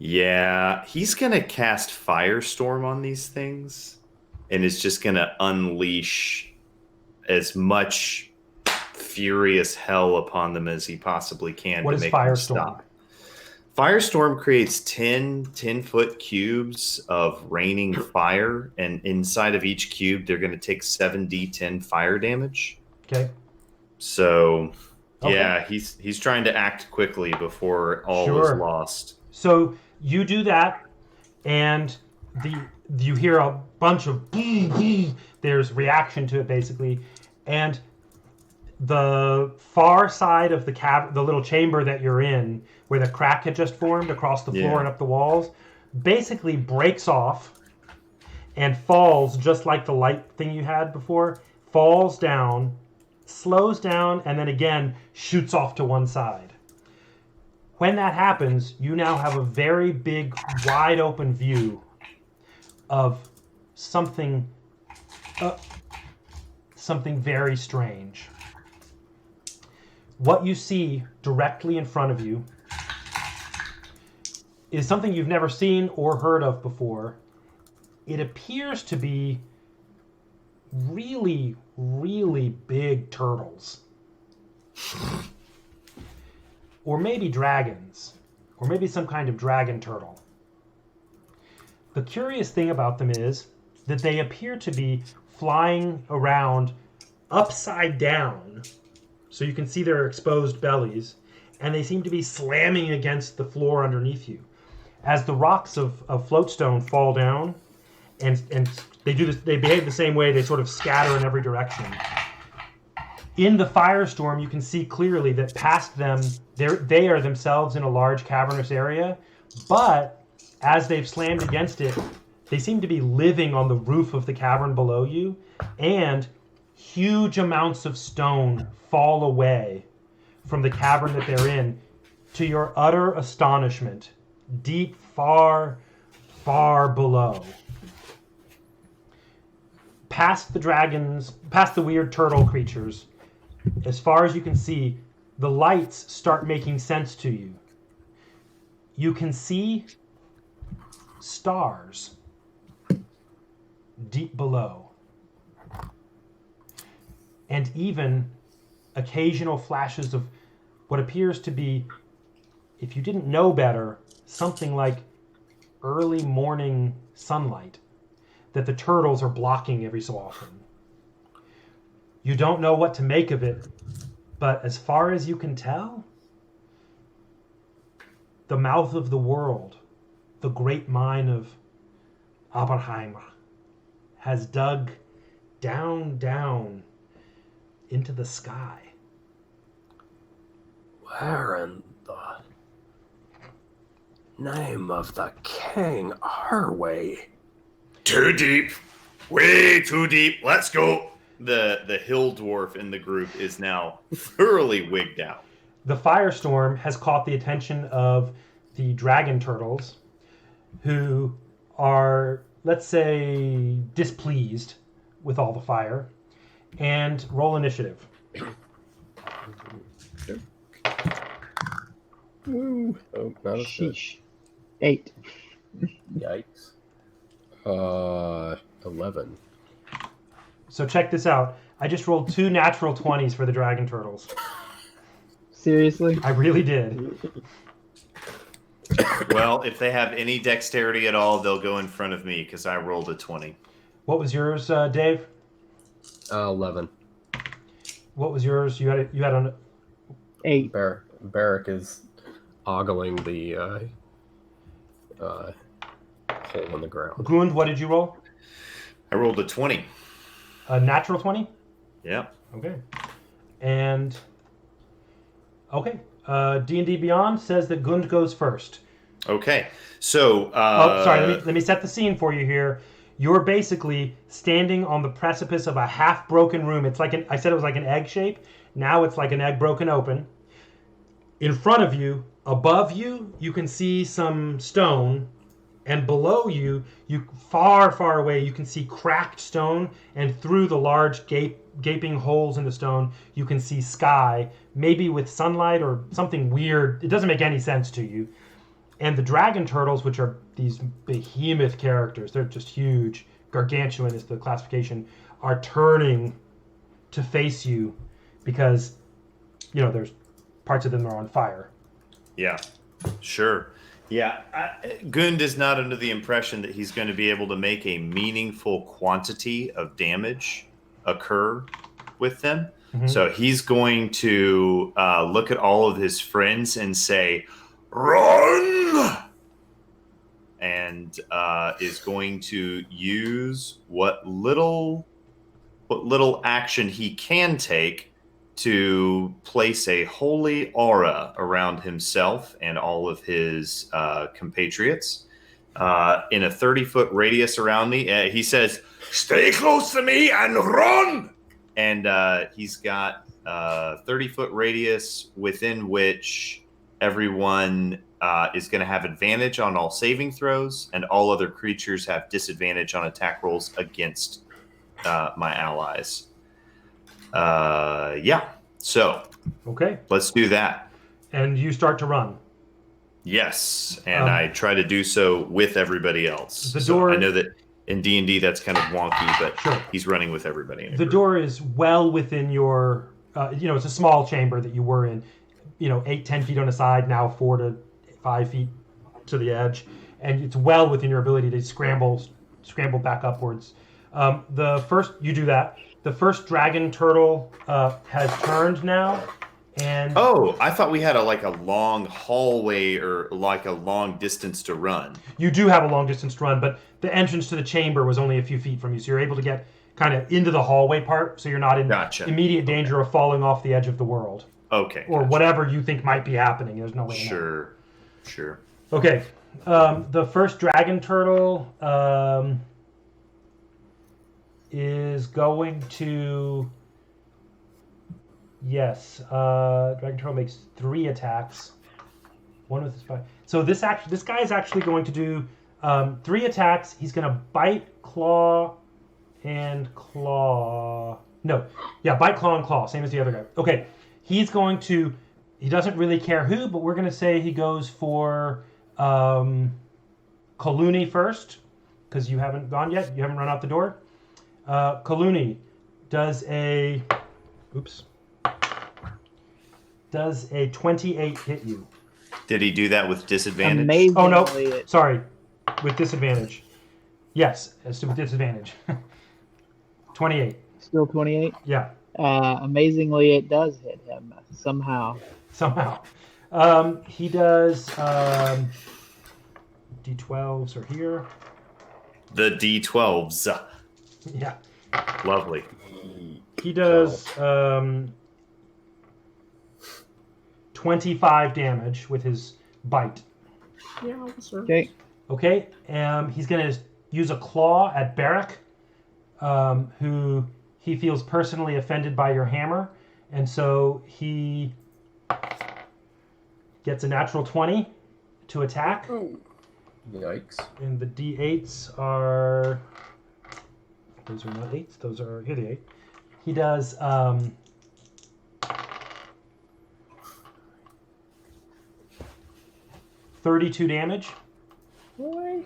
Yeah, he's gonna cast Firestorm on these things, and is just gonna unleash as much furious hell upon them as he possibly can What to is make them Firestorm? stop. Firestorm creates 10-foot cubes of raining fire, and inside of each cube, they're going to take 7d10 fire damage. Okay. So, Okay. yeah, he's trying to act quickly before all Sure. is lost. So you do that, and you hear a bunch of there's reaction to it basically, and the far side of the little chamber that you're in, where the crack had just formed across the floor and up the walls, basically breaks off and falls just like the light thing you had before, falls down, slows down, and then again shoots off to one side. When that happens, you now have a very big, wide open view of something very strange. What you see directly in front of you is something you've never seen or heard of before. It appears to be really, really big turtles. Or maybe dragons. Or maybe some kind of dragon turtle. The curious thing about them is that they appear to be flying around upside down. So you can see their exposed bellies. And they seem to be slamming against the floor underneath you. As the rocks of floatstone fall down, and they do this, they behave the same way. They sort of scatter in every direction. In the firestorm, you can see clearly that past them, they are themselves in a large cavernous area. But as they've slammed against it, they seem to be living on the roof of the cavern below you, and huge amounts of stone fall away from the cavern that they're in, to your utter astonishment, deep, far, far below. Past the dragons, past the weird turtle creatures, as far as you can see, the lights start making sense to you. You can see stars deep below. And even occasional flashes of what appears to be, if you didn't know better, something like early morning sunlight that the turtles are blocking every so often. You don't know what to make of it, but as far as you can tell, the mouth of the world, the great mine of Oppenheimer, has dug down, down into the sky. Where in the name of the king are we? Too deep. Way too deep. Let's go. The hill dwarf in the group is now thoroughly wigged out. The firestorm has caught the attention of the dragon turtles, who are, let's say, displeased with all the fire, and roll initiative. Woo. Oh, not a Sheesh. 8. Yikes. 11. So check this out. I just rolled 2 natural 20s for the dragon turtles. Seriously? I really did. Well, if they have any dexterity at all, they'll go in front of me because I rolled a 20. What was yours, Dave? 11. What was yours? You had an 8. Barrack is ogling the hole in the ground. Gund. What did you roll? I rolled a 20. A natural 20. Yeah. Okay. And okay. D&D Beyond says that Gund goes first. Okay. So. Sorry. Let me set the scene for you here. You're basically standing on the precipice of a half-broken room. It's like I said it was like an egg shape. Now it's like an egg broken open. In front of you, above you, you can see some stone, and below you, far, far away, you can see cracked stone, and through the large gaping holes in the stone, you can see sky, maybe with sunlight or something weird. It doesn't make any sense to you. And the dragon turtles, which are these behemoth characters, they're just huge, gargantuan is the classification, are turning to face you because, there's parts of them are on fire. Yeah, sure. Yeah, Gund is not under the impression that he's going to be able to make a meaningful quantity of damage occur with them. Mm-hmm. So he's going to look at all of his friends and say, "Run!" And is going to use what little action he can take to place a holy aura around himself and all of his compatriots in a 30-foot radius around me. He says, "Stay close to me and run!" and he's got 30-foot radius within which everyone is going to have advantage on all saving throws, and all other creatures have disadvantage on attack rolls against my allies. Yeah, so Okay. let's do that. And you start to run. Yes, and I try to do so with everybody else. The So door. I know that in D&D that's kind of wonky, but Sure. he's running with everybody. In a The group. door is well within your, it's a small chamber that you were in, 8-10 feet on the side, now 4 to 5 feet to the edge, and it's well within your ability to scramble back upwards. You do that. The first dragon turtle has turned now, and Oh, I thought we had a long hallway or like a long distance to run. you do have a long distance to run, but the entrance to the chamber was only a few feet from you, so you're able to get kind of into the hallway part, so you're not in Gotcha. immediate danger of falling off the edge of the world. Okay. Or gotcha. whatever you think might be happening. There's no way to know. Sure. Okay. The first dragon turtle is going to... Yes. Dragon turtle makes 3 attacks. One with his bite. So this guy is actually going to do 3 attacks. He's going to bite, claw, and claw. No. Yeah, bite, claw, and claw. Same as the other guy. Okay. He's going to... He doesn't really care who, but we're going to say he goes for Kaluni first, because you haven't gone yet. You haven't run out the door. Kaluni does a 28 hit you. Did he do that with disadvantage? Amazingly, Oh, no. Sorry. With disadvantage. Yes, it's with disadvantage. 28. Still 28. Yeah, Amazingly, it does hit him somehow. somehow. He does D12s are here. The D12s. Yeah. Lovely. He does 25 damage with his bite. Okay. Okay, he's going to use a claw at Barrack, who he feels personally offended by your hammer, and so he gets a natural 20 to attack. Yikes. And the D8s are... Those are not 8s, those are... Here the 8. He does... 32 damage. Boy.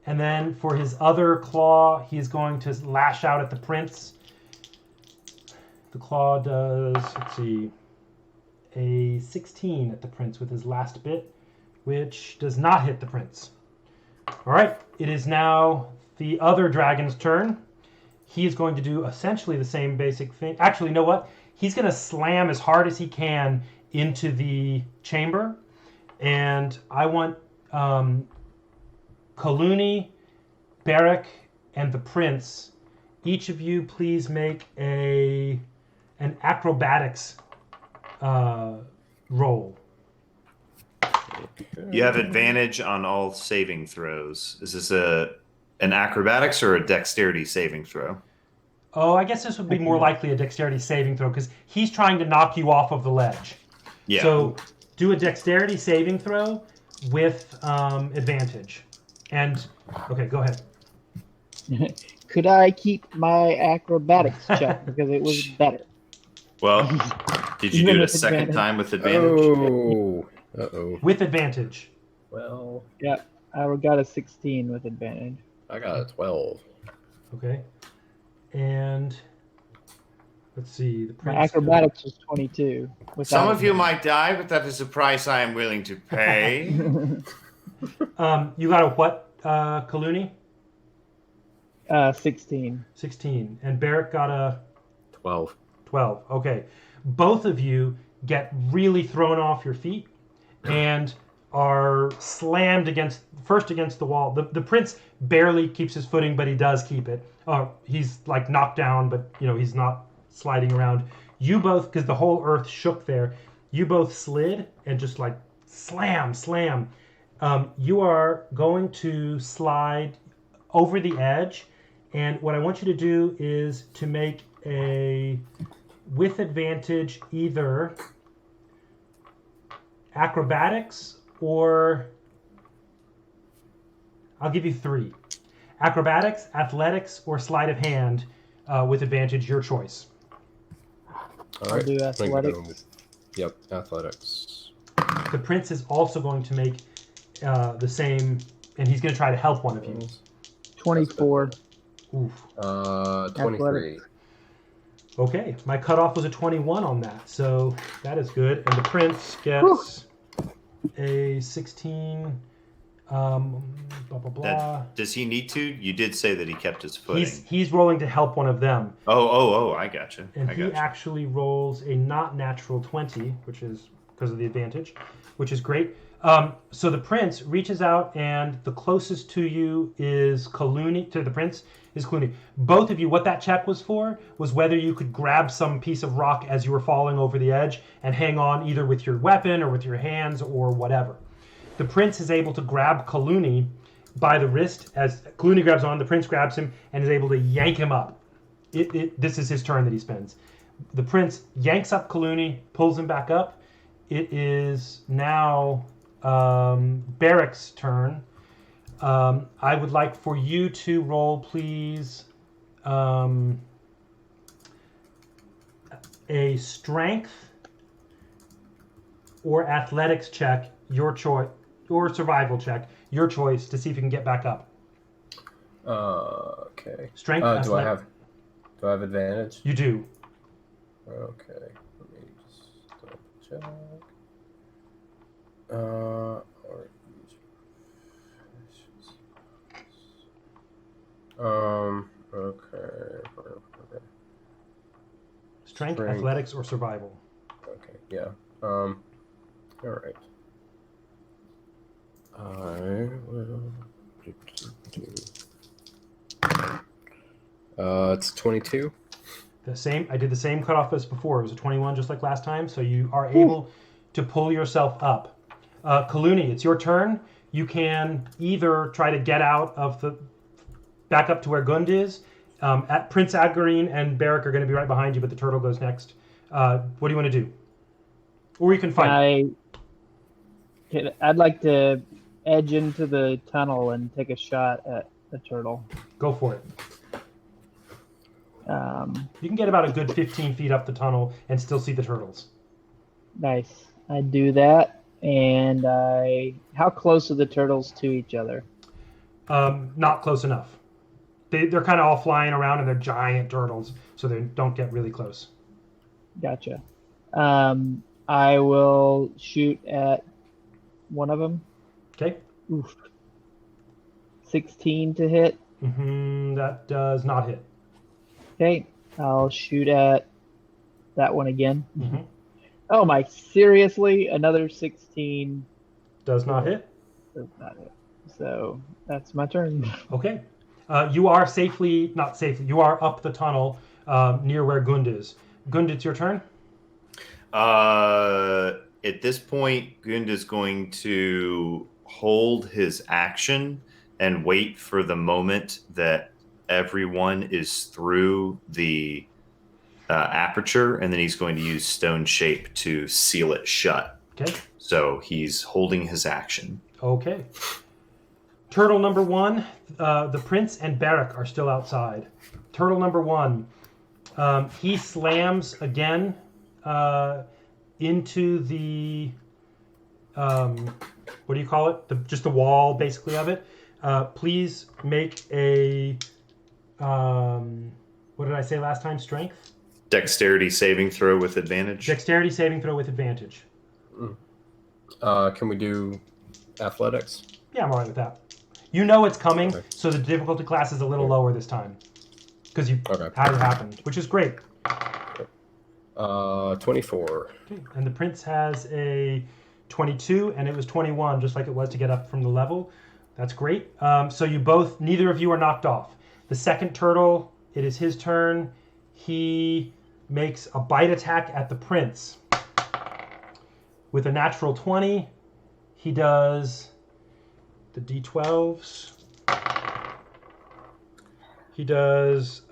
And then for his other claw, he's going to lash out at the prince. The claw does, let's see, a 16 at the prince with his last bit, which does not hit the prince. All right, it is now the other dragon's turn. He's going to do essentially the same basic thing. Actually, you know what? He's going to slam as hard as he can into the chamber. And I want Kaluni, Barrack, and the prince. Each of you, please make an acrobatics roll. You have advantage on all saving throws. Is this an acrobatics or a dexterity saving throw? Oh, I guess this would be more likely a dexterity saving throw because he's trying to knock you off of the ledge. Yeah. So do a dexterity saving throw with advantage. And, okay, go ahead. Could I keep my acrobatics check because it was better? Well, did you do it a With second advantage. time with advantage? Oh. Uh-oh. With advantage. Well, Yeah, I got a 16 with advantage. I got a 12. Okay. And let's see. The My prince acrobatics was 22. Some of you might die, but that is a price I am willing to pay. You got a what, Kaluni? 16. 16. And Barrack got a 12. 12. Okay. Both of you get really thrown off your feet and are slammed against the wall. The prince barely keeps his footing, but he does keep it. He's like knocked down, but he's not sliding around. You both, because the whole earth shook there, you both slid and just like slam. You are going to slide over the edge And what I want you to do is to make a, with advantage, either acrobatics or, I'll give you 3. Acrobatics, athletics, or sleight of hand with advantage, your choice. All I'll right. do I think athletics. Yep, athletics. The prince is also going to make the same, and he's going to try to help one of you. 24. Oof. 23. Okay, my cutoff was a 21 on that, so that is good. And the prince gets a 16. Blah blah blah. Does he need to? You did say that he kept his footing. He's rolling to help one of them, Oh! I gotcha. and I he gotcha. actually rolls a not natural 20, which is because of the advantage, which is great. So the prince reaches out, and the closest to you is Kaluni. To the prince is Kaluni. Both of you, what that check was for was whether you could grab some piece of rock as you were falling over the edge and hang on either with your weapon or with your hands or whatever. The prince is able to grab Kaluni by the wrist. As Kaluni grabs on, the prince grabs him and is able to yank him up. This is his turn that he spends. The prince yanks up Kaluni, pulls him back up. It is now Barrick's turn. I would like for you to roll, please, a strength or athletics check, your choice, or survival check, your choice, to see if you can get back up. Okay. Strength. Do I have advantage? You do. Okay. Let me just double check. Or okay. Strength, athletics, or survival. Okay, yeah. All right. I will. It's 22. The same. I did the same cutoff as before. It was a 21, just like last time. So you are able to pull yourself up. Kaluni, it's your turn. You can either try to get out of the back up to where Gund is. At Prince Agarine and Barrick are going to be right behind you, but the turtle goes next. What do you want to do? Or you can fight. I'd like to edge into the tunnel and take a shot at the turtle. Go for it. You can get about a good 15 feet up the tunnel and still see the turtles. Nice. I do that. And how close are the turtles to each other? Not close enough. They're kind of all flying around, and they're giant turtles, so they don't get really close. Gotcha. I will shoot at one of them. Okay. Oof. 16 to hit. That does not hit. Okay. I'll shoot at that one again. Mm-hmm. Oh my! Seriously, another 16 does not hit. Does not hit. So that's my turn. Okay. You are not safely. You are up the tunnel near where Gund is. Gund, it's your turn. At this point, Gund is going to hold his action and wait for the moment that everyone is through the aperture, and then he's going to use Stone Shape to seal it shut. Okay. So he's holding his action. Okay. Turtle number 1, the prince and Barrick are still outside. Turtle number 1, he slams again into the, what do you call it? Just the wall, basically, of it. Please make a, what did I say last time? Strength? Dexterity saving throw with advantage. Dexterity saving throw with advantage. Can we do athletics? Yeah, I'm all right with that. You know it's coming, Okay. so the difficulty class is a little lower this time. Because you had it happen, which is great. 24. Okay. And the prince has a 22, and it was 21, just like it was to get up from the level. That's great. So neither of you are knocked off. The second turtle, it is his turn. He makes a bite attack at the prince. With a natural 20, he does the D12s. He does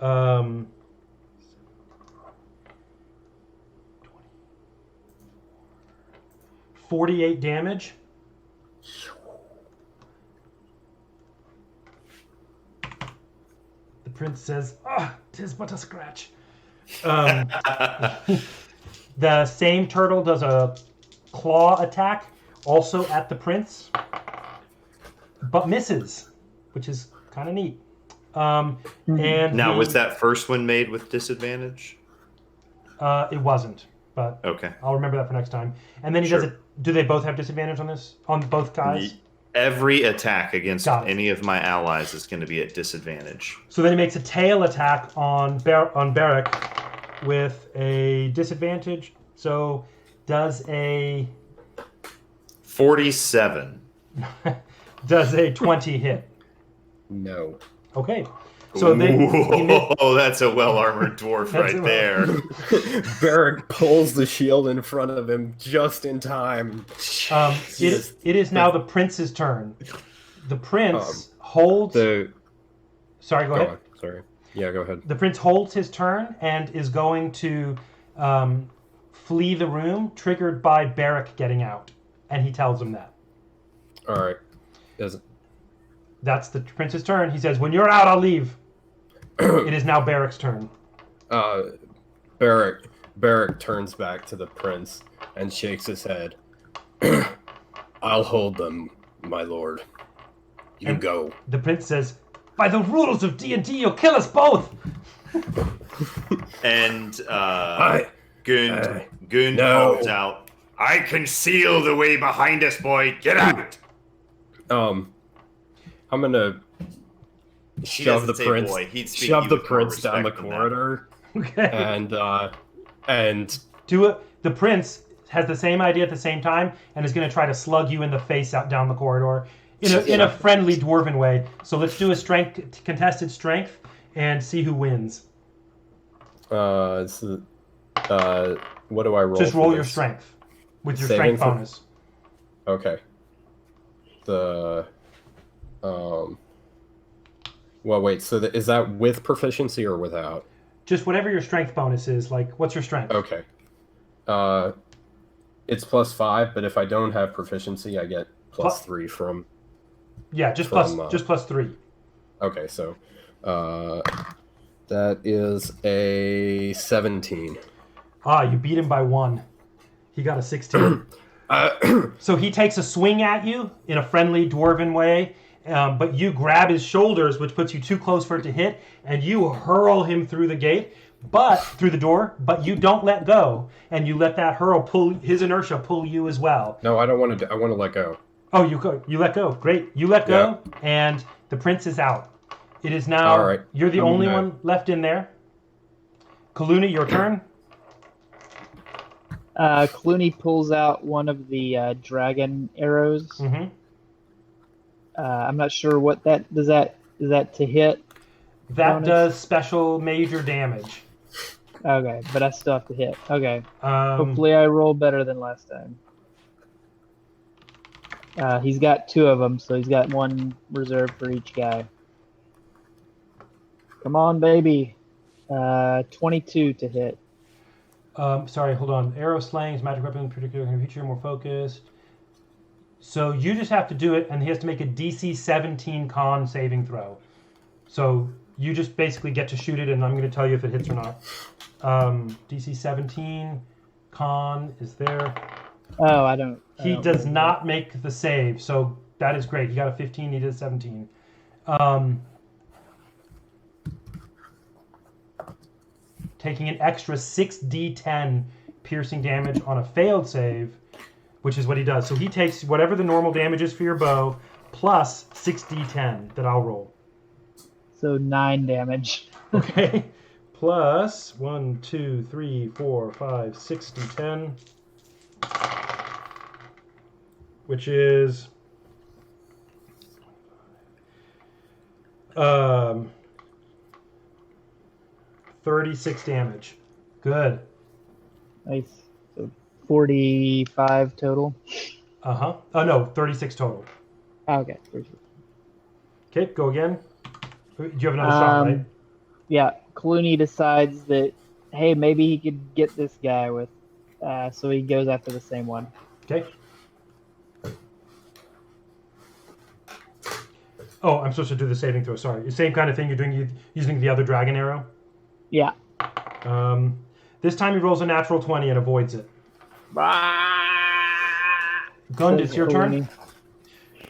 48 damage. The prince says, "Ah, 'tis but a scratch." The same turtle does a claw attack, also at the prince, but misses, which is kind of neat. And Now, was that first one made with disadvantage? It wasn't, but Okay. I'll remember that for next time. And then he does it. Do they both have disadvantage on this? On both guys? Every attack against Got it. any of my allies is going to be at disadvantage. So then he makes a tail attack on Barrack with a disadvantage. So does a 47. does a 20 hit? No. Okay. So Oh, that's a well-armored dwarf right there. Barrack pulls the shield in front of him just in time. It is now the prince's turn. The prince holds. Sorry, go ahead. Sorry. Yeah, go ahead. The prince holds his turn and is going to flee the room, triggered by Barrack getting out, and he tells him that. All right. That's the prince's turn. He says, "When you're out, I'll leave." It is now Barrack's turn. Barrack turns back to the prince and shakes his head. I'll hold them, my lord. You go. The prince says, "By the rules of D&D, you'll kill us both." And Gund No. calls out, I can seal the way behind us, boy. Get out. I'm gonna He shove the doesn't say prince, boy. He'd speak shove you the with more prince down the respect than that. corridor, Okay. and Do it. The prince has the same idea at the same time and is going to try to slug you in the face out down the corridor in a friendly dwarven way. So let's do a contested strength and see who wins. what do I roll? Just for roll your this? strength with your Saving strength throw? bonus. Okay. Well, wait. So is that with proficiency or without? Just whatever your strength bonus is. Like, what's your strength? Okay. It's +5, but if I don't have proficiency, I get +3 from. Yeah, just plus 3. Okay, so that is a 17. You beat him by 1. He got a 16. So he takes a swing at you in a friendly dwarven way, but you grab his shoulders, which puts you too close for it to hit, and you hurl him through the gate, through the door, but you don't let go, and you let that his inertia pull you as well. No, I don't want to. I want to let go. Oh, you let go. Great. You let go, and the prince is out. It is now. All right. You're the only one left in there. Kaluna, your turn. Clooney pulls out one of the dragon arrows. Mm-hmm. I'm not sure what that is. That to hit? That bonus? does special major damage. Okay, but I still have to hit. Okay. Um, Hopefully I roll better than last time. He's got 2 of them, so he's got 1 reserved for each guy. Come on, baby. 22 to hit. Sorry, hold on. Arrow slaying is magic weapon, particular feature, more focused. So you just have to do it, and he has to make a DC 17 con saving throw. So you just basically get to shoot it, and I'm going to tell you if it hits or not. DC 17 con is there. Oh, I don't. He does not make the save, so that is great. He got a 15, he did a 17. Taking an extra 6d10 piercing damage on a failed save, which is what he does. So he takes whatever the normal damage is for your bow, plus 6d10 that I'll roll. So 9 damage. Okay. Plus 1, 2, 3, 4, 5, 6d10. Which is 36 damage. Good. Nice. So 45 total. Uh-huh. Oh, no, 36 total. Okay. Okay, go again. Do you have another shot, right? Yeah, Clooney decides that, hey, maybe he could get this guy with, so he goes after the same one. Okay. Oh, I'm supposed to do the saving throw. Sorry. The same kind of thing you're doing using the other dragon arrow. Yeah. This time he rolls a natural 20 and avoids it. Gund, it's your turn.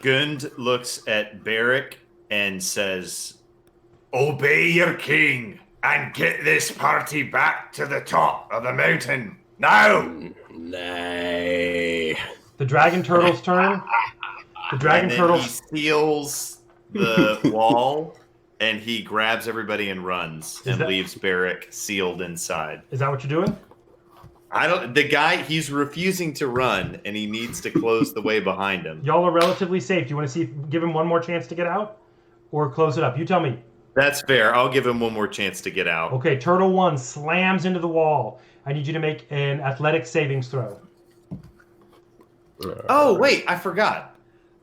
Gund looks at Barrick and says, Obey your king and get this party back to the top of the mountain. Now! Nay. The dragon turtle's turn. The dragon and then turtle. he seals the wall and he grabs everybody and runs and leaves Barrick sealed inside. Is that what you're doing? The guy, he's refusing to run and he needs to close the way behind him. Y'all are relatively safe. Do you want to give him one more chance to get out? Or close it up? You tell me. That's fair. I'll give him one more chance to get out. Okay, Turtle 1 slams into the wall. I need you to make an athletic savings throw. Oh, wait, I forgot.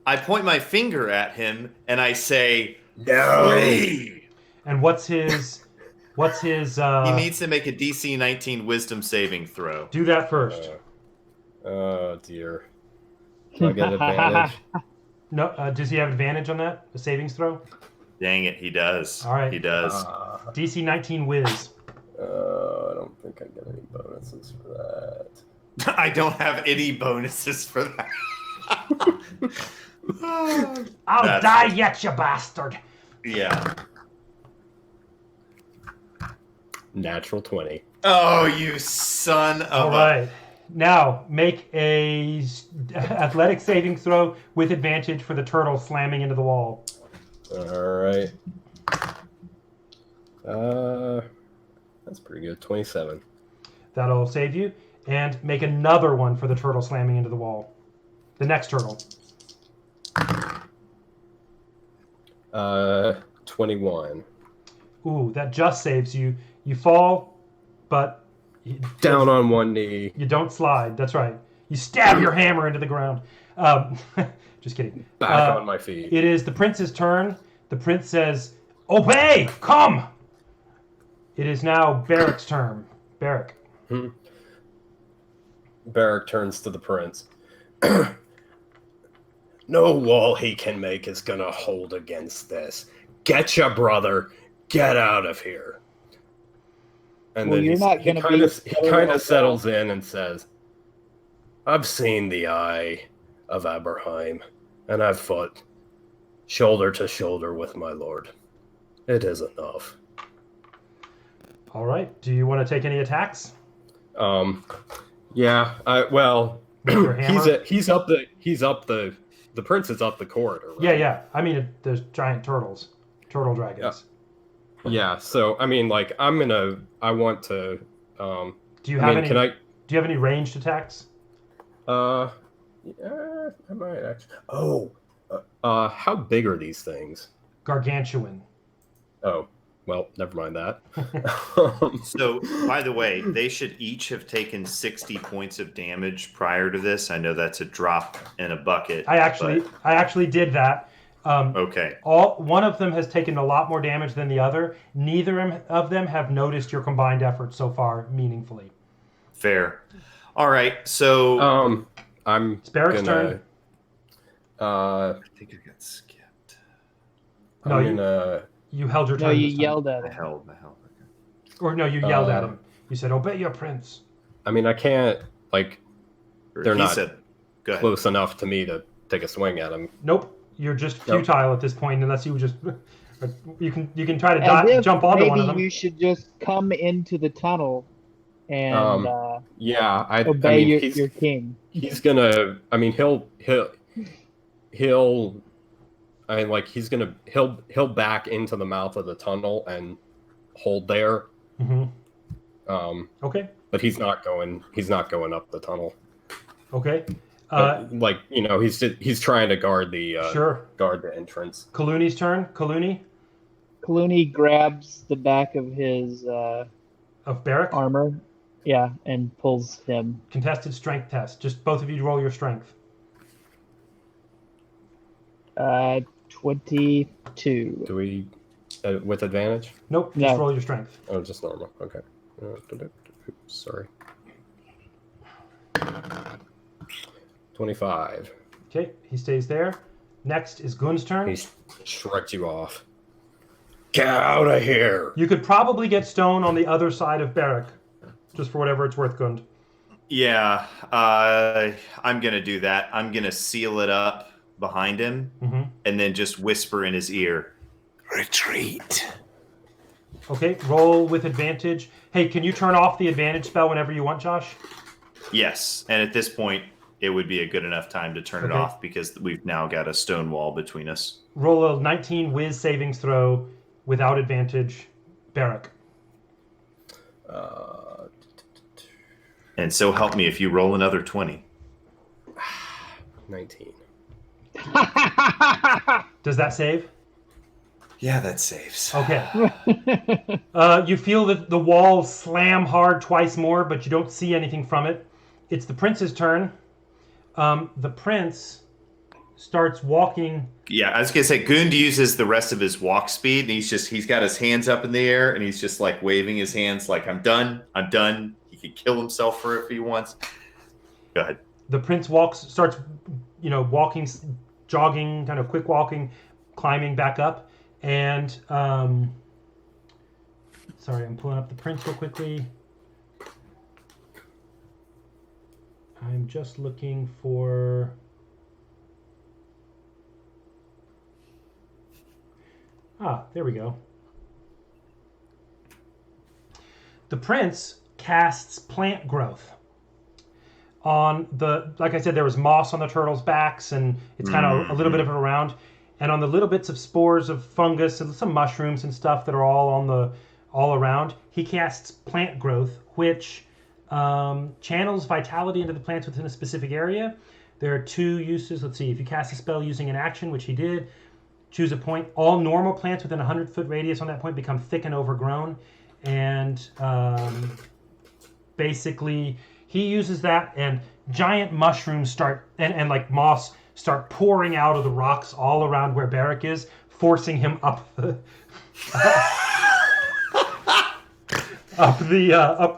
I point my finger at him and I say, No! Flee! And what's his He needs to make a DC 19 wisdom saving throw. do that first. Oh, dear. Do I get advantage? No, does he have advantage on that? A savings throw? Dang it, he does. All right. He does. DC 19 whiz. I don't think I get any bonuses for that. I don't have any bonuses for that. I'll die yet, you bastard. Yeah. Natural 20. Oh, you son of All right. Now, make a athletic savings throw with advantage for the turtle slamming into the wall. All right. That's pretty good. 27. That'll save you. And make another one for the turtle slamming into the wall. The next turtle. 21. Ooh, that just saves you. You fall, but Down on one knee. you don't slide. That's right. You stab your hammer into the ground. Just kidding. Back on my feet. It is the prince's turn. The prince says, "Obey! Come!" It is now Barrick's turn. Barrick. Barrick turns to the prince. No wall he can make is gonna hold against this. Get ya, brother. Get out of here. And Well, then you're not gonna he be kind of settles in and says, I've seen the eye of Aberheim, and I've fought shoulder to shoulder with my lord. It is enough. All right. Do you want to take any attacks? Yeah. With your hammer? he's up the prince is up the corridor. Right? Yeah. I mean, there's giant turtles, turtle dragons. Yeah. So I mean, like, I want to. Do you have any? Can I? Do you have any ranged attacks? Yeah, I might actually. Oh, how big are these things? Gargantuan. Oh, well, never mind that. So, by the way, they should each have taken 60 points of damage prior to this. I know that's a drop in a bucket. I actually did that. Okay. One of them has taken a lot more damage than the other. Neither of them have noticed your combined efforts so far meaningfully. Fair. All right. So It's Barrett's turn. I think I got skipped. No, you held your turn. No, you this time. yelled at I him. held. Or no, you yelled at him. You said, "Obey your prince." I mean, I can't, like, they're He not said, go ahead. close enough to me to take a swing at him. Nope. You're just Nope. futile at this point, unless you just you can try to As if jump onto one of them. maybe you should just come into the tunnel and Yeah, I obey mean, your king. he's gonna. I mean, he'll. I mean, like, he'll back into the mouth of the tunnel and hold there. Mm-hmm. Okay. But he's not going up the tunnel. Okay. But, like, you know, he's trying to guard the guard the entrance. Clooney's turn. Clooney grabs the back of his Of Barrick. armor, and pulls him. Contested strength test. Just both of you roll your strength. 22. Do we With advantage? Nope, just No. roll your strength. Oh, just normal. Okay. Sorry. 25. Okay, he stays there. Next is Gun's turn. He shrugs you off. Get out of here! You could probably get stone on the other side of Barrack, just for whatever it's worth, Gund. Yeah, I'm gonna do that. I'm gonna seal it up behind him, and then just whisper in his ear, Retreat. Okay, roll with advantage. Hey, can you turn off the advantage spell whenever you want, Josh? yes. And at this point, it would be a good enough time to turn it Okay. off because we've now got a stone wall between us. Roll a 19 whiz savings throw without advantage, Barrack. And so help me if you roll another 20. 19. Does that save? Yeah, that saves. Okay. You feel that the walls slam hard twice more, but you don't see anything from it. It's the prince's turn. The prince starts walking. Yeah, I was gonna say Gund uses the rest of his walk speed, and he's got his hands up in the air, and he's just like waving his hands like I'm done. He could kill himself for it if he wants. Go ahead. The prince starts walking, jogging, kind of quick walking, climbing back up. And, sorry, I'm pulling up the prince real quickly. I'm just looking for... there we go. The prince casts plant growth. Like I said, there was moss on the turtles' backs, and it's kind of a little bit of it around. And on the little bits of spores of fungus and some mushrooms and stuff that are all around, he casts plant growth, which channels vitality into the plants within a specific area. There are 2 uses. Let's see. If you cast a spell using an action, which he did, choose a point. All normal plants within a 100-foot radius on that point become thick and overgrown. And basically, he uses that, and giant mushrooms start, and like moss, start pouring out of the rocks all around where Barrack is, forcing him up the up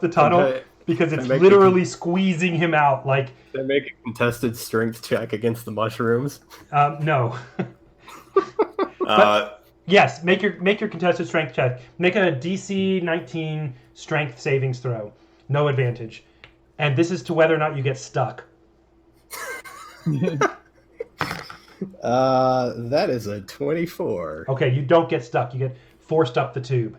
the tunnel, Okay. because it's Make literally squeezing him out. Like, They make a contested strength check against the mushrooms. no. Yes, make your contested strength check. Make a DC 19 strength savings throw. No advantage. And this is to whether or not you get stuck. That is a 24. Okay, you don't get stuck. You get forced up the tube.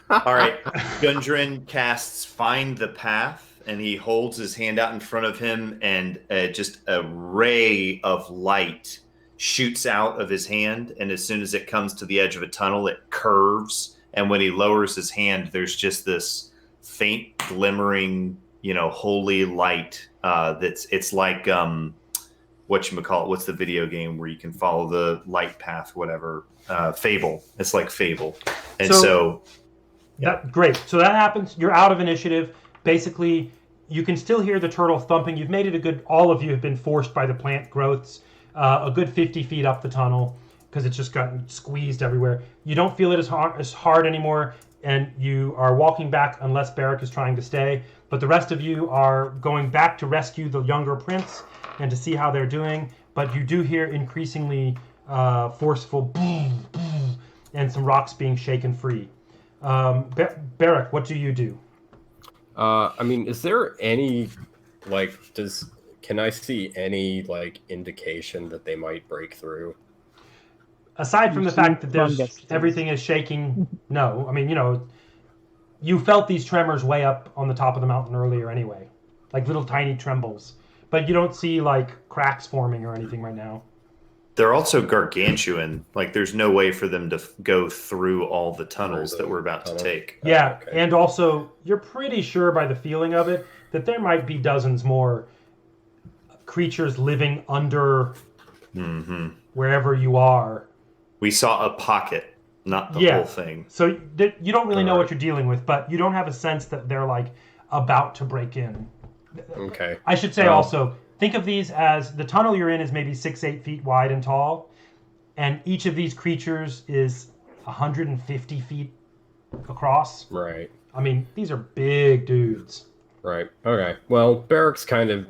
All right. Gundren casts Find the Path, and he holds his hand out in front of him, and just a ray of light shoots out of his hand. And as soon as it comes to the edge of a tunnel, it curves. And when he lowers his hand, there's just this faint glimmering, holy light. It's like whatchamacallit, what's the video game where you can follow the light path, whatever? Fable. It's like Fable. And so great. So that happens. You're out of initiative. Basically, you can still hear the turtle thumping. You've made it all of you have been forced by the plant growths a good 50 feet up the tunnel, because it's just gotten squeezed everywhere. You don't feel it as hard anymore, and you are walking back unless Barrack is trying to stay. But the rest of you are going back to rescue the younger prince and to see how they're doing. But you do hear increasingly forceful boom, boom, and some rocks being shaken free. Barrack, what do you do? Is there any, can I see any, indication that they might break through? Aside from the fact that everything is shaking, no. You felt these tremors way up on the top of the mountain earlier anyway. Like little tiny trembles. But you don't see, cracks forming or anything right now. they're also gargantuan. Like, there's no way for them to go through all the tunnels that we're about to take. Yeah, okay. And also, you're pretty sure by the feeling of it that there might be dozens more creatures living under wherever you are. We saw a pocket, not the whole thing. So you don't really know what you're dealing with, but you don't have a sense that they're about to break in. Okay. I should say also, think of these as the tunnel you're in is maybe 6-8 feet wide and tall, and each of these creatures is 150 feet across. Right. I mean, these are big dudes. Right. Okay. Well, Barrick's kind of,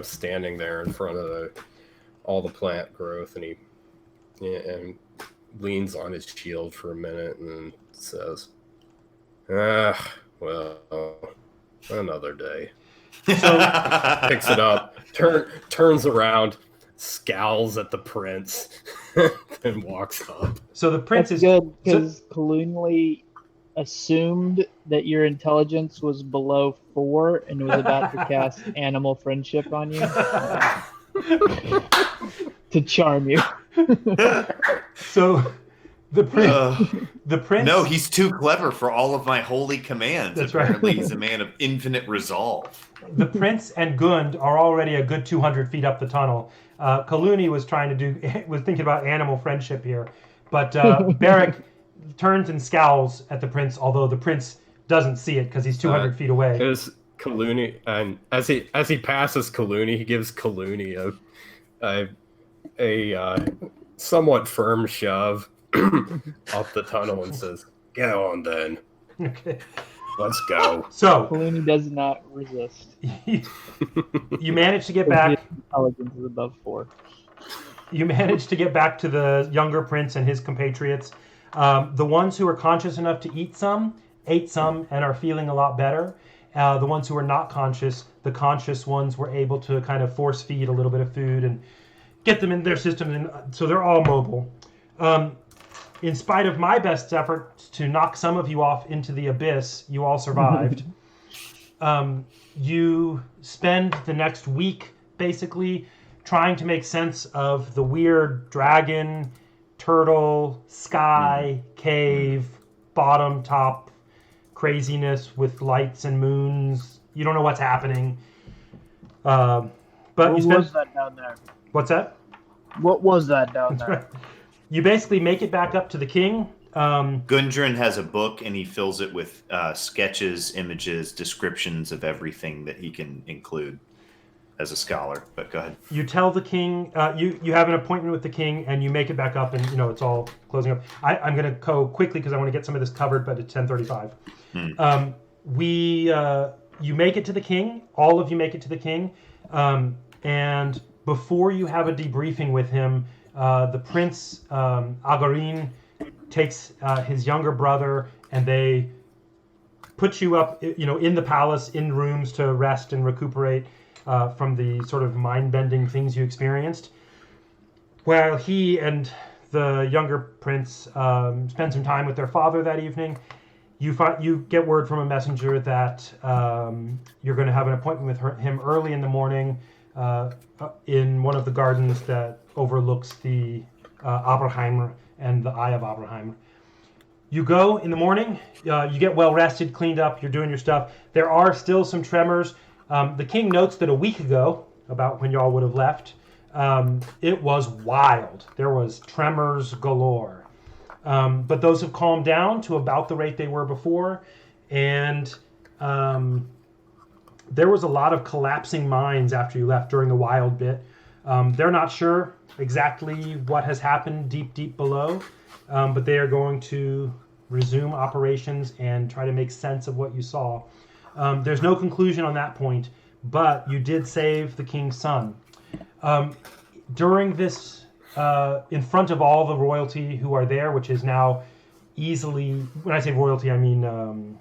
standing there in front of all the plant growth, and and leans on his shield for a minute and says, well, another day. Picks it up, turns around, scowls at the prince, and walks up. So the prince That's is good, because Kalunli assumed that your intelligence was below 4 and was about to cast animal friendship on you to charm you. So the prince. No, he's too clever for all of my holy commands. That's right. Apparently, he's a man of infinite resolve. The prince and Gund are already a good 200 feet up the tunnel. Kaluni was thinking about animal friendship here, but Barrick turns and scowls at the prince, although the prince doesn't see it because he's 200 feet away. Is Kaluni, and as he passes Kaluni, he gives Kaluni a somewhat firm shove up the tunnel and says, "Get on then. Okay. Let's go." So Kaluni does not resist. you manage to get back. His intelligence is above 4. You manage to get back to the younger prince and his compatriots. The ones who are conscious enough to eat some, ate some, and are feeling a lot better. The ones who are not conscious, the conscious ones were able to kind of force feed a little bit of food and get them in their system, and so they're all mobile. In spite of my best efforts to knock some of you off into the abyss, you all survived. You spend the next week basically trying to make sense of the weird dragon, turtle, sky, cave, bottom, top craziness with lights and moons. You don't know what's happening. But What you spend... was that down there? What's that? What was that down That's there? right. You basically make it back up to the king. Gundren has a book, and he fills it with sketches, images, descriptions of everything that he can include as a scholar. But go ahead. You tell the king, you have an appointment with the king, and you make it back up, and it's all closing up. I'm going to go quickly because I want to get some of this covered, but it's 10:35. You make it to the king. All of you make it to the king, and before you have a debriefing with him, the prince Agarin takes his younger brother, and they put you up, in the palace, in rooms to rest and recuperate from the sort of mind-bending things you experienced. While he and the younger prince spend some time with their father that evening, you get word from a messenger that you're going to have an appointment with him early in the morning in one of the gardens that overlooks the Abraheimer and the Eye of Abraheimer. You go in the morning, you get well rested, cleaned up, you're doing your stuff. There are still some tremors. The king notes that a week ago, about when y'all would have left, it was wild. There was tremors galore. But those have calmed down to about the rate they were before. And there was a lot of collapsing mines after you left during the wild bit. They're not sure exactly what has happened deep below, but they are going to resume operations and try to make sense of what you saw. There's no conclusion on that point, but you did save the king's son. During this, in front of all the royalty who are there, which is now easily, when I say royalty, I mean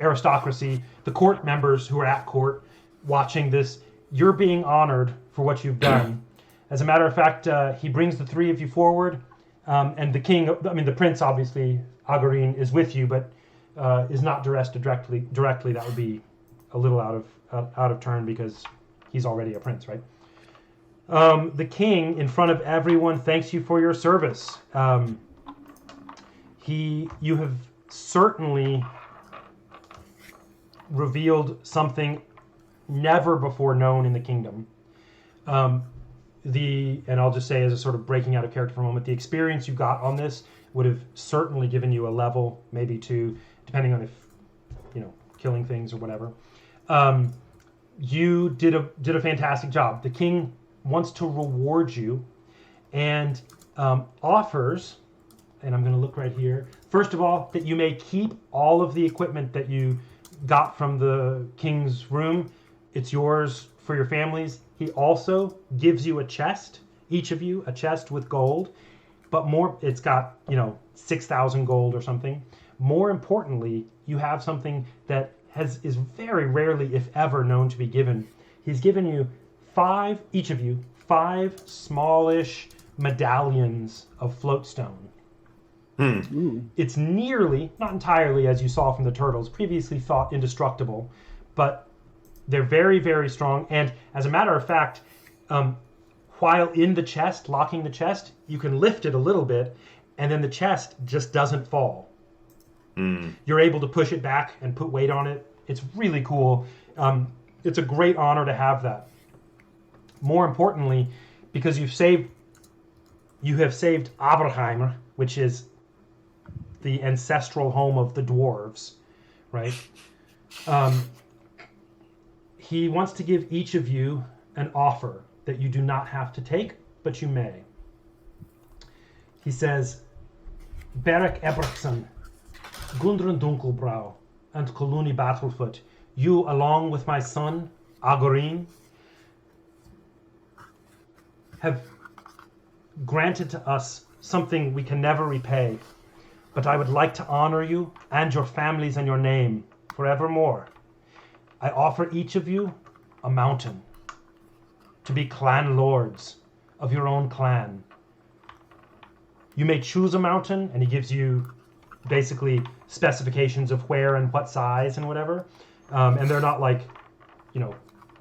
aristocracy, the court members who are at court watching this, you're being honored for what you've done. As a matter of fact, he brings the three of you forward, and the king, the prince, obviously, Agarin, is with you, but is not arrested directly. That would be a little out of turn because he's already a prince, right? The king, in front of everyone, thanks you for your service. You have certainly revealed something never before known in the kingdom. And I'll just say, as a sort of breaking out of character for a moment, the experience you got on this would have certainly given you a level, maybe two, depending on if, killing things or whatever. You did a fantastic job. The king wants to reward you and offers, and I'm going to look right here, First of all, that you may keep all of the equipment that you got from the king's room. It's yours for your families. He also gives you a chest, each of you, a chest with gold, but more, it's got, 6,000 gold or something. More importantly, you have something that is very rarely, if ever, known to be given. He's given you each of you, 5 smallish medallions of floatstone. It's nearly, not entirely, as you saw from the turtles, previously thought indestructible, but they're very, very strong. And as a matter of fact, while in the chest, locking the chest, you can lift it a little bit, and then the chest just doesn't fall. You're able to push it back and put weight on it. It's really cool. It's a great honor to have that. More importantly, because you have saved Aberheimer, which is the ancestral home of the dwarves, right? He wants to give each of you an offer that you do not have to take, but you may. He says, Beric Eberkson, Gundren Dunkelbrow, and Coluni Battlefoot, you, along with my son, Agorin, have granted to us something we can never repay, but I would like to honor you and your families and your name forevermore. I offer each of you a mountain to be clan lords of your own clan. You may choose a mountain, and he gives you basically specifications of where and what size and whatever. And they're not like,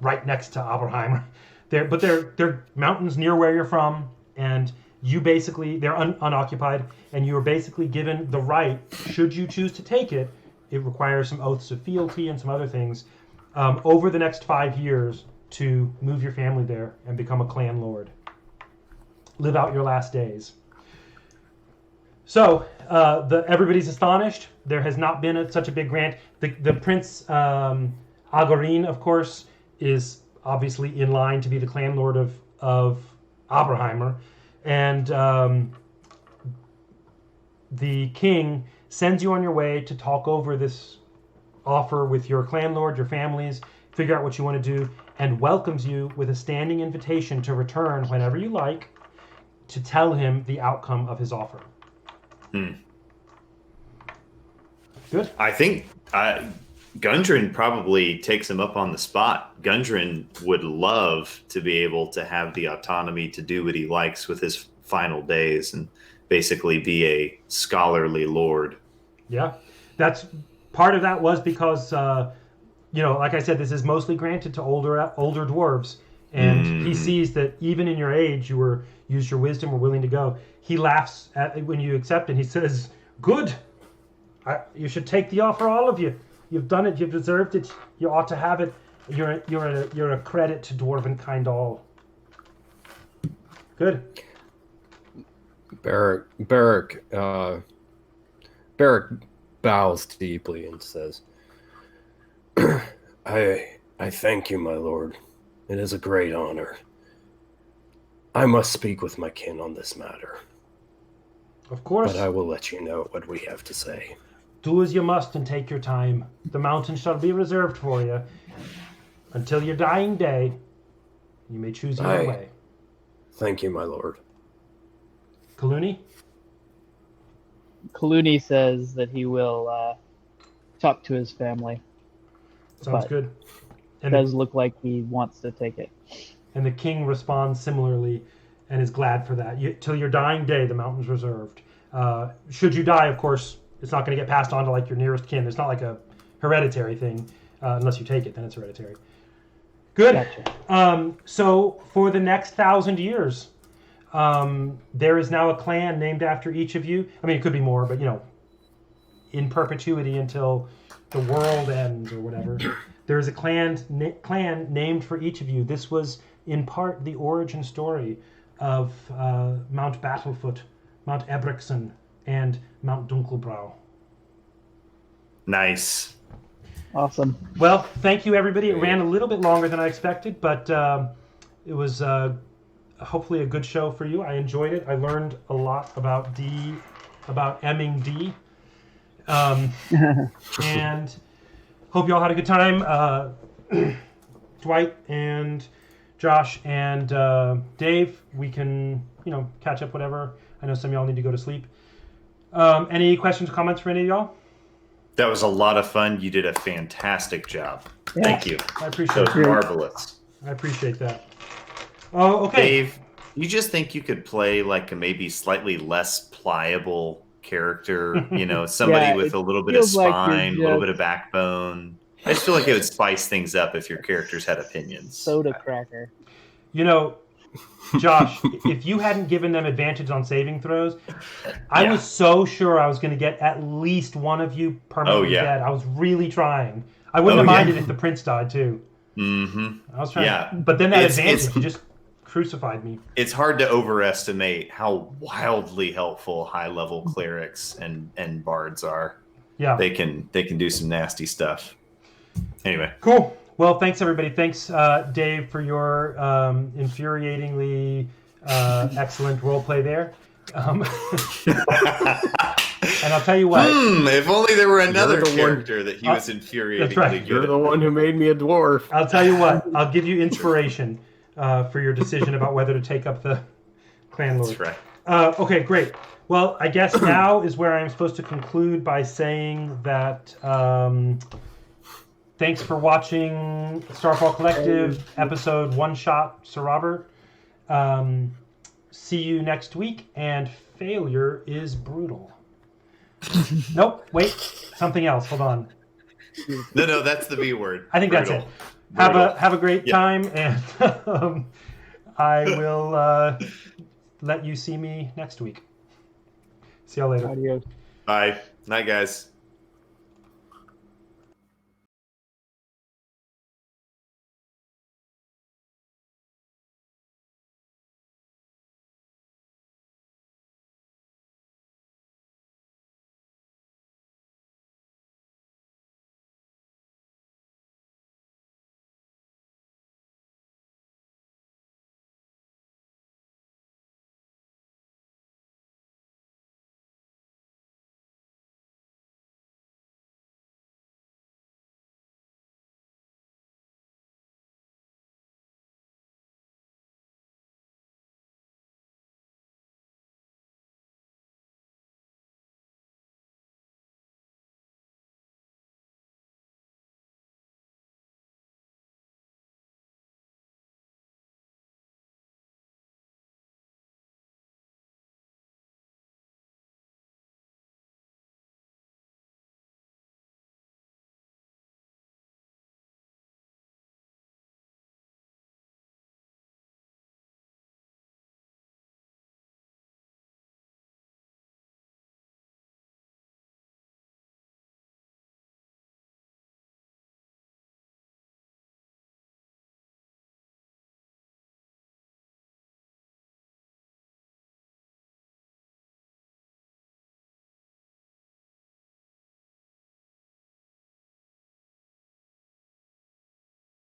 right next to Aberheimer. They're mountains near where you're from, and you basically, they're unoccupied, and you're basically given the right, should you choose to take it, it requires some oaths of fealty and some other things, over the next 5 years to move your family there and become a clan lord. Live out your last days. So, everybody's astonished. There has not been such a big grant. The Prince Agorin, of course, is obviously in line to be the clan lord of Aberheimer. And the king sends you on your way to talk over this offer with your clan lord, your families, figure out what you want to do, and welcomes you with a standing invitation to return whenever you like to tell him the outcome of his offer. Good. I think Gundren probably takes him up on the spot. Gundren would love to be able to have the autonomy to do what he likes with his final days and basically be a scholarly lord. Yeah, that's part of that was because, like I said, this is mostly granted to older dwarves. And he sees that even in your age, you used your wisdom, were willing to go. He laughs when you accept it. He says, good. You should take the offer, all of you. You've done it. You've deserved it. You ought to have it. You're a credit to dwarven kind all. Good. Beric bows deeply and says, I thank you, my lord. It is a great honor. I must speak with my kin on this matter. Of course. But I will let you know what we have to say. Do as you must and take your time. The mountain shall be reserved for you until your dying day. You may choose your way. Thank you, my lord. Coluni? Coluni says that he will talk to his family. Sounds good. It does look like he wants to take it. And the king responds similarly and is glad for that. Till your dying day, the mountain's reserved. Should you die, of course, it's not going to get passed on to like your nearest kin. It's not like a hereditary thing. Unless you take it, then it's hereditary. Good. Gotcha. So for the next 1,000 years, there is now a clan named after each of you. I mean, it could be more, but in perpetuity until the world ends or whatever. There is a clan named for each of you. This was in part the origin story of Mount Battlefoot, Mount Ebrikson, and Mount Dunkelbrow. Nice. Awesome. Well, thank you, everybody. It ran a little bit longer than I expected, but it was hopefully a good show for you. I enjoyed it. I learned a lot about emming D, And hope you all had a good time. Dwight and Josh and Dave, we can, catch up whatever. I know some of y'all need to go to sleep. Any questions or comments for any of y'all? That was a lot of fun. You did a fantastic job. Yeah. Thank you. I appreciate That was it. marvelous. I appreciate that. Oh, okay. Dave, you just think you could play like a maybe slightly less pliable character, somebody Yeah, with it a little bit of feels like you're spine, a little just- bit of backbone. I just feel like it would spice things up if your characters had opinions. Soda cracker. Josh, if you hadn't given them advantage on saving throws, I was so sure I was going to get at least one of you permanently dead. I was really trying. I wouldn't have minded if the prince died too. Mm-hmm. I was trying. Yeah. But then that advantage, you just crucified me. It's hard to overestimate how wildly helpful high-level clerics and bards are. Yeah. They can do some nasty stuff. Anyway. Cool. Well, thanks everybody. Thanks, Dave, for your infuriatingly excellent roleplay there. And I'll tell you what. If only there were another the one- character that he was infuriatingly That's right. good You're at. the one who made me a dwarf. I'll tell you what. I'll give you inspiration for your decision about whether to take up the clan lord. That's right. Okay, great. Well, I guess now is where I'm supposed to conclude by saying that thanks for watching Starfall Collective episode One Shot Sir Robert. See you next week, and failure is brutal. Nope, wait, something else. Hold on. No, that's the B word. I think that's it. Brutal. Have a great time, and I will let you see me next week. See y'all later. Adios. Bye. Night, guys.